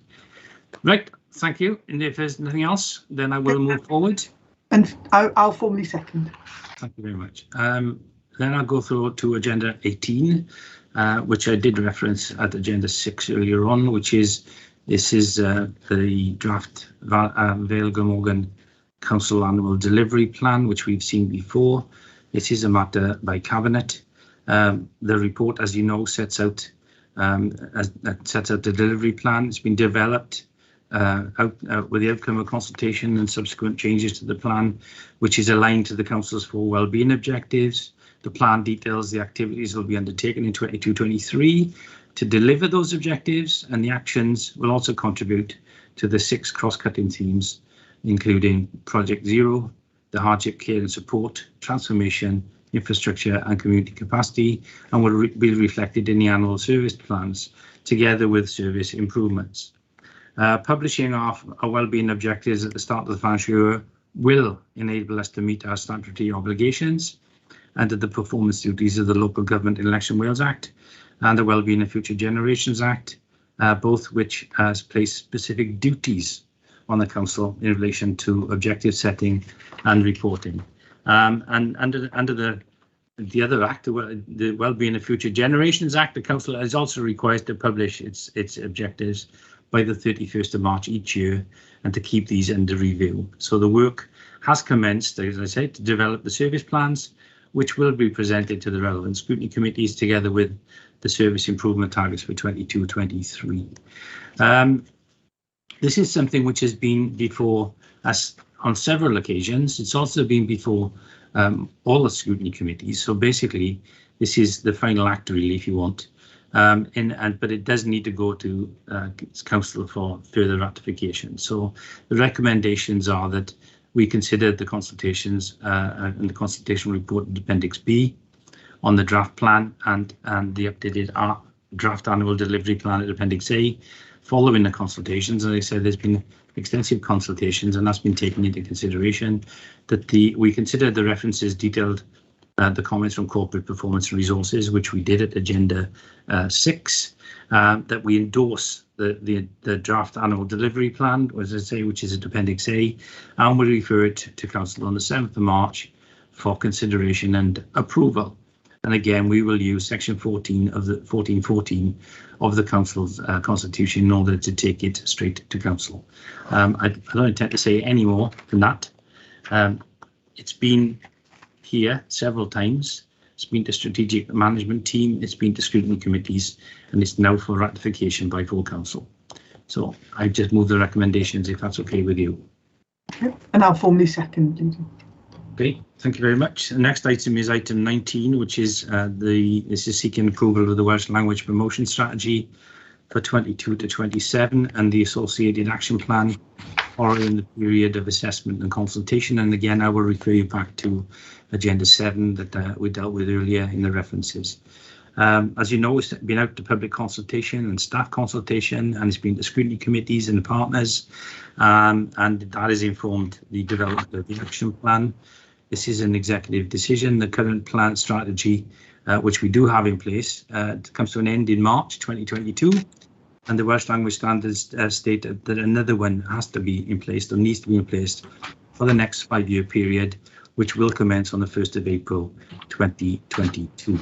Right, thank you. And if there's nothing else, then I will move forward. And I'll formally second. Thank you very much. Then I'll go through to agenda 18, which I did reference at agenda 6 earlier on, which is the draft Vale Glamorgan Council Annual Delivery Plan, which we've seen before. This is a matter by Cabinet. The report, as you know, sets out the delivery plan. It's been developed with the outcome of consultation and subsequent changes to the plan, which is aligned to the Council's 4 wellbeing objectives. The plan details the activities that will be undertaken in 22-23 to deliver those objectives, and the actions will also contribute to the 6 cross-cutting themes, including Project Zero, the hardship care and support, transformation, infrastructure and community capacity, and will be reflected in the annual service plans, together with service improvements. Publishing our wellbeing objectives at the start of the financial year will enable us to meet our statutory obligations under the performance duties of the Local Government Election Wales Act and the Wellbeing of Future Generations Act, both which place specific duties on the Council in relation to objective setting and reporting. And under the other act, the Wellbeing of Future Generations Act, the Council is also required to publish its objectives by the 31st of March each year and to keep these under review. So the work has commenced, as I said, to develop the service plans, which will be presented to the relevant scrutiny committees together with the service improvement targets for 22-23. This is something which has been before us on several occasions. It's also been before all the scrutiny committees. So basically, this is the final act, really, if you want. But it does need to go to Council for further ratification. So the recommendations are that we consider the consultations and the consultation report in Appendix B on the draft plan and the updated draft annual delivery plan at Appendix A following the consultations. As I said, there's been extensive consultations and that's been taken into consideration, that we consider the references detailed the comments from corporate performance and resources, which we did at Agenda 6, that we endorse the draft annual delivery plan, as I say, which is at Appendix A, and we refer it to Council on the 7th of March for consideration and approval. And again, we will use Section 14 of the 1414 of the Council's Constitution in order to take it straight to Council. I don't intend to say any more than that. It's been here several times. It's been to strategic management team, it's been to scrutiny committees, and it's now for ratification by full council. So I just move the recommendations if that's okay with you. Okay. And I'll formally second. Okay, thank you very much. The next item is item 19, which is this is seeking approval of the Welsh language promotion strategy for 22 to 27 and the associated action plan following the period of assessment and consultation. And again, I will refer you back to Agenda 7 that we dealt with earlier in the references. As you know, it's been out to public consultation and staff consultation, and it's been to scrutiny committees and partners, and that has informed the development of the action plan. This is an executive decision. The current plan strategy, which we do have in place, comes to an end in March 2022. And the Welsh language standards state that another one has to be in place or needs to be in place for the next 5-year period, which will commence on the 1st of April 2022.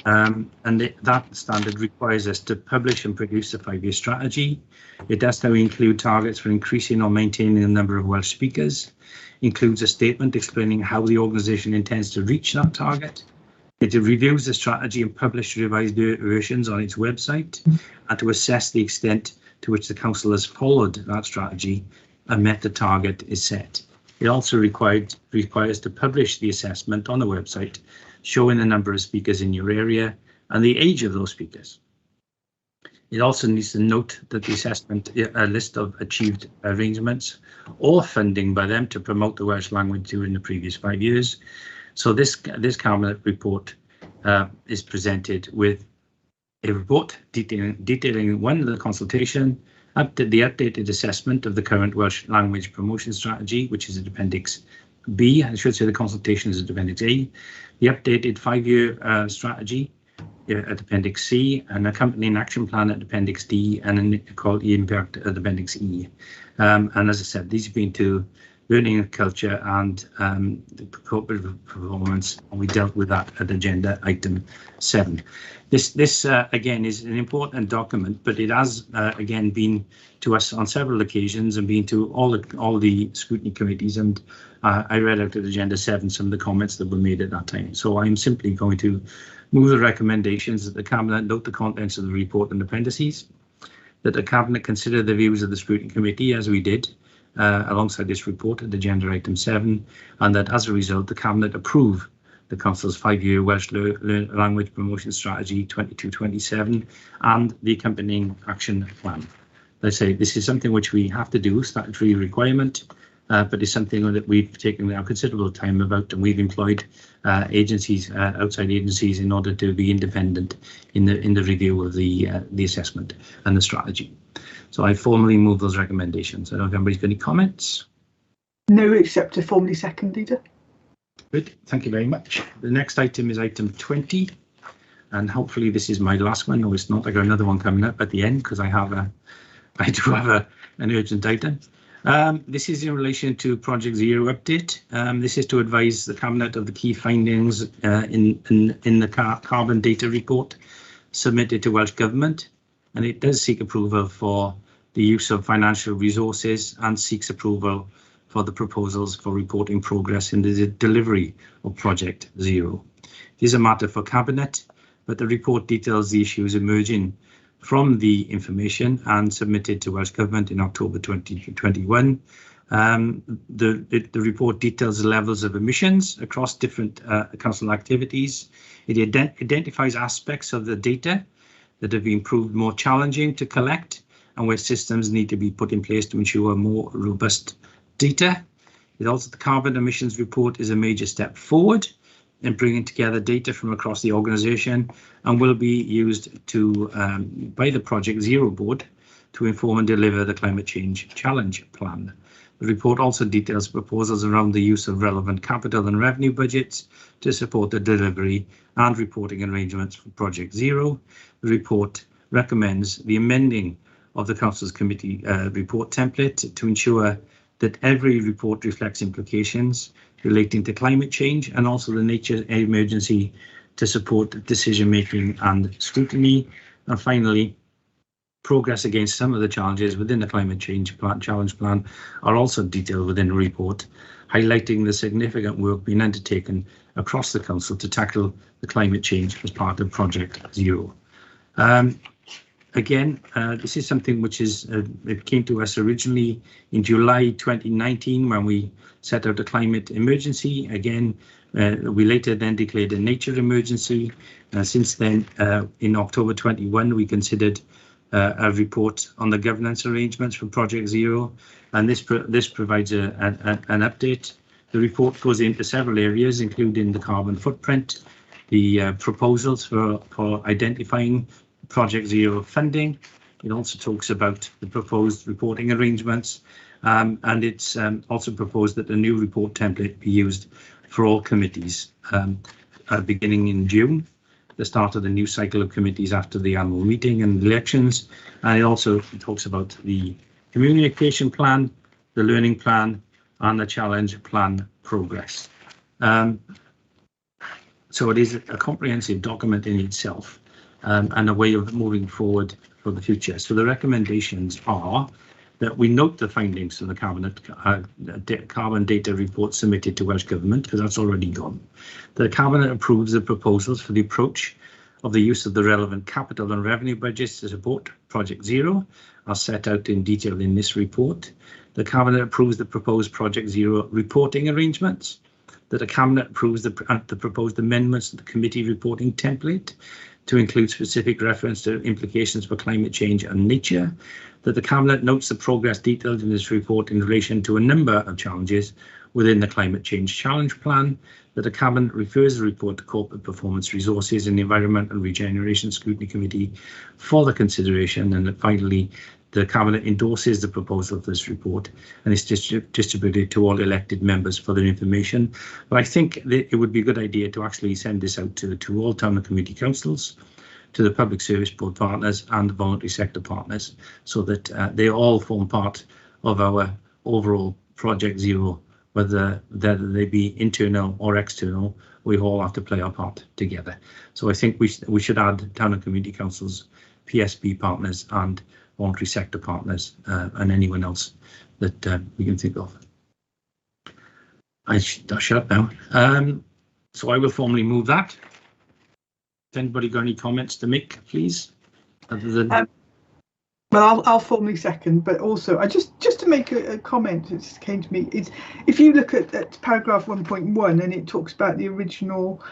That standard requires us to publish and produce a 5-year strategy. It does now include targets for increasing or maintaining the number of Welsh speakers, includes a statement explaining how the organisation intends to reach that target. It reviews the strategy and publishes revised versions on its website, and to assess the extent to which the council has followed that strategy and met the target is set. It also requires to publish the assessment on the website, showing the number of speakers in your area and the age of those speakers. It also needs to note that the assessment, a list of achieved arrangements or funding by them to promote the Welsh language during the previous 5 years. So this Cabinet report is presented with a report detailing one, the consultation, the updated assessment of the current Welsh language promotion strategy, which is at Appendix B. I should say the consultation is at Appendix A. The updated 5-year strategy at Appendix C, an accompanying action plan at Appendix D, and an equality impact at Appendix E. And as I said, these have been to learning and culture and the corporate performance, and we dealt with that at agenda item 7. This again is an important document, but it has again been to us on several occasions and been to all the scrutiny committees, and I read out at agenda 7 some of the comments that were made at that time. So I'm simply going to move the recommendations that the Cabinet note the contents of the report and appendices, that the Cabinet consider the views of the scrutiny committee as we did alongside this report at agenda item 7, and that as a result the Cabinet approve the Council's 5-year Welsh language promotion strategy 22-27 and the accompanying action plan. Let's say this is something which we have to do, statutory requirement, but it's something that we've taken our considerable time about, and we've employed agencies, outside agencies, in order to be independent in the review of the assessment and the strategy. So I formally move those recommendations. I don't know if anybody's got any comments. No, except to formally second, Leader. Good, thank you very much. The next item is item 20, and hopefully this is my last one. No, it's not. I got another one coming up at the end because I do have an urgent item. This is in relation to Project Zero update. This is to advise the Cabinet of the key findings in the carbon data report submitted to Welsh Government, and it does seek approval for the use of financial resources, and seeks approval for the proposals for reporting progress in the delivery of Project Zero. It is a matter for Cabinet, but the report details the issues emerging from the information and submitted to Welsh Government in October 2021. The report details the levels of emissions across different council activities. It identifies aspects of the data that have been proved more challenging to collect and where systems need to be put in place to ensure more robust data. The carbon emissions report is a major step forward in bringing together data from across the organisation and will be used by the Project Zero board to inform and deliver the Climate Change Challenge Plan. The report also details proposals around the use of relevant capital and revenue budgets to support the delivery and reporting arrangements for Project Zero. The report recommends the amending of the Council's committee report template to ensure that every report reflects implications relating to climate change and also the nature of emergency to support decision making and scrutiny. And finally, progress against some of the challenges within the Climate Change Challenge Plan are also detailed within the report, highlighting the significant work being undertaken across the Council to tackle the climate change as part of Project Zero. Again, this is something which it came to us originally in July 2019 when we set out a climate emergency. Again, we later then declared a nature emergency. Since then, in October 21, we considered a report on the governance arrangements for Project Zero, and this provides an update. The report goes into several areas, including the carbon footprint, the proposals for identifying Project Zero funding. It also talks about the proposed reporting arrangements, and it's also proposed that a new report template be used for all committees beginning in June, the start of the new cycle of committees after the annual meeting and elections. And it also talks about the communication plan, the learning plan, and the challenge plan progress. So it is a comprehensive document in itself. And a way of moving forward for the future. So the recommendations are that we note the findings of the carbon data report submitted to Welsh Government, because that's already gone. The Cabinet approves the proposals for the approach of the use of the relevant capital and revenue budgets to support Project Zero, are set out in detail in this report. The Cabinet approves the proposed Project Zero reporting arrangements. That the Cabinet approves the proposed amendments to the committee reporting template to include specific reference to implications for climate change and nature, that the Cabinet notes the progress detailed in this report in relation to a number of challenges within the Climate Change Challenge Plan, that the Cabinet refers the report to Corporate Performance Resources and the Environment and Regeneration Scrutiny Committee for the consideration, and that finally the Cabinet endorses the proposal of this report and is distributed to all elected members for their information. But I think that it would be a good idea to actually send this out to all town and community councils, to the public service board partners and the voluntary sector partners, so that they all form part of our overall Project Zero, whether they be internal or external. We all have to play our part together. So I think we should add town and community councils, PSB partners and voluntary sector partners, and anyone else that we can think of. I'll shut up now. So I will formally move that. Has anybody got any comments to make, please? Other than well, I'll formally second, but also I just to make a comment that just came to me is, if you look at paragraph 1.1, and it talks about the original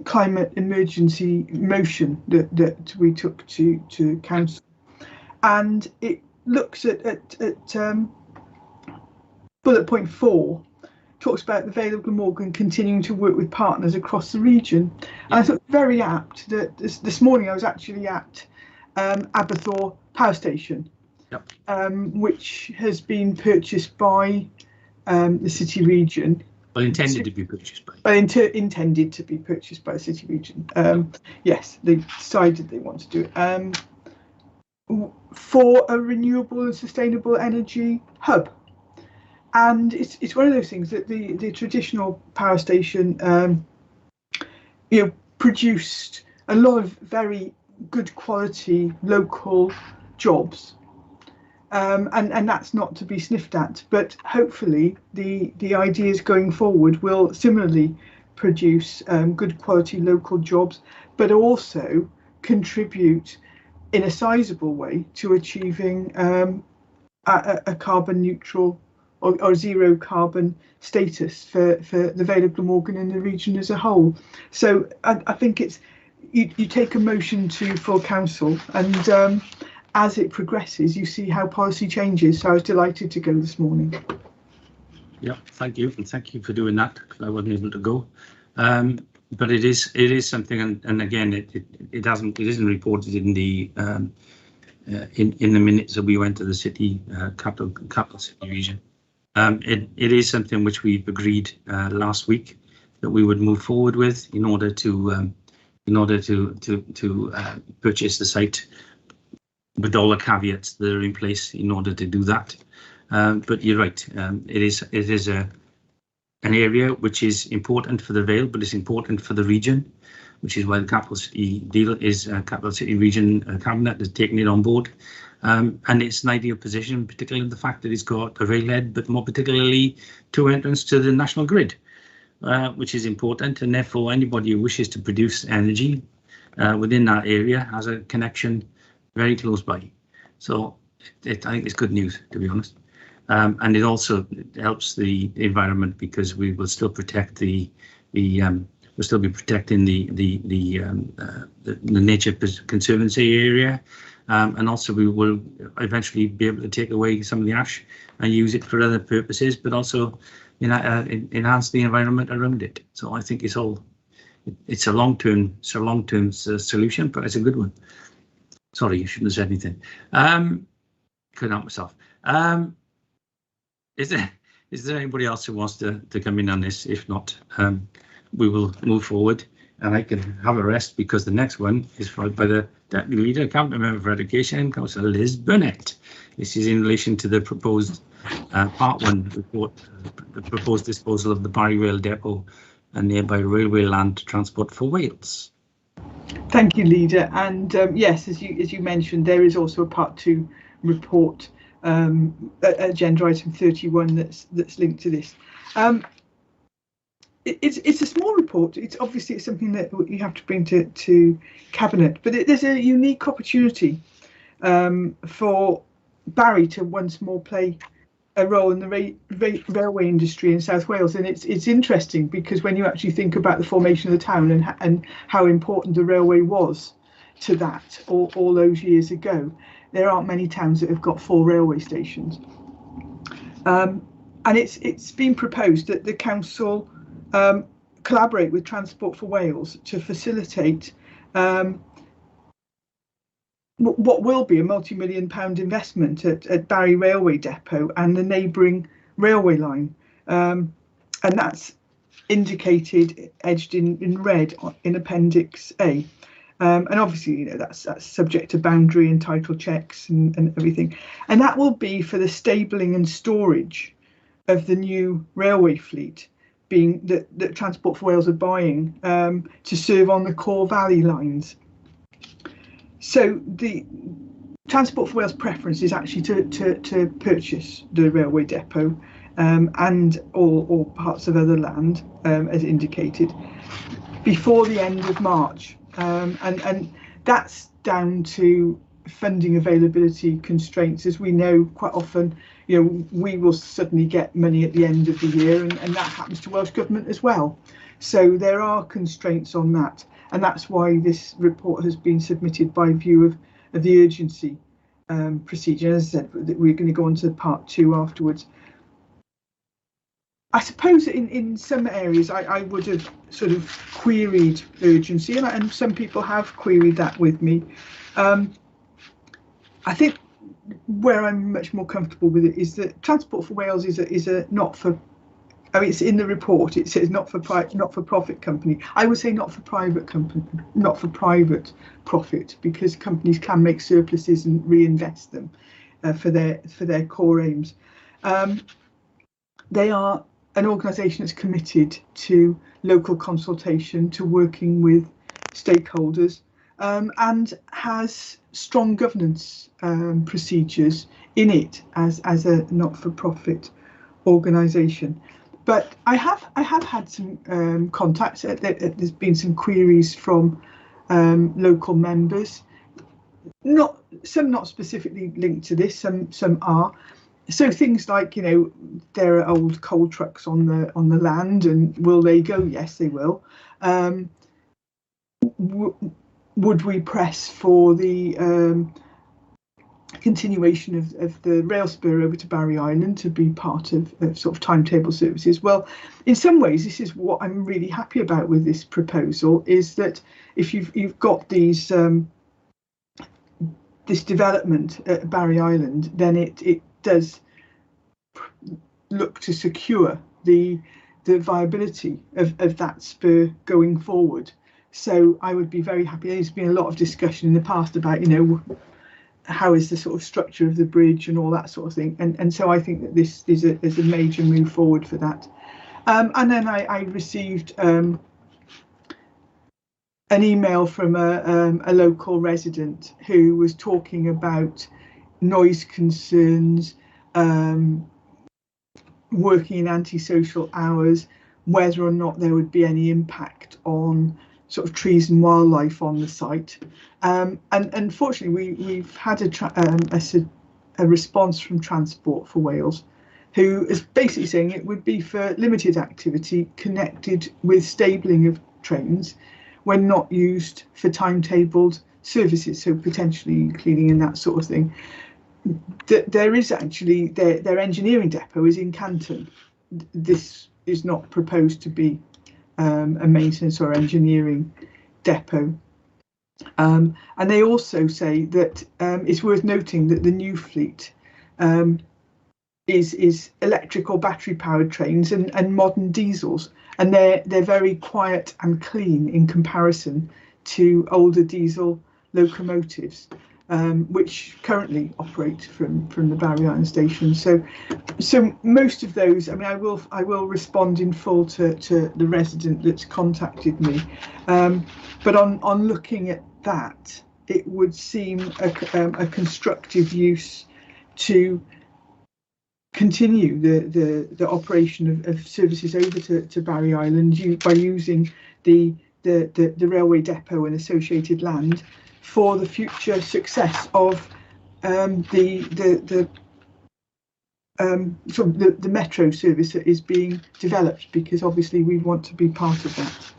climate emergency motion that we took to council, and it looks at bullet point 4, talks about the Vale of Glamorgan continuing to work with partners across the region. And I thought very apt that this morning I was actually at Aberthor Power Station, which has been purchased by the city region. Well, intended to be purchased by. Intended to be purchased by the city region. Yes, they decided they want to do it for a renewable and sustainable energy hub. And it's one of those things that the traditional power station, produced a lot of very good quality local jobs, and that's not to be sniffed at. But hopefully the ideas going forward will similarly produce good quality local jobs, but also contribute in a sizable way to achieving a carbon neutral or zero carbon status for the Vale of Glamorgan and the region as a whole. So I think it's you take a motion to full council, and as it progresses, you see how policy changes. So I was delighted to go this morning. Yeah, thank you, and thank you for doing that, because I wasn't able to go. But it is something, and again, it isn't reported in the in the minutes that we went to the city capital city region. It is something which we've agreed last week that we would move forward with in order to purchase the site, with all the caveats that are in place in order to do that. But you're right, it is an area which is important for the Vale, but it's important for the region, which is why the capital city deal is capital city region cabinet has taken it on board. And it's an ideal position, particularly the fact that it's got a railhead, but more particularly 2 entrances to the national grid, which is important. And therefore, anybody who wishes to produce energy within that area has a connection very close by. So I think it's good news, to be honest. And it also helps the environment, because we will still protect we'll still be protecting the Nature Conservancy area. And also we will eventually be able to take away some of the ash and use it for other purposes, but also enhance the environment around it. So I think it's a long-term solution, but it's a good one. Sorry, I shouldn't have said anything. Couldn't help myself. Is there anybody else who wants to come in on this? If not, we will move forward, and I can have a rest, because the next one is filed by the Deputy Leader, Cabinet Member for Education, Councillor Liz Burnett. This is in relation to the proposed Part 1 report, the proposed disposal of the Barry Rail Depot and nearby railway land transport for Wales. Thank you, Leader. And yes, as you mentioned, there is also a Part 2 report, agenda item 31, that's linked to this. It's a small report. It's something that you have to bring to Cabinet, but there's a unique opportunity for Barry to once more play a role in the railway industry in South Wales. And it's interesting, because when you actually think about the formation of the town and how important the railway was to that all those years ago, there aren't many towns that have got 4 railway stations. And it's been proposed that the council collaborate with Transport for Wales to facilitate what will be a multi-million-pound investment at Barry Railway Depot and the neighbouring railway line, and that's indicated, edged in red in Appendix A. And obviously, that's subject to boundary and title checks and everything, and that will be for the stabling and storage of the new railway fleet, being that Transport for Wales are buying to serve on the core valley lines. So the Transport for Wales preference is actually to purchase the railway depot and all parts of other land, as indicated, before the end of March, and that's down to funding availability constraints. As we know, quite often, we will suddenly get money at the end of the year, and that happens to Welsh Government as well. So there are constraints on that, and that's why this report has been submitted by view of the urgency procedure. As I said, we're going to go on to Part 2 afterwards. I suppose in some areas I would have sort of queried urgency, and some people have queried that with me. I think where I'm much more comfortable with it is that Transport for Wales is a not for. I mean, it's in the report. It says not for profit company. I would say not for private company, not for private profit, because companies can make surpluses and reinvest them for their core aims. They are an organisation that's committed to local consultation, to working with stakeholders, and has strong governance procedures in it as a not-for-profit organisation. But I have had some contacts. There's been some queries from local members. Some not specifically linked to this. Some are. So things like, you know, there are old coal trucks on the land, and will they go? Yes, they will. Would we press for the continuation of the rail spur over to Barry Island to be part of sort of timetable services? Well, in some ways, this is what I'm really happy about with this proposal, is that if you've got these this development at Barry Island, then it does look to secure the viability of that spur going forward. So I would be very happy. There's been a lot of discussion in the past about, you know, how is the sort of structure of the bridge and all that sort of thing. And so I think that this is a major move forward for that. And then I received an email from a local resident who was talking about noise concerns, working in antisocial hours, whether or not there would be any impact on sort of trees and wildlife on the site. And unfortunately, we've had a response from Transport for Wales, who is basically saying it would be for limited activity connected with stabling of trains when not used for timetabled services, so potentially cleaning and that sort of thing. There is actually, their engineering depot is in Canton. This is not proposed to be a maintenance or engineering depot. And they also say that it's worth noting that the new fleet is electric or battery powered trains and modern diesels, and they're very quiet and clean in comparison to older diesel locomotives, which currently operate from the Barry Island station. So most of those, I mean, I will respond in full to the resident that's contacted me, but on looking at that, it would seem a constructive use to continue the operation of services over to Barry Island by using the railway depot and associated land for the future success of the metro service that is being developed, because obviously we want to be part of that.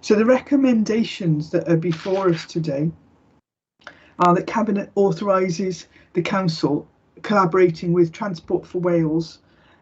So the recommendations that are before us today are that Cabinet authorises the Council collaborating with Transport for Wales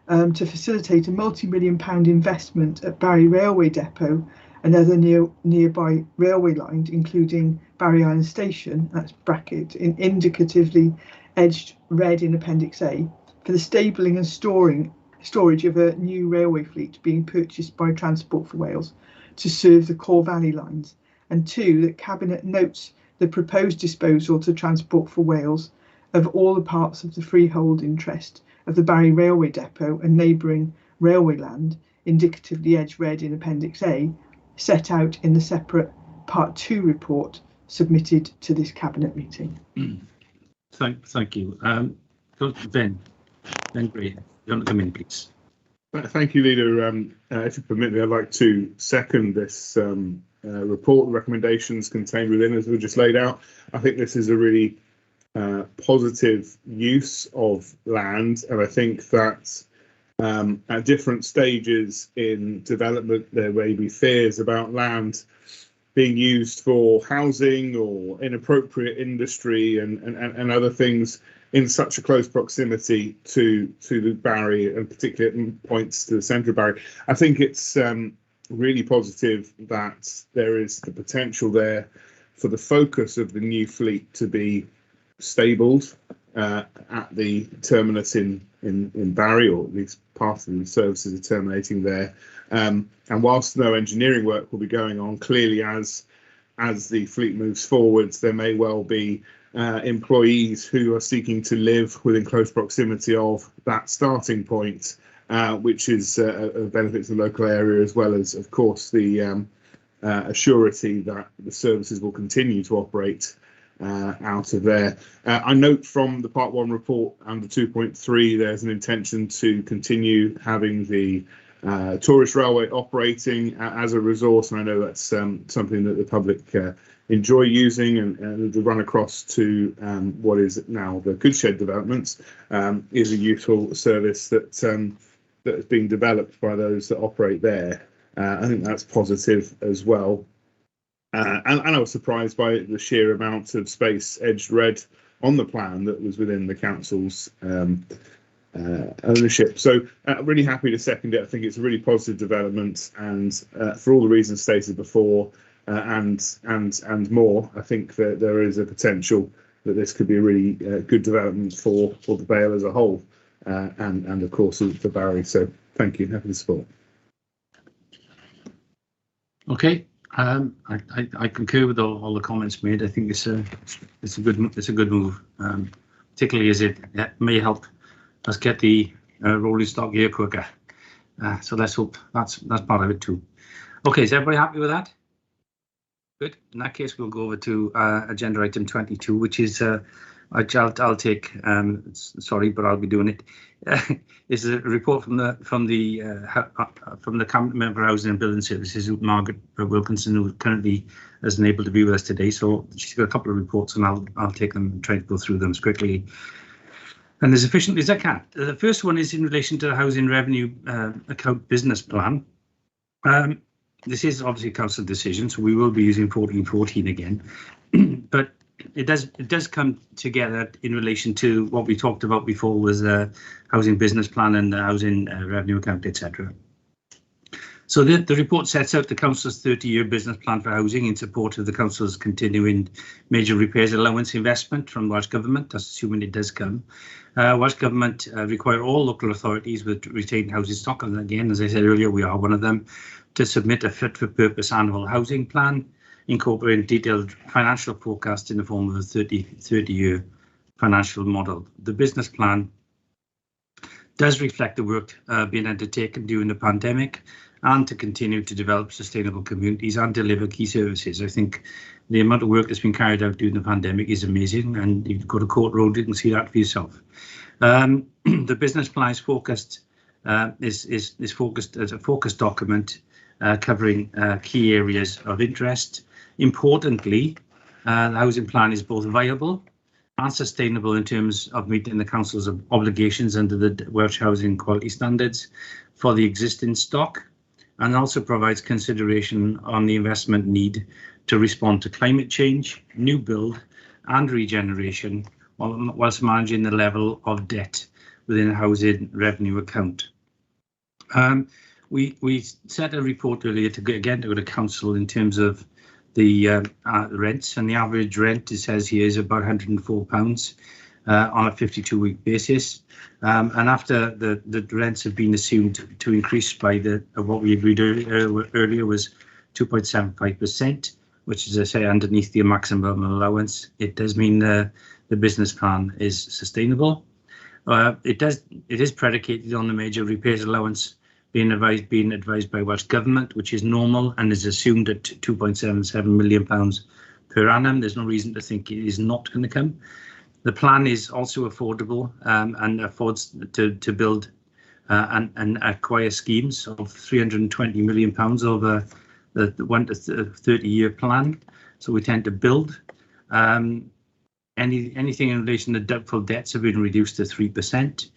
to facilitate a multi-million-pound investment at Barry Railway Depot and other nearby railway lines, including Barry Island Station, that's bracket, indicatively edged red in Appendix A, for the stabling and storage of a new railway fleet being purchased by Transport for Wales to serve the Core Valley lines. And 2, that Cabinet notes the proposed disposal to Transport for Wales of all the parts of the freehold interest of the Barry Railway Depot and neighbouring railway land, indicatively edged red in Appendix A, set out in the separate Part 2 report submitted to this Cabinet meeting. Thank you. Ben Gray, you want to come in, please? Thank you, Leader. If you permit me, I'd like to second this report, the recommendations contained within as we just laid out. I think this is a really positive use of land, and I think that at different stages in development there may be fears about land being used for housing or inappropriate industry and other things in such a close proximity to the Barry, and particularly at points to the centre of Barry. I think it's really positive that there is the potential there for the focus of the new fleet to be stabled at the terminus in Barry, or at least part of the services are terminating there. And whilst no engineering work will be going on, clearly as the fleet moves forwards, there may well be employees who are seeking to live within close proximity of that starting point, which is a benefit to the local area, as well as, of course, the a surety that the services will continue to operate out of there. I note from the Part 1 report and the 2.3 there's an intention to continue having the tourist railway operating as a resource, and I know that's something that the public enjoy using, and the run across to what is now the Goodshed developments is a useful service that is being developed by those that operate there. I think that's positive as well. And I was surprised by the sheer amount of space edged red on the plan that was within the council's ownership. So really happy to second it. I think it's a really positive development, and for all the reasons stated before and more, I think that there is a potential that this could be a really good development for the Vale as a whole, and of course for Barry. So thank you. Happy to support. Okay. I concur with all the comments made. I think it's a good move, particularly as it may help us get the rolling stock year quicker. So let's hope that's part of it too. Okay, is everybody happy with that? Good. In that case, we'll go over to agenda item 22, which is I'll take. Sorry, but I'll be doing it. Is a report from the Cabinet Member for Housing and Building Services, Margaret Wilkinson, who currently isn't able to be with us today. So she's got a couple of reports, and I'll take them and try to go through them as quickly and as efficiently as I can. The first one is in relation to the Housing Revenue Account Business Plan. This is obviously a council decision, so we will be using 1414 again, but it does come together in relation to what we talked about before, was the housing business plan and the housing revenue account, etc. So the report sets out the council's 30-year business plan for housing in support of the council's continuing major repairs allowance investment from Welsh Government. That's assuming it does come. Welsh Government require all local authorities with retained housing stock, and again, as I said earlier, we are one of them, to submit a fit-for-purpose annual housing plan, incorporating detailed financial forecast in the form of a 30-year financial model. The business plan does reflect the work being undertaken during the pandemic and to continue to develop sustainable communities and deliver key services. I think the amount of work that's been carried out during the pandemic is amazing, and you go to Court Road, you can see that for yourself. The business plan is focused is focused as a focused document covering key areas of interest. Importantly, the housing plan is both viable and sustainable in terms of meeting the council's obligations under the Welsh Housing Quality Standards for the existing stock, and also provides consideration on the investment need to respond to climate change, new build and regeneration, whilst managing the level of debt within the housing revenue account. We set a report earlier to go to council in terms of the rents, and the average rent, it says here, is about £104 on a 52-week basis. And after the rents have been assumed to increase by what we agreed earlier was 2.75%, which is, as I say, underneath the maximum allowance. It does mean the business plan is sustainable. It is predicated on the major repairs allowance being advised by Welsh Government, which is normal and is assumed at £2.77 million per annum. There's no reason to think it is not going to come. The plan is also affordable and affords to build and acquire schemes of £320 million over the 1 to 30-year plan. So we tend to build. Anything in relation to doubtful debts have been reduced to 3%.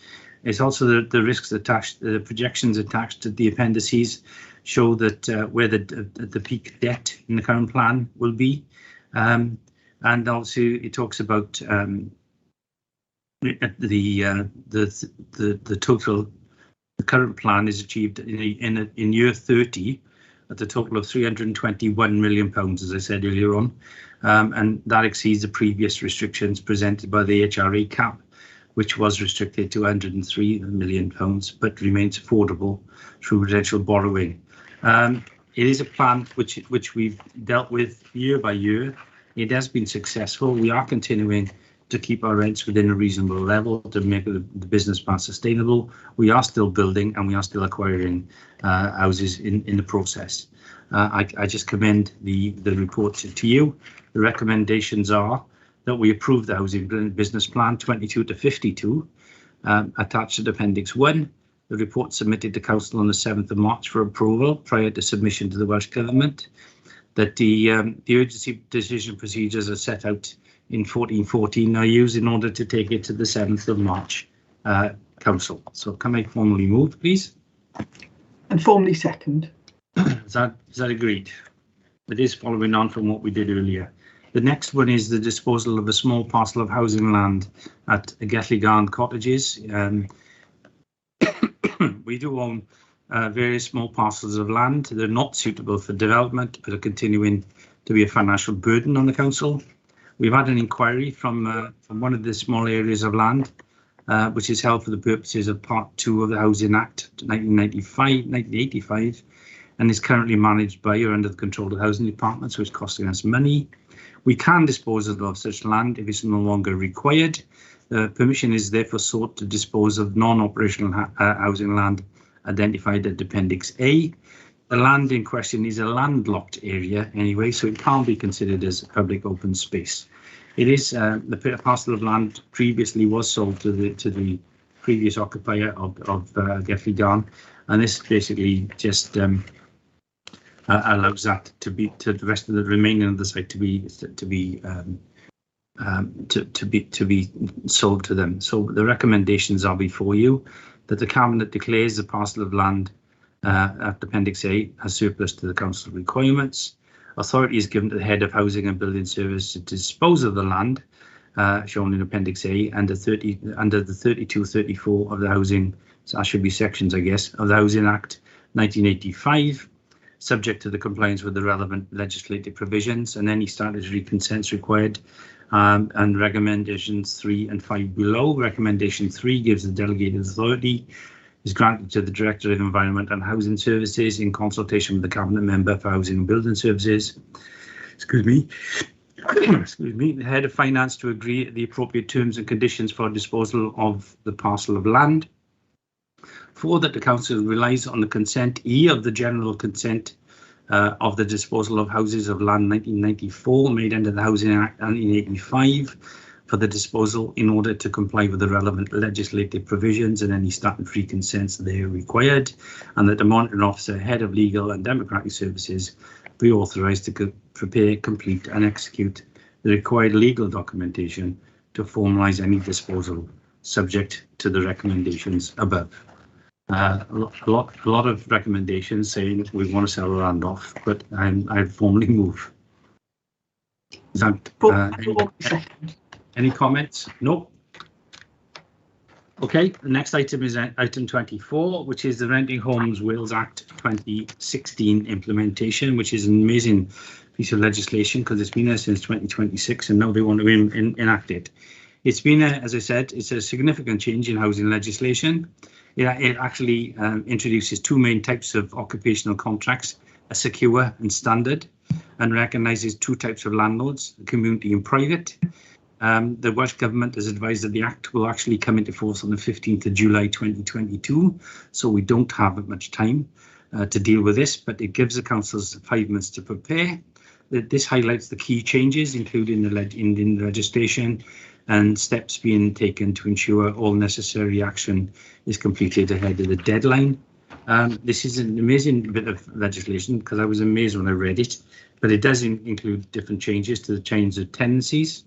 It's also the risks attached, the projections attached to the appendices show that where the peak debt in the current plan will be. And also it talks about the total, the current plan is achieved in year 30 at a total of £321 million, as I said earlier on. And that exceeds the previous restrictions presented by the HRA cap, which was restricted to £103 million, but remains affordable through potential borrowing. It is a plan which we've dealt with year by year. It has been successful. We are continuing to keep our rents within a reasonable level to make the business plan sustainable. We are still building and we are still acquiring houses in the process. I just commend the report to you. The recommendations are that we approve the Housing Business Plan 22 to 52, attached to Appendix 1. The report submitted to Council on the 7th of March for approval prior to submission to the Welsh Government. That the urgency decision procedures are set out in 1414 are used in order to take it to the 7th of March Council. So can I formally move, please? And formally second. Is that agreed? It is following on from what we did earlier. The next one is the disposal of a small parcel of housing land at Gatling Cottages. We do own various small parcels of land. They're not suitable for development, but are continuing to be a financial burden on the council. We've had an inquiry from one of the small areas of land, which is held for the purposes of Part 2 of the Housing Act 1985, and is currently managed by or under the control of the Housing Department, so it's costing us money. We can dispose of such land if it's no longer required. Permission is therefore sought to dispose of non-operational housing land identified at Appendix A. The land in question is a landlocked area anyway, so it can't be considered as public open space. It is the parcel of land previously was sold to the previous occupier of Gatling, and this basically just allows that to the rest of the remaining of the site to be sold to them. So the recommendations are before you, that the Cabinet declares the parcel of land at Appendix A as surplus to the council requirements. Authority is given to the head of Housing and Building Service to dispose of the land shown in Appendix A under the 32-34 of the Housing, so that should be sections, I guess, of the Housing Act 1985, subject to the compliance with the relevant legislative provisions and any statutory consents required. And recommendations 3 and 5 below. Recommendation 3 gives the delegated authority is granted to the Director of Environment and Housing Services in consultation with the Cabinet Member for Housing and Building Services. Excuse me. The Head of Finance to agree the appropriate terms and conditions for disposal of the parcel of land. 4, that the Council relies on the consent E of the general consent of the disposal of houses of land 1994 made under the Housing Act 1985 for the disposal in order to comply with the relevant legislative provisions and any statutory consents that are required, and that the monitoring officer, head of legal and democratic services, be authorised to prepare, complete and execute the required legal documentation to formalise any disposal subject to the recommendations above. A lot of recommendations saying we want to sell the land off, but I formally move. Is that any comments? No. Okay, the next item is item 24, which is the Renting Homes Wales Act 2016 implementation, which is an amazing piece of legislation because it's been there since 2026 and now they want to enact it. It's been, as I said, it's a significant change in housing legislation. It actually introduces 2 main types of occupational contracts, a secure and standard, and recognises 2 types of landlords, community and private. The Welsh Government has advised that the Act will actually come into force on the 15th of July 2022, so we don't have much time to deal with this, but it gives the councils 5 months to prepare. This highlights the key changes included in the legislation and steps being taken to ensure all necessary action is completed ahead of the deadline. This is an amazing bit of legislation because I was amazed when I read it, but it does include different changes to the change of tenancies.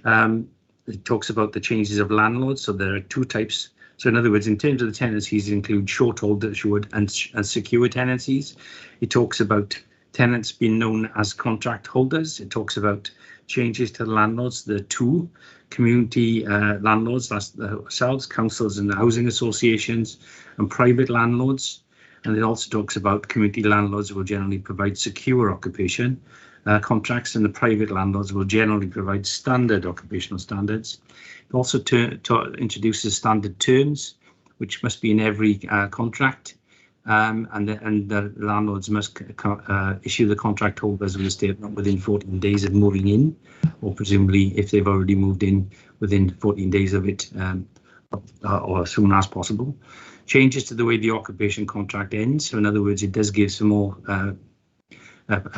It talks about the changes of landlords, so there are 2 types. So in other words, in terms of the tenancies, include short hold, assured and secure tenancies. It talks about tenants being known as contract holders. It talks about changes to the landlords. There are 2 community landlords, that's ourselves, councils and the housing associations, and private landlords. And it also talks about community landlords will generally provide secure occupation contracts, and the private landlords will generally provide standard occupational standards. It also introduces standard terms, which must be in every contract, and the landlords must issue the contract holders with a statement within 14 days of moving in, or presumably if they've already moved in within 14 days of it, or as soon as possible. Changes to the way the occupation contract ends. So in other words, it does give some more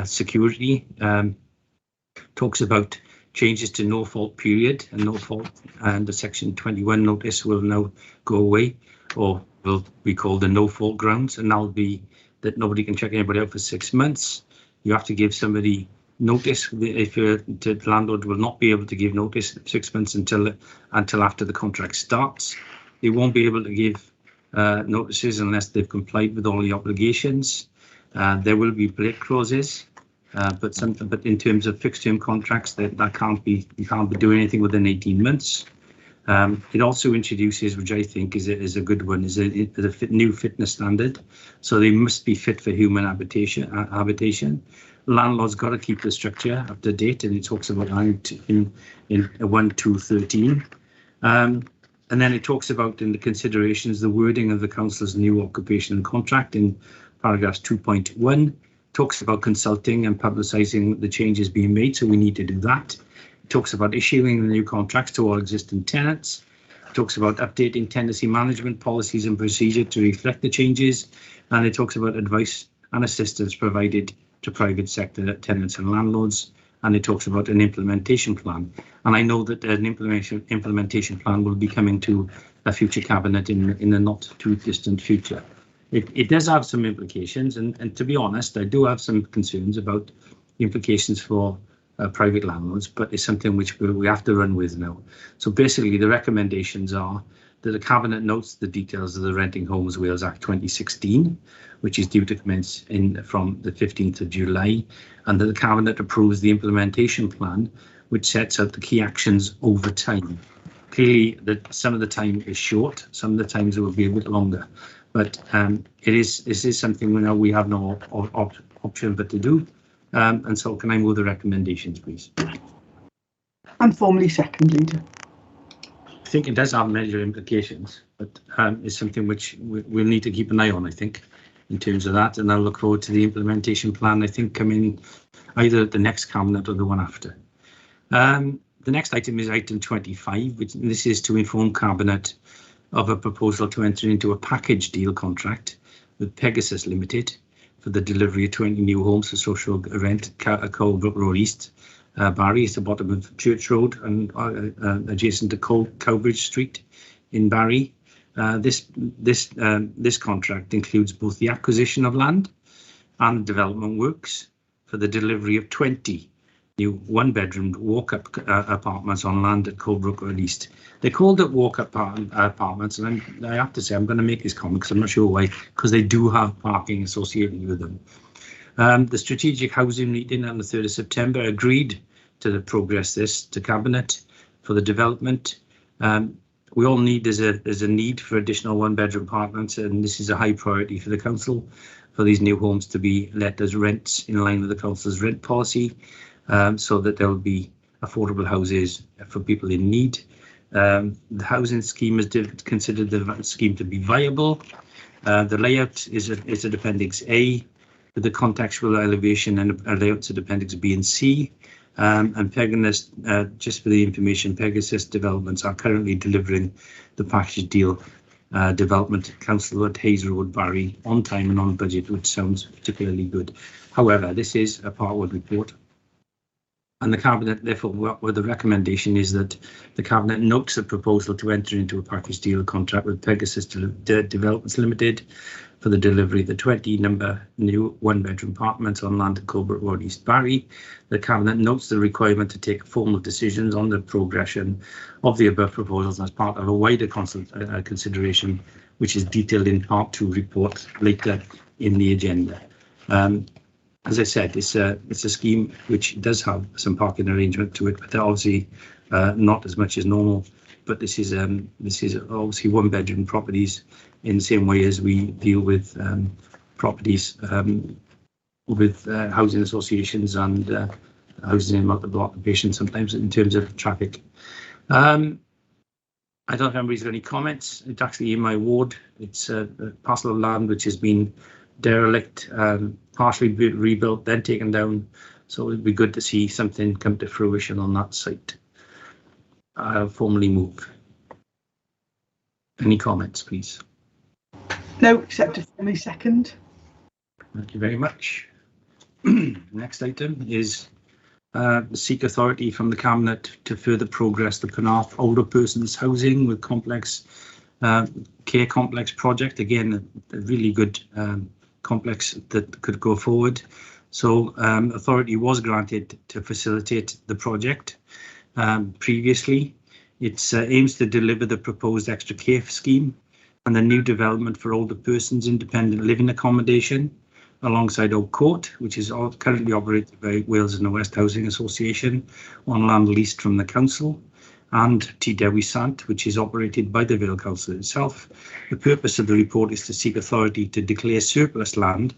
security. Talks about changes to no fault period and no fault, and the Section 21 notice will now go away, or will be called the no fault grounds, and that'll be that nobody can check anybody out for 6 months. You have to give somebody notice. If the landlord will not be able to give notice 6 months until after the contract starts. They won't be able to give notices unless they've complied with all the obligations. There will be break clauses, but in terms of fixed term contracts, that can't be, you can't be doing anything within 18 months. It also introduces, which I think is a good one, is a new fitness standard. So they must be fit for human habitation. Landlords got to keep the structure up to date, and it talks about that in 1.2.13. And then it talks about, in the considerations, the wording of the council's new occupational contract in paragraphs 2.1 talks about consulting and publicising the changes being made, so we need to do that. It talks about issuing the new contracts to all existing tenants. It talks about updating tenancy management policies and procedure to reflect the changes, and it talks about advice and assistance provided to private sector tenants and landlords, and it talks about an implementation plan. And I know that an implementation plan will be coming to a future cabinet in the not too distant future. It does have some implications, and to be honest, I do have some concerns about the implications for private landlords, but it's something which we have to run with now. So basically the recommendations are that the Cabinet notes the details of the Renting Homes Wales Act 2016, which is due to commence from the 15th of July, and that the Cabinet approves the implementation plan, which sets out the key actions over time. Clearly, that some of the time is short, some of the times it will be a bit longer, but this is something we have no option but to do. And so can I move the recommendations, please? And formally second, Leader. I think it does have major implications, but it's something which we'll need to keep an eye on, I think, in terms of that. And I'll look forward to the implementation plan, I think, coming either at the next cabinet or the one after. The next item is item 25, which this is to inform Cabinet of a proposal to enter into a package deal contract with Pegasus Limited for the delivery of 20 new homes for social rent at Colebrook Road East, Barry. It's the bottom of Church Road and adjacent to Cowbridge Street in Barry. This contract includes both the acquisition of land and development works for the delivery of 20 new one-bedroom walk-up apartments on land at Colebrook Road East. They're called it walk-up apartments, and I have to say I'm going to make this comment because I'm not sure why, because they do have parking associated with them. The Strategic Housing meeting on the 3rd of September agreed to progress this to Cabinet for the development. We all need, there's a need for additional one-bedroom apartments, and this is a high priority for the council for these new homes to be let as rents in line with the council's rent policy, so that there will be affordable houses for people in need. The housing scheme is considered the scheme to be viable. The layout is at Appendix A, with the contextual elevation and layouts at Appendix B and C. And Pegasus, just for the information, Pegasus Developments are currently delivering the package deal development at Council at Hayes Road, Barry, on time and on budget, which sounds particularly good. However, this is a Parkwood report, and the Cabinet, therefore, what the recommendation is that the Cabinet notes the proposal to enter into a package deal contract with Pegasus Developments Limited for the delivery of the 20 new one-bedroom apartments on land at Colebrook Road East, Barry. The Cabinet notes the requirement to take formal decisions on the progression of the above proposals as part of a wider consideration, which is detailed in Part 2 report later in the agenda. As I said, it's a scheme which does have some parking arrangement to it, but they're obviously not as much as normal. But this is obviously one-bedroom properties in the same way as we deal with properties with housing associations and housing in multiple occupation sometimes in terms of traffic. I don't know if anybody's got any comments. It's actually in my ward. It's a parcel of land which has been derelict, partially rebuilt, then taken down. So it'd be good to see something come to fruition on that site. I'll formally move. Any comments, please? No, except to formally second. Thank you very much. Next item is seek authority from the Cabinet to further progress the Penarth older persons housing with complex care complex project. Again, a really good complex that could go forward. So authority was granted to facilitate the project previously. It aims to deliver the proposed extra care scheme and the new development for older persons independent living accommodation alongside Oak Court, which is currently operated by Wales and the West Housing Association on land leased from the council, and T Dewi Sant, which is operated by the Vale Council itself. The purpose of the report is to seek authority to declare surplus land,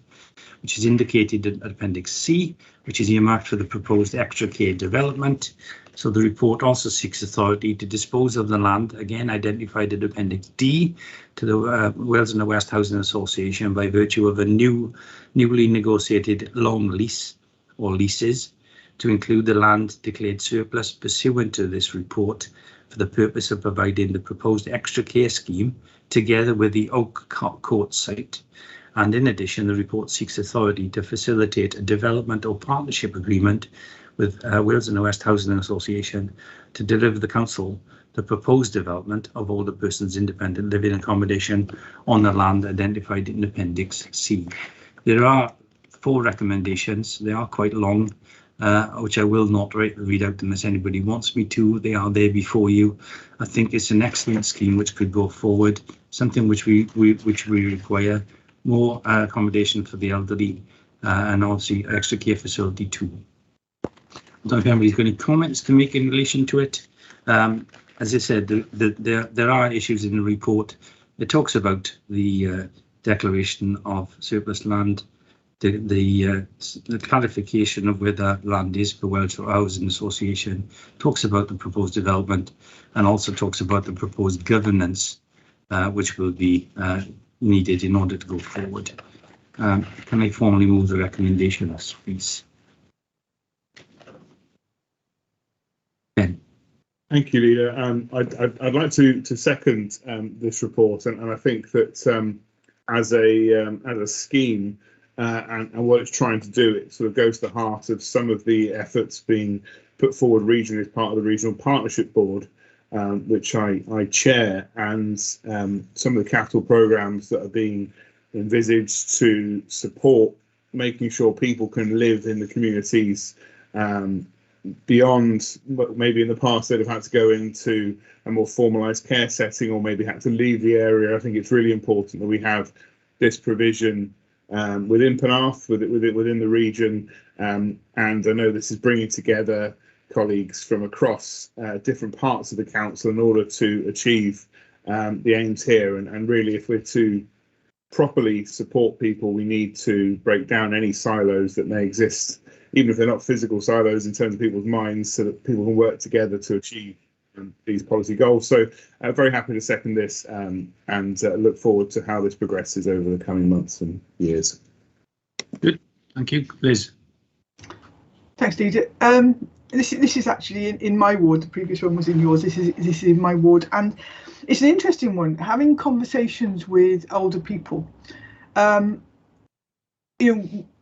which is indicated in Appendix C, which is earmarked for the proposed extra care development. So the report also seeks authority to dispose of the land, again identified in Appendix D, to the Wales and the West Housing Association by virtue of a newly negotiated long lease or leases to include the land declared surplus pursuant to this report for the purpose of providing the proposed extra care scheme together with the Oak Court site. And in addition, the report seeks authority to facilitate a development or partnership agreement with Wales and the West Housing Association to deliver the council the proposed development of older persons independent living accommodation on the land identified in Appendix C. There are 4 recommendations. They are quite long, which I will not read out unless anybody wants me to. They are there before you. I think it's an excellent scheme which could go forward, something which we require. More accommodation for the elderly and obviously extra care facility too. I don't know if anybody's got any comments to make in relation to it. As I said, there are issues in the report. It talks about the declaration of surplus land, the clarification of where that land is for Welsh Housing Association, talks about the proposed development, and also talks about the proposed governance, which will be needed in order to go forward. Can I formally move the recommendations, please? Ben. Thank you, Leader. I'd like to second this report, and I think that as a scheme and what it's trying to do, it sort of goes to the heart of some of the efforts being put forward regionally as part of the Regional Partnership Board, which I chair, and some of the capital programmes that are being envisaged to support making sure people can live in the communities beyond what maybe in the past they'd have had to go into a more formalised care setting or maybe had to leave the area. I think it's really important that we have this provision within Penarth, within the region, and I know this is bringing together colleagues from across different parts of the council in order to achieve the aims here. And really, if we're to properly support people, we need to break down any silos that may exist, even if they're not physical silos in terms of people's minds, so that people can work together to achieve these policy goals. So very happy to second this and look forward to how this progresses over the coming months and years. Good, thank you. Liz. Thanks, Leader. This is actually in my ward. The previous one was in yours. This is in my ward, and it's an interesting one. Having conversations with older people,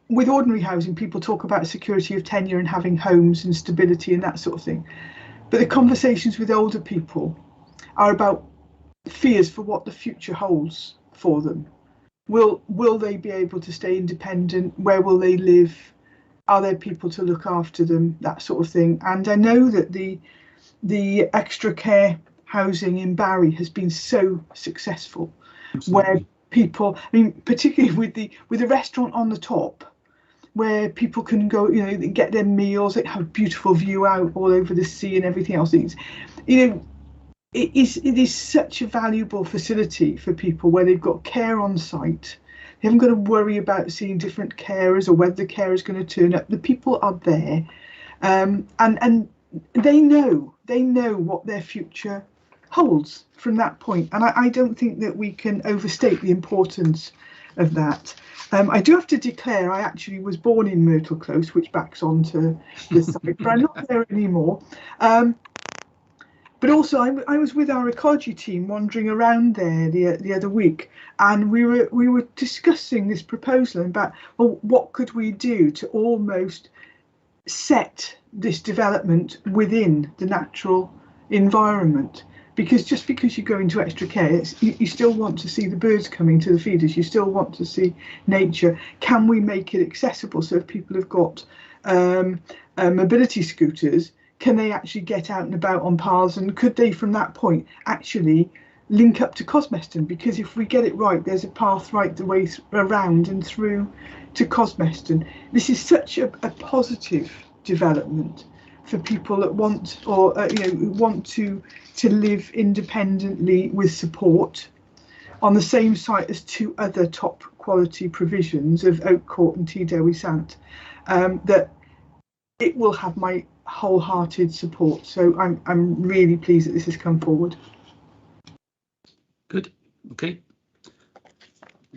with ordinary housing, people talk about security of tenure and having homes and stability and that sort of thing. But the conversations with older people are about fears for what the future holds for them. Will they be able to stay independent? Where will they live? Are there people to look after them? That sort of thing. And I know that the extra care housing in Barry has been so successful. Absolutely. Where people, I mean, particularly with the restaurant on the top, where people can go, get their meals, have a beautiful view out all over the sea and everything else. It is such a valuable facility for people where they've got care on site. They haven't got to worry about seeing different carers or whether the carer is going to turn up. The people are there, and they know what their future holds from that point. And I don't think that we can overstate the importance of that. I do have to declare I actually was born in Myrtle Close, which backs onto the site, but I'm not there anymore. but also I was with our ecology team wandering around there the other week, and we were discussing this proposal about, well, what could we do to almost set this development within the natural environment, because just because you go into extra care, you still want to see the birds coming to the feeders, you still want to see nature. Can we make it accessible so if people have got mobility scooters, can they actually get out and about on paths, and could they from that point actually link up to Cosmeston? Because if we get it right, there's a path right the way around and through to Cosmeston. This is such a positive development for people that want, or who want to live independently with support on the same site as two other top quality provisions of Oak Court and T Dewi Sant. That it will have my wholehearted support. So I'm really pleased that this has come forward. Good. Okay.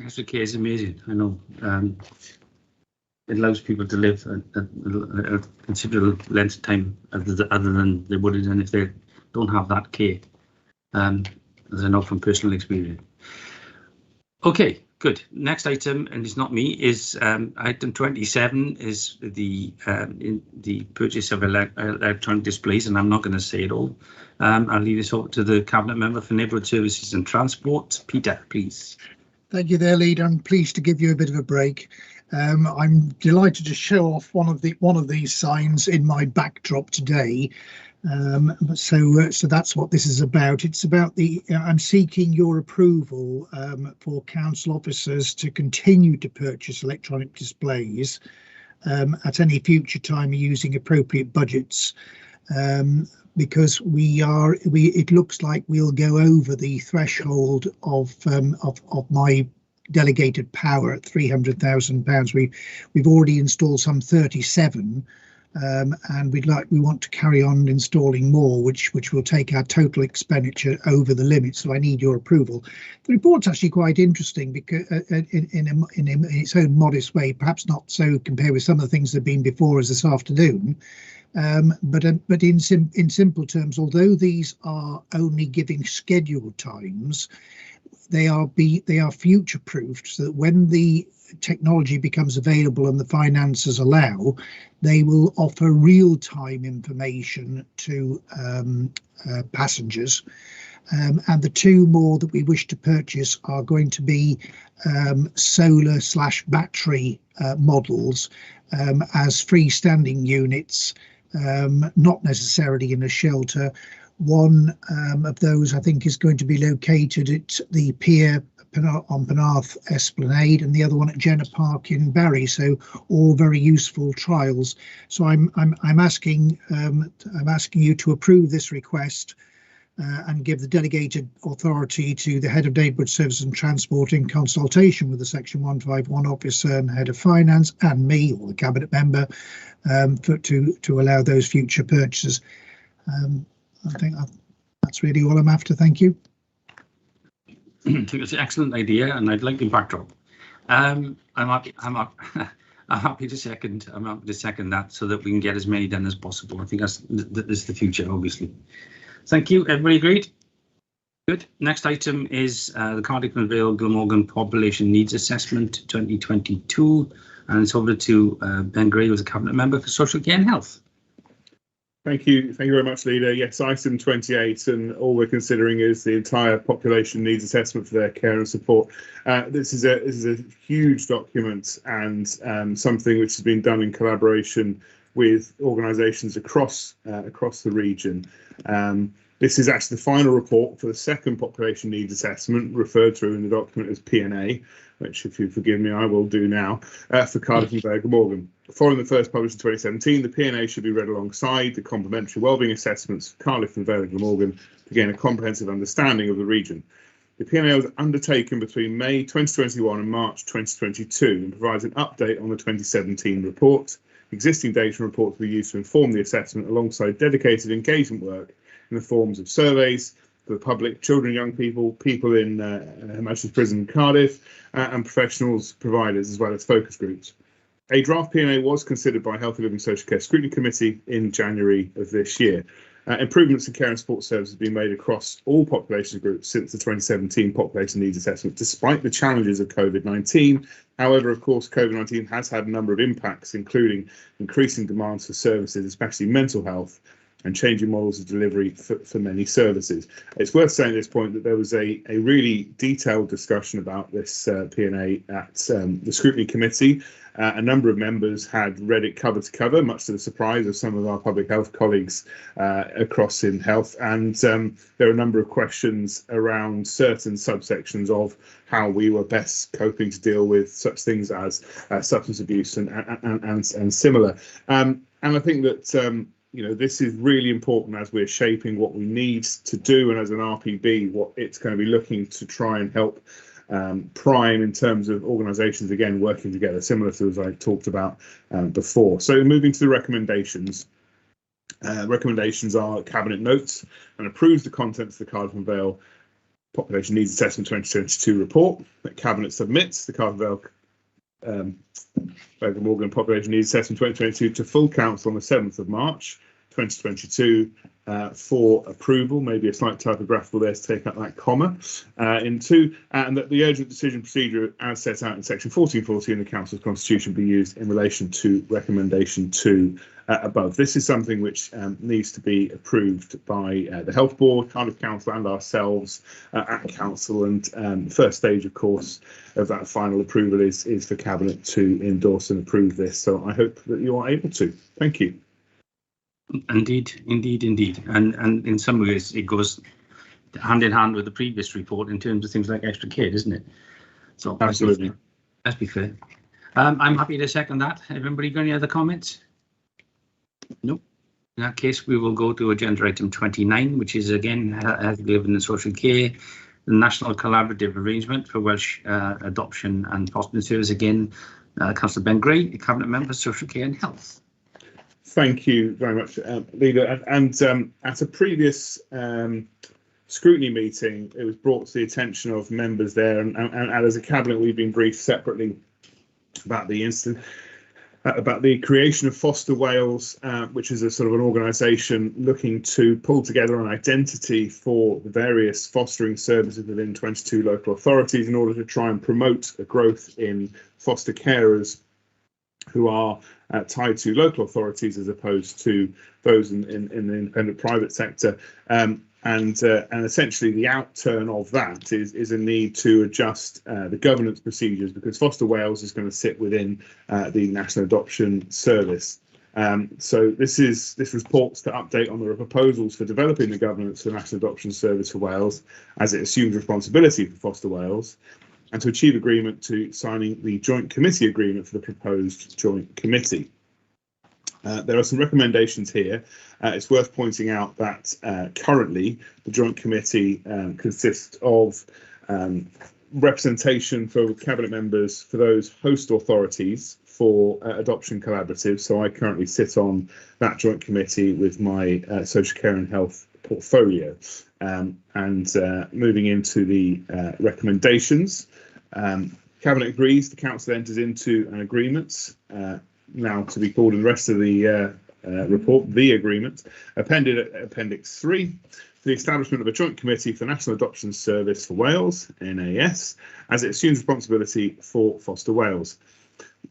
Extra care is amazing. I know. It allows people to live a considerable length of time other than they would have done if they don't have that care, as I know from personal experience. Okay, good. Next item, and it's not me, is item 27 is the purchase of electronic displays, and I'm not going to say it all. I'll leave this over to the Cabinet Member for Neighbourhood Services and Transport. Peter, please. Thank you there, Leader. I'm pleased to give you a bit of a break. I'm delighted to show off one of these signs in my backdrop today. So that's what this is about. It's about I'm seeking your approval for council officers to continue to purchase electronic displays at any future time using appropriate budgets, because it looks like we'll go over the threshold of my delegated power at £300,000. We've already installed some 37. And we want to carry on installing more, which will take our total expenditure over the limit. So I need your approval. The report's actually quite interesting because, in its own modest way, perhaps not so compared with some of the things that have been before us this afternoon. But in simple terms, although these are only giving scheduled times, they are future-proofed, so that when the technology becomes available and the finances allow, they will offer real-time information to passengers. And the two more that we wish to purchase are going to be solar/battery models as freestanding units, not necessarily in a shelter. One of those, I think, is going to be located at the pier on Penarth Esplanade, and the other one at Jenner Park in Barry. So all very useful trials. So I'm asking you to approve this request and give the delegated authority to the Head of Neighbourhood Services and Transport in consultation with the Section 151 officer and Head of Finance and me, or the Cabinet Member, to allow those future purchases. I think that's really all I'm after. Thank you. I think it's an excellent idea, and I'd like the backdrop. I'm happy to second that, so that we can get as many done as possible. I think that's the future, obviously. Thank you. Everybody agreed? Good. Next item is the Cardiff and Vale Glamorgan Population Needs Assessment 2022, and it's over to Ben Gray, who's a Cabinet Member for Social Care and Health. Thank you very much, Leader. Yes, item 28, and all we're considering is the entire population needs assessment for their care and support. This is a huge document, and something which has been done in collaboration with organisations across the region. This is actually the final report for the second population needs assessment, referred to in the document as P&A, which, if you forgive me, I will do now, for Cardiff and Vale Glamorgan. Following the first published in 2017, the P&A should be read alongside the complementary wellbeing assessments for Cardiff and Vale Glamorgan to gain a comprehensive understanding of the region. The P&A was undertaken between May 2021 and March 2022 and provides an update on the 2017 report. Existing data and reports will be used to inform the assessment alongside dedicated engagement work in the forms of surveys for the public, children, young people, people in Her Majesty's Prison in Cardiff, and professionals, providers, as well as focus groups. A draft P&A was considered by Healthy Living Social Care Scrutiny Committee in January of this year. Improvements in care and support services have been made across all population groups since the 2017 population needs assessment, despite the challenges of COVID-19. However, of course, COVID-19 has had a number of impacts, including increasing demands for services, especially mental health, and changing models of delivery for many services. It's worth saying at this point that there was a really detailed discussion about this P&A at the Scrutiny Committee. A number of members had read it cover to cover, much to the surprise of some of our public health colleagues across in health. And there are a number of questions around certain subsections of how we were best coping to deal with such things as substance abuse and similar. And I think that this is really important as we're shaping what we need to do, and as an RPB, what it's going to be looking to try and help prime in terms of organisations, again, working together, similar to as I talked about before. So moving to the recommendations. Recommendations are Cabinet notes and approves the contents of the Cardiff and Vale Population Needs Assessment 2022 report. That Cabinet submits the Cardiff and Vale Bergen Morgan Population Needs Assessment 2022 to full council on the 7th of March 2022 for approval. Maybe a slight typographical there to take out that comma and that the urgent decision procedure as set out in section 1440 in the council's constitution be used in relation to recommendation 2 above. This is something which needs to be approved by the Health Board, Cardiff Council and ourselves at Council, and first stage, of course, of that final approval is for Cabinet to endorse and approve this. So I hope that you are able to. Thank you. Indeed. And in some ways, it goes hand in hand with the previous report in terms of things like extra care, doesn't it? So absolutely. Let's be fair. I'm happy to second that. Everybody got any other comments? Nope. In that case, we will go to agenda item 29, which is again health, living and social care, the National Collaborative Arrangement for Welsh Adoption and Fostering Service. Again, Councillor Ben Gray, Cabinet Member, Social Care and Health. Thank you very much, Leader. And at a previous scrutiny meeting, it was brought to the attention of members there, and as a Cabinet, we've been briefed separately about the incident. About the creation of Foster Wales, which is a sort of an organisation looking to pull together an identity for the various fostering services within 22 local authorities in order to try and promote a growth in foster carers who are tied to local authorities as opposed to those in the independent private sector. And essentially the outturn of that is a need to adjust the governance procedures, because Foster Wales is going to sit within the National Adoption Service. So this reports to update on the proposals for developing the governance for the National Adoption Service for Wales as it assumes responsibility for Foster Wales, and to achieve agreement to signing the joint committee agreement for the proposed joint committee. There are some recommendations here. It's worth pointing out that currently the Joint Committee consists of representation for Cabinet members for those host authorities for adoption collaboratives. So I currently sit on that Joint Committee with my social care and health portfolio. Moving into the recommendations, Cabinet agrees the Council enters into an agreement now to be called in the rest of the report, the agreement, Appendix 3, for the establishment of a joint committee for the National Adoption Service for Wales, NAS, as it assumes responsibility for Foster Wales.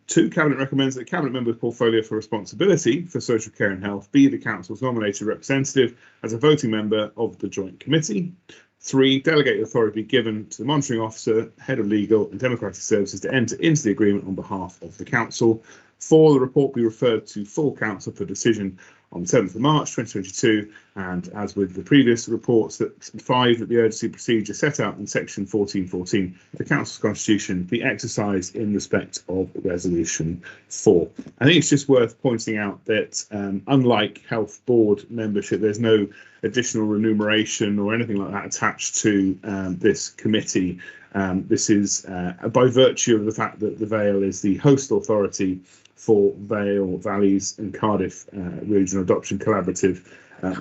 2, Cabinet recommends that the Cabinet member's portfolio for responsibility for social care and health be the Council's nominated representative as a voting member of the joint committee. 3, delegate authority be given to the monitoring officer, head of legal and democratic services to enter into the agreement on behalf of the Council. 4, the report be referred to full Council for decision on the 7th of March 2022, and as with the previous reports, that 5, that the urgency procedure set out in section 1414 of the Council's constitution be exercised in respect of resolution 4. I think it's just worth pointing out that unlike health board membership, there's no additional remuneration or anything like that attached to this committee. This is by virtue of the fact that the Vale is the host authority for Vale, Valleys and Cardiff Regional Adoption Collaborative.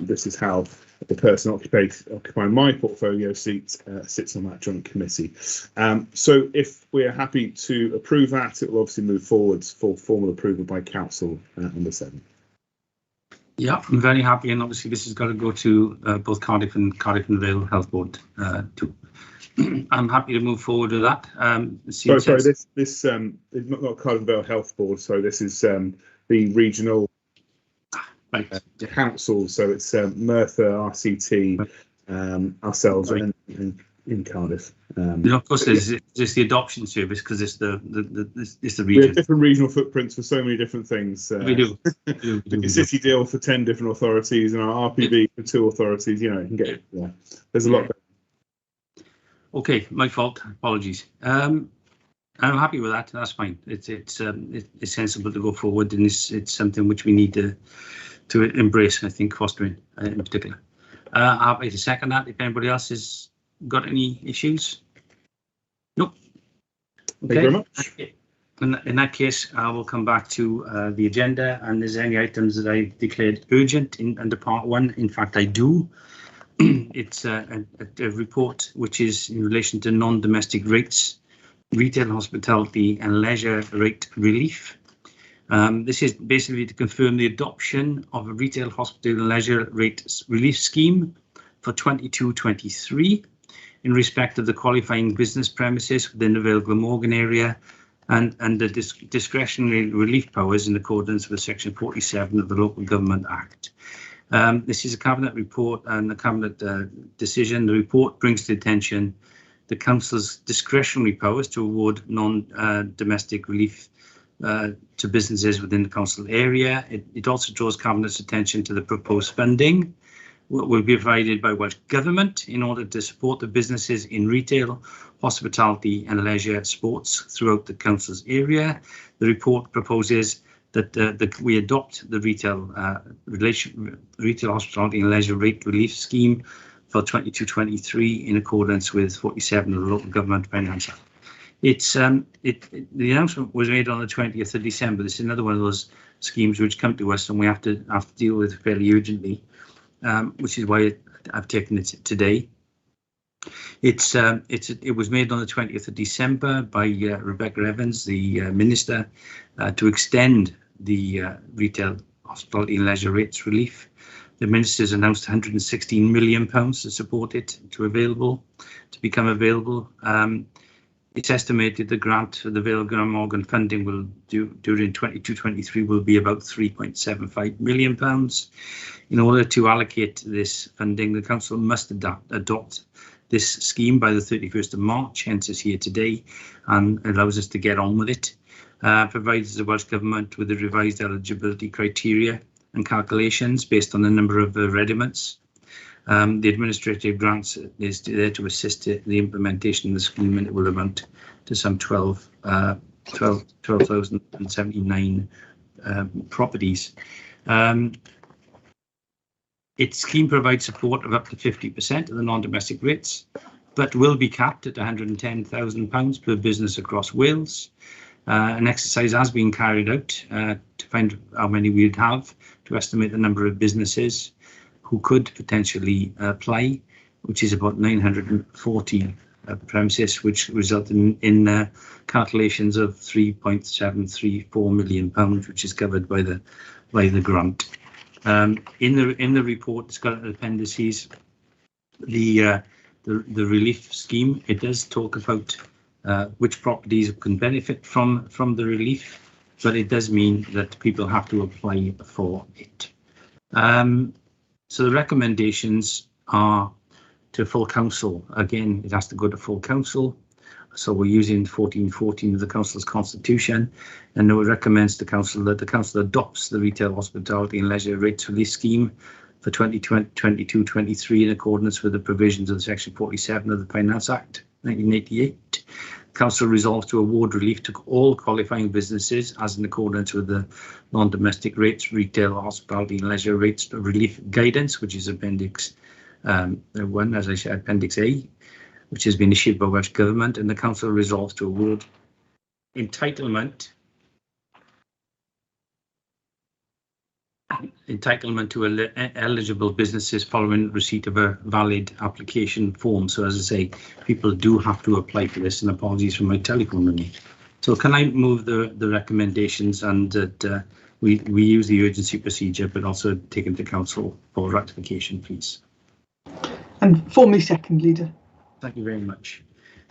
This is how the person occupying my portfolio seat sits on that joint committee. So if we're happy to approve that, it will obviously move forwards for formal approval by Council on the 7th. Yeah, I'm very happy, and obviously this has got to go to both Cardiff and Vale Health Board too. I'm happy to move forward with that. Sorry, this is not Cardiff and Vale Health Board. So this is the regional council. So it's Merthyr, RCT, ourselves, and in Cardiff. Of course, there's the adoption service because it's the region. We have different regional footprints for so many different things. We do. The city deal for 10 different authorities and our RPB for 2 authorities. You know, you can get there's a lot. Okay, my fault. Apologies. I'm happy with that. That's fine. It's sensible to go forward, and it's something which we need to embrace. I think fostering in particular. Happy to second that. If anybody else has got any issues, nope. Okay. Thank you very much. In that case, I will come back to the agenda, and there's any items that I declared urgent under part 1. In fact, I do. It's a report which is in relation to non-domestic rates, retail, hospitality and leisure rate relief. This is basically to confirm the adoption of a retail, hospitality and leisure rate relief scheme for 22-23 in respect of the qualifying business premises within the Vale Glamorgan area and the discretionary relief powers in accordance with Section 47 of the Local Government Act. This is a Cabinet report and a Cabinet decision. The report brings to attention the Council's discretionary powers to award non-domestic relief to businesses within the Council area. It also draws Cabinet's attention to the proposed funding will be provided by Welsh Government in order to support the businesses in retail, hospitality and leisure sports throughout the Council's area. The report proposes that we adopt the retail, hospitality and leisure rate relief scheme for 22-23 in accordance with 47 of the Local Government Finance Act. The announcement was made on the 20th of December. This is another one of those schemes which come to us and we have to deal with fairly urgently, which is why I've taken it today. It was made on the 20th of December by Rebecca Evans, the Minister, to extend the retail, hospitality and leisure rates relief. The Minister's announced £116 million to support it to become available. It's estimated the grant for the Vale Glamorgan funding will during 22-23 will be about £3.75 million. In order to allocate this funding, the Council must adopt this scheme by the 31st of March, hence it's here today, and allows us to get on with it. Provides the Welsh Government with the revised eligibility criteria and calculations based on the number of regiments. The administrative grants is there to assist the implementation of the scheme, and it will amount to some 12,079 properties. Its scheme provides support of up to 50% of the non-domestic rates, but will be capped at £110,000 per business across Wales. An exercise has been carried out to find how many we'd have to estimate the number of businesses who could potentially apply, which is about 940 premises, which resulted in calculations of £3.734 million, which is covered by the grant. In the report, it's got appendices. The relief scheme, it does talk about which properties can benefit from the relief, but it does mean that people have to apply for it. So the recommendations are to full council. Again, it has to go to full council. So we're using 1414 of the council's constitution, and it recommends to council that the council adopts the retail, hospitality and leisure rates relief scheme for 2022-23 in accordance with the provisions of Section 47 of the Finance Act 1988. Council resolves to award relief to all qualifying businesses as in accordance with the non-domestic rates, retail, hospitality and leisure rates relief guidance, which is Appendix 1, as I said, Appendix A, which has been issued by Welsh Government, and the Council resolves to award entitlement to eligible businesses following receipt of a valid application form. So as I say, people do have to apply for this, and apologies for my telephone ringing. So can I move the recommendations and that we use the urgency procedure, but also take into council for ratification, please. And formally second, Leader. Thank you very much.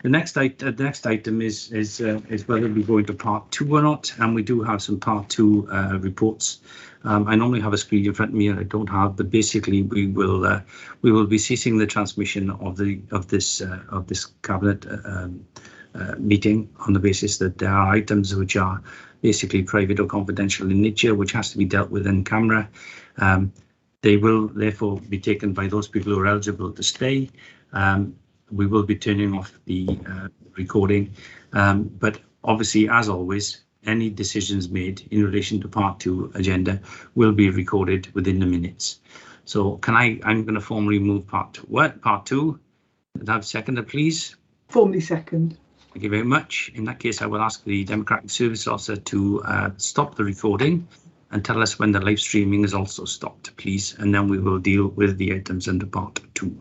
The next item is whether we go into part 2 or not, and we do have some part 2 reports. I normally have a screen in front of me, and I don't have, but basically we will be ceasing the transmission of this cabinet meeting on the basis that there are items which are basically private or confidential in nature, which has to be dealt with in camera. They will therefore be taken by those people who are eligible to stay. We will be turning off the recording, but obviously, as always, any decisions made in relation to part 2 agenda will be recorded within the minutes. So I'm going to formally move part 2. Could I have a seconder, please? Formally second. Thank you very much. In that case, I will ask the Democratic Service Officer to stop the recording and tell us when the live streaming is also stopped, please, and then we will deal with the items under part 2.